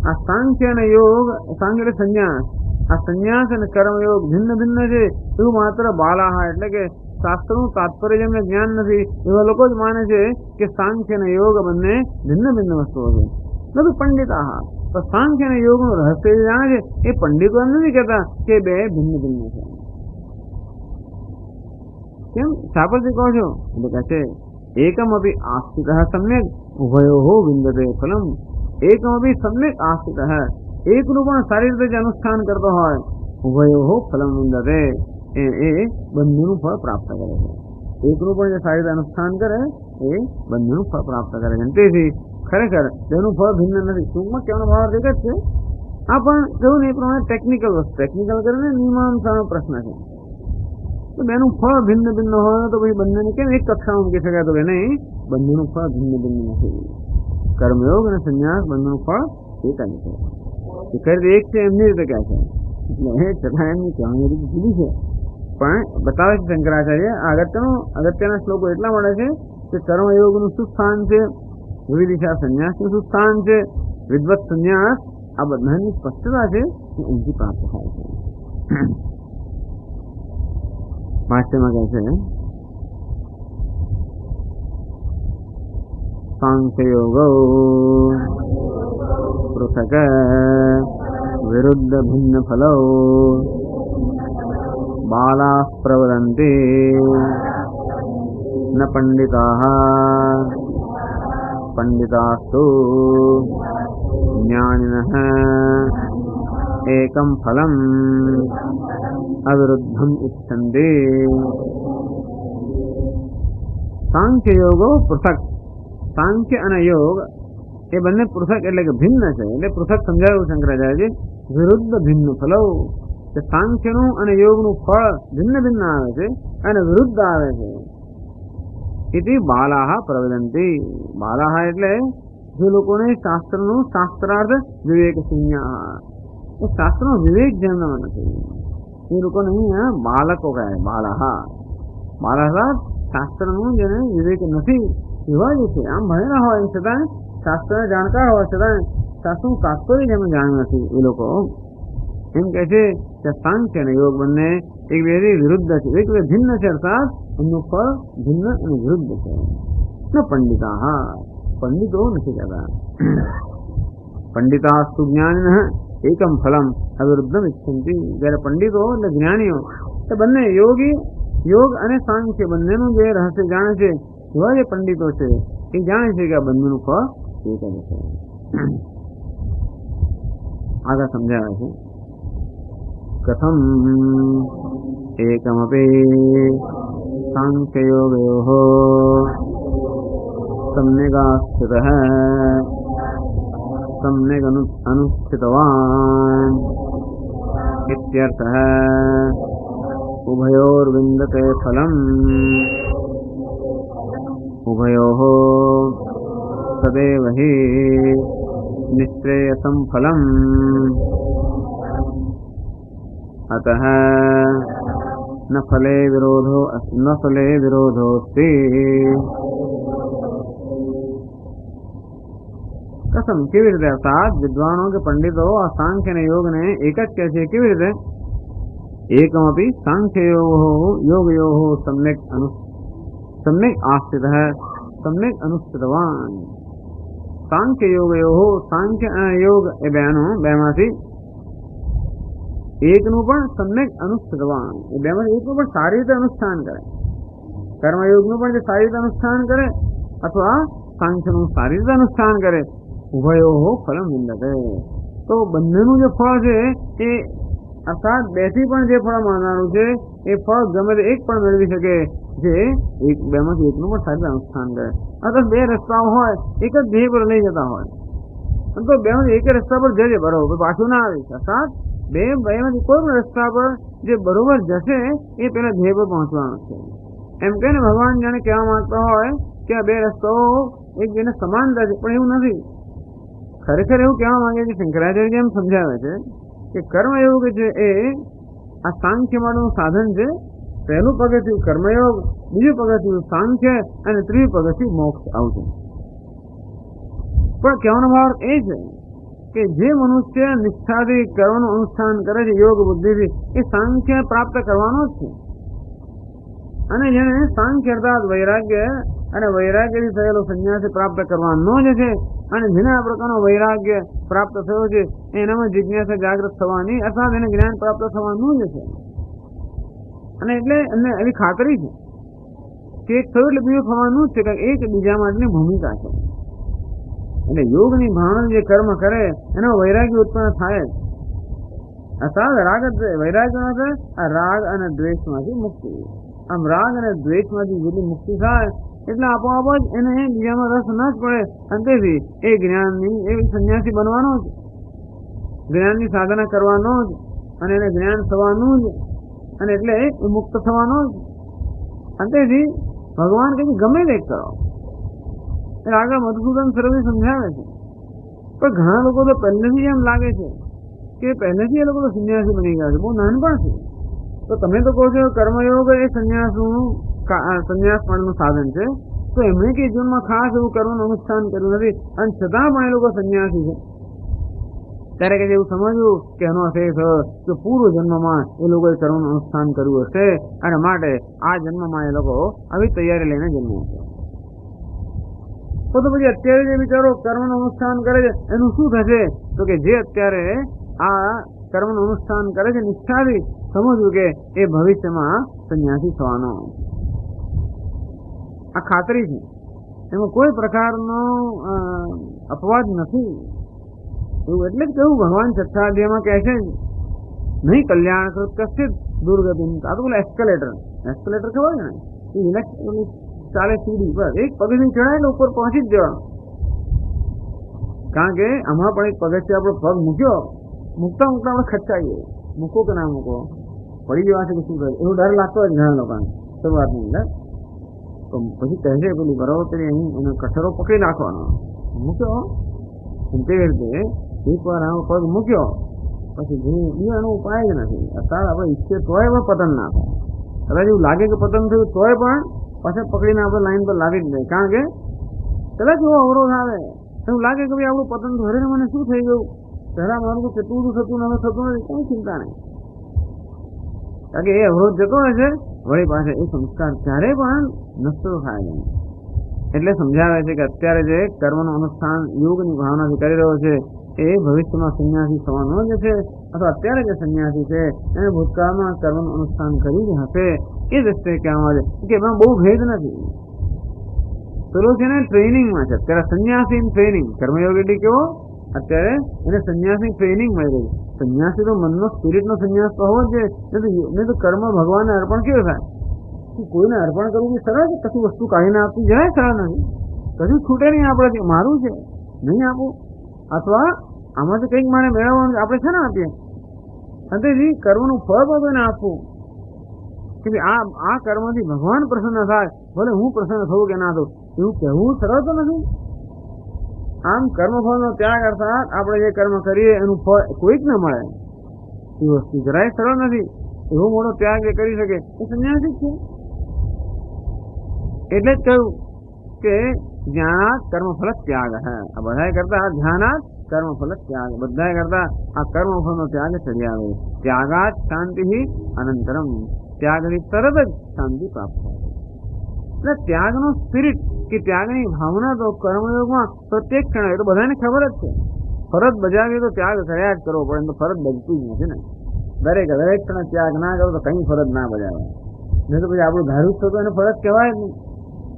આ સાંખ્ય અને યોગ, સાંખ્ય એટલે સંન્યાસ, આ સંન્યાસ અને કર્મયોગ ભિન્ન ભિન્ન છે એવું માત્ર બાલાહ એટલે કે શાસ્ત્રનું તાત્પર્ય જેમને જ્ઞાન નથી એવા લોકો જ માને છે કે સાંખ્ય અને યોગ બંને ભિન્ન ભિન્ન વસ્તુઓ છે. નથી પંડિતા. તો સાંખ્ય અને યોગનું રહસ્ય જાણે છે એ પંડિતો એમ નથી કહેતા કે બે ભિન્ન ભિન્ન છે. કેમ શાપરથી કહો છો? એટલે કહે છે એકમપી આસ્થિત સમ્યક ઉભયો વિંદતે ફલમ. એકમપી સમ્યક આસ્થિત, એકનું પણ સારી રીતે જે અનુષ્ઠાન કરતો હોય, ઉભયો ફલમ વિંદતે, એ બંનેનું ફળ પ્રાપ્ત કરે છે. એકનું પણ જે સારી રીતે અનુષ્ઠાન કરે એ બંનેનું ફળ પ્રાપ્ત કરે છે. તેથી ખરેખર તેનું ફળ ભિન્ન નથી. ટૂંકમાં કહેવાનો ભાવ એક જ છે. આ પણ કહ્યું ને એ પ્રમાણે ટેકનિકલ વસ્તુ, ટેકનિકલ કરીને મીમાંસાનો પ્રશ્ન છે. તો બેનું ફળ ભિન્ન ભિન્ન હોય તો પછી બંનેને કેમ એક કક્ષામાં મૂકી શકાય? તો એને બંનેનું ફળ ભિન્ન ભિન્ન નથી. કર્મયોગ અને સંન્યાસ બંનેનું ફળ એક જ છે. ખરેખર એક છે એમની રીતે કહે છે. એટલે છતાં એમની કહેવાની રીતે જુદી છે. પણ બતાવે છે શંકરાચાર્ય અગત્યના શ્લોકો એટલા મળે છે કે કર્મયોગનું શું સ્થાન છે, વિવિધિશા સંન્યાસનું શું સ્થાન છે, વિદ્વત સંન્યાસ, આ બધાની સ્પષ્ટતા છે એ અહીંથી પ્રાપ્ત થાય છે. ભાષ્યમાં કહે છે સાંખ્યયોગો પૃથક વિરુદ્ધ ભિન્ન ફલો બાલાઃ પ્રવદન્તિ ન પંડિતાઃ પંડિતાસ્તુ જ્ઞાનિનઃ એકમ ફલમ અવિરુદ્ધમ ઇચ્છન્તિ. સાંખ્ય યોગો પૃથક. સાંખ્ય અને યોગ એ બંને પૃથક એટલે કે ભિન્ન છે. એટલે પૃથક સમજાવ્યું શંકરાચાર્યજી. વિરુદ્ધ ભિન્ન ફલો, કે સાંખ્યનું અને યોગનું ફળ ભિન્ન ભિન્ન આવે છે અને વિરુદ્ધ આવે છે. ઇતિ બાલાહ પ્રવદન્તિ. બાલાહ એટલે જે લોકોને શાસ્ત્રનું શાસ્ત્રાર્થ વિવેક શૂન્ય, એ શાસ્ત્રનો વિવેક જાણવા નથી. એ લોકોને અહીંયા બાળકો કહે, બાળા. બાળા શાસ્ત્રનું જેને વિવેક નથી એવા જ છે. આમ ભણેલા હોય છતાં શાસ્ત્ર જાણકાર હોય છતાં શાસ્ત્રનું તાત્પર્ય જેમને જાણ્યું નથી એ લોકો એમ કહે છે કે સાંખ્ય અને યોગ બંને એકબીજાથી વિરુદ્ધ છે, એકબીજા ભિન્ન છે, અર્થાત એમનું ફળ ભિન્ન અને વિરુદ્ધ છે. ન પંડિતા, પંડિતો નથી કહેતા. પંડિતાસ્તુ જ્ઞાનિનઃ એકમ ફલમ અવિરુદ્ધમ ઇચ્છન્તિ. જ્યારે પંડિતો એટલે જ્ઞાનીઓ એ બંને યોગી, યોગ અને સાંખ્ય બંનેનું જે રહસ્ય જાણે છે એવા જે પંડિતો છે એ જાણે છે કે આ બંનેનું ફળ એક જ છે. આગળ સમજાવે છે કથમ એકમપી સાંખ્યયોગયોઃ સમ્યગાસ્થિતઃ સમ્યગ અનુષ્ઠિતવાન ઇત્યર્થઃ. ઉભયોર્વિંદતે ફલમ ઉભયોઃ તદેવ હિ નિશ્રેયસમ ફલમ અતઃ ન ફલે વિરોધોસ્તિ. કસમ કેવી રીતે? અર્થાત વિદ્વાનો કે પંડિતો આ સાંખ્ય અને યોગને એક જ કહે છે. કેવી રીતે? એકમપી સાંખ્યયોગયોઃ સમ્યક આસ્થિતઃ સમ્યક અનુષ્ઠિતવાન. સાંખ્ય યોગયોઃ, સાંખ્ય અને યોગ એ બેમાંથી એકનું પણ સમ્યક અનુષ્ઠિતવાન, એ બેમાંથી એકનું પણ સારી રીતે અનુષ્ઠાન કરે. કર્મયોગનું પણ જે સારી રીતે અનુષ્ઠાન કરે અથવા સાંખ્યનું સારી રીતે અનુષ્ઠાન કરે. ઉભયોઃ ફલમ વિંદતે. તો બંનેનું જે ફળ છે એ અર્થાત બેથી પણ જે ફળ મળનારું છે એ ફળ ગમે તે એક પણ મેળવી શકે જે બેમાંથી એકનું પણ સારી રીતે અનુષ્ઠાન કરે. અથવા બે રસ્તાઓ હોય, એક જ ધ્યેય પર લઈ જતા હોય, તો બેમાંથી એક રસ્તા પર જજે બરોબર, પાછું ના આવે. અર્થાત બેમાંથી કોઈ પણ રસ્તા પર જે બરોબર જશે એ પેલા ધ્યેય પર પહોંચવાનું છે. એમ કે ભગવાન જાણે કહેવા માંગતા હોય કે આ બે રસ્તાઓ એકબીજાને સમાનતા છે, પણ એવું નથી. ખરેખર એવું કહેવા માંગે છે, શંકરાચાર્ય એમ સમજાવે છે કે કર્મયોગ છે એ આ સાંખ્ય માટેનું સાધન છે. પહેલું પગથિયું કર્મયોગ, બીજું પગથિયું સાંખ્ય અને ત્રીજું પગથિયું મોક્ષ આવશે. પણ કહેવાનો ભાવ એ છે કે જે મનુષ્ય નિષ્ઠાથી કર્મનું અનુષ્ઠાન કરે છે યોગ બુદ્ધિથી, એ સાંખ્ય પ્રાપ્ત કરવાનો જ છે. અને જેને સાંખ્ય અર્થાત વૈરાગ્ય અને વૈરાગ્યથી થયેલો સંન્યાસ પ્રાપ્ત કરવાનો જ છે, અને જેને આ પ્રકારનો વૈરાગ્ય પ્રાપ્ત થયો છે એનામાં જિજ્ઞાસા જાગૃત થવાની અર્થાત એને જ્ઞાન પ્રાપ્ત થવાનું જ છે. અને એટલે એમને એવી ખાતરી છે કે એક થયું એટલે બીજું થવાનું જ છે, કારણ એક બીજા માટેની ભૂમિકા છે. એટલે યોગની ભાવના જે કર્મ કરે એનો વૈરાગ્ય ઉત્પન્ન થાય. અર્થાત વૈરાગ્ય આ રાગ અને દ્વેષમાંથી મુક્તિ. આમ રાગ અને દ્વેષમાંથી જેટલી મુક્તિ થાય એટલે આપોઆપ જ એને બીજામાં રસ ન જ પડે. અંતેથી એ જ્ઞાનની એ સંન્યાસી બનવાનો જ, જ્ઞાનની સાધના કરવાનો જ, અને એને જ્ઞાન થવાનું જ, અને એટલે એ મુક્ત થવાનો જ. અંતેથી ભગવાન કહે ગમે તે કરો. આગળ મધુસૂદન સર્વે સમજાવે છે. પણ ઘણા લોકો તો પહેલેથી એમ લાગે છે કે પહેલેથી એ લોકો તો સંન્યાસી બની ગયા છે, બહુ નાનપણથી. તો તમે તો કહો છો કર્મયોગ એ સંન્યાસ માટેનું સાધન છે, તો એમણે કે જીવનમાં ખાસ એવું કર્મનું અનુષ્ઠાન કર્યું નથી અને છતાં પણ એ લોકો સંન્યાસી છે. ત્યારે કે એવું સમજવું કે એનો અર્થ એ થયો કે પૂર્વ જન્મમાં એ લોકોએ કર્મનું અનુષ્ઠાન કર્યું હશે અને માટે આ જન્મમાં એ લોકો આવી તૈયારી લઈને જન્મ્યા છે. તો પછી અત્યારે જે બિચારો કર્મનું અનુષ્ઠાન કરે છે એનું શું થશે? તો કે જે અત્યારે આ કર્મનું અનુષ્ઠાન કરે છે નિષ્ઠાથી, સમજવું કે એ ભવિષ્યમાં સંન્યાસી થવાનો આ ખાતરી છે. એમાં કોઈ પ્રકારનો અપવાદ નથી. એવું એટલે જ કહ્યું ભગવાન છઠ્ઠા અધ્યાયમાં કહે છે નહીં કલ્યાણ કશ્ચિત દુર્ગતિ. આ તો બોલે એસ્કેલેટર ખબર છે ને, એ ઇલેક્ટ્રિક ચાલે સીડી પર એક પગથી ચડાય એટલે ઉપર પહોંચી જ જવાનું. કારણ કે હમણાં પણ એક પગથિયે આપણો પગ મૂકતા આપણે ખર્ચાઈએ, મૂકો કે ના મૂકો, પડી જવા છે કે શું કરે એવો ડર લાગતો હોય ઘણા લોકોને શરૂઆતની અંદર. તો પછી કહેશે પેલું બરાબર કરી અહીં એનો કચરો પકડી નાખવાનો, મૂક્યો તે રીતે એકવાર આનો પગ મૂક્યો પછી બીજો એનો ઉપાય જ નથી. અત્યારે આપણે ઈચ્છીએ તોય પણ પતન ના થાય. કદાચ એવું લાગે કે પતન થયું તોય પણ પાછળ પકડીને આપણે લાઈન પર લાવી જ નહીં. કારણ કે કદાચ એવો અવરોધ આવે, એવું લાગે કે ભાઈ આપણું પતન તો હરે મને શું થઈ ગયું, જરા મારું કેટલું બધું થતું હવે થતું નથી, કઈ ચિંતા નહીં. કારણ કે એ અવરોધ જતો હોય છે, વળી પાસે એ સંસ્કાર ક્યારેય પણ નષ્ટ થાય નહીં. એટલે સમજાવે છે કે અત્યારે જે કર્મનું અનુષ્ઠાન યોગની ભાવનાથી કરી રહ્યો છે એ ભવિષ્યમાં સંન્યાસી થવાનો જ છે, અથવા અત્યારે જે સંન્યાસી છે એને ભૂતકાળમાં કર્મનું અનુષ્ઠાન કરી જ હશે. એ દ્રષ્ટિએ કહેવામાં આવે છે કે એમાં બહુ ભેદ નથી. પેલું છે ને ટ્રેનિંગમાં છે, અત્યારે સંન્યાસી ઇન ટ્રેનિંગ. કર્મયોગ એટલે કેવો, અત્યારે એને સંન્યાસની ટ્રેનિંગ મળી રહી. સંન્યાસી તો મનનો સ્પિરિટનો સંન્યાસ તો હોવો જ છે, નહીં તો કર્મ ભગવાનને અર્પણ કેવું થાય? કોઈને અર્પણ કરવું બી સરળ છે, કશું વસ્તુ કાઢીને આપવી જરાય સરળ નથી. કશું છૂટે નહીં આપણાથી, મારું છે નહીં આપવું, અથવા આમાંથી કંઈક મારે મેળવવાનું આપણે છે ને આપીએ. અંતેથી કર્મનું ફળ એને આપવું કે આ કર્મથી ભગવાન પ્રસન્ન થાય, ભલે હું પ્રસન્ન થવું કે ના થવું, એવું કહેવું સરળ તો નથી. આમ કર્મફળનો ત્યાગ અર્થાત આપણે જે કર્મ કરીએ એનું ફળ કોઈક ન મળે એ વસ્તુ જરાય સરળ નથી. એવો મોટો ત્યાગ જે કરી શકે એ સંન્યાસી છે. એટલે જ કહ્યું કે જ્ઞાનાત કર્મફલ ત્યાગ હે. આ બધા કરતા ધ્યાનાત કર્મફલ ત્યાગ, બધા કરતા આ કર્મફળનો ત્યાગ ચડી આવે. ત્યાગાત શાંતિ અનંતરમ, ત્યાગની તરત જ શાંતિ પ્રાપ્ત થાય. એટલે ત્યાગનો સ્પિરિટ કે ત્યાગની ભાવના તો કર્મયોગમાં પ્રત્યેક ક્ષણ, એ તો બધાને ખબર જ છે. ફરજ બજાવીએ તો ત્યાગ કર્યા જ કરવો પડે, તો ફરજ બજતી જ નથી ને. દરેક ક્ષણ ત્યાગ ના કરો તો કઈ ફરજ ના બજાવે. નહીં તો પછી આપણું ધાર્યું થતું એને ફરજ કહેવાય જ નહીં.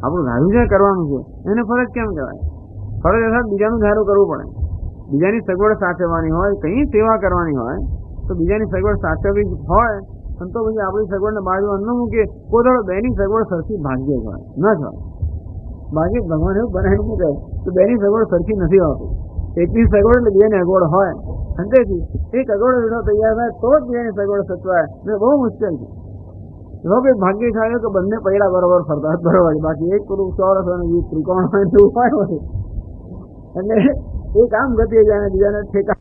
આપણું ધાર્યું જે કરવાનું છે એને ફરજ કેમ કહેવાય? ફરજ અર્થાત બીજાનું ધારું કરવું પડે. બીજાની સગવડ સાચવવાની હોય, કઈ સેવા કરવાની હોય તો બીજાની સગવડ સાચવવી હોય, પણ તો પછી આપણી સગવડને બાજુ ન મૂકીએ. કોઈ દાડો બેની સગવડ સરખી ભાગ્ય જ હોય, ન જ હોય. ભાગ્ય ભગવાન એવું બનાવી મૂકે તો બેની સગવડ સરખી નથી હોતી. એકની સગવડ એટલે બેની અગવડ હોય. અંતેથી એક અગવડ વિડો તૈયાર થાય તો જ બેની સગવડ સચવાય, ને બહુ મુશ્કેલ છે. જો કે ભાગ્યશાળી કે બંને પૈડા બરોબર ફરતા બરોબર, બાકી એક પૂરું ચોરસ અને ત્રિકોણ હોય તો ઉપાય હોય. એટલે એક આમ ગતિ જાય બીજાને ઠેકા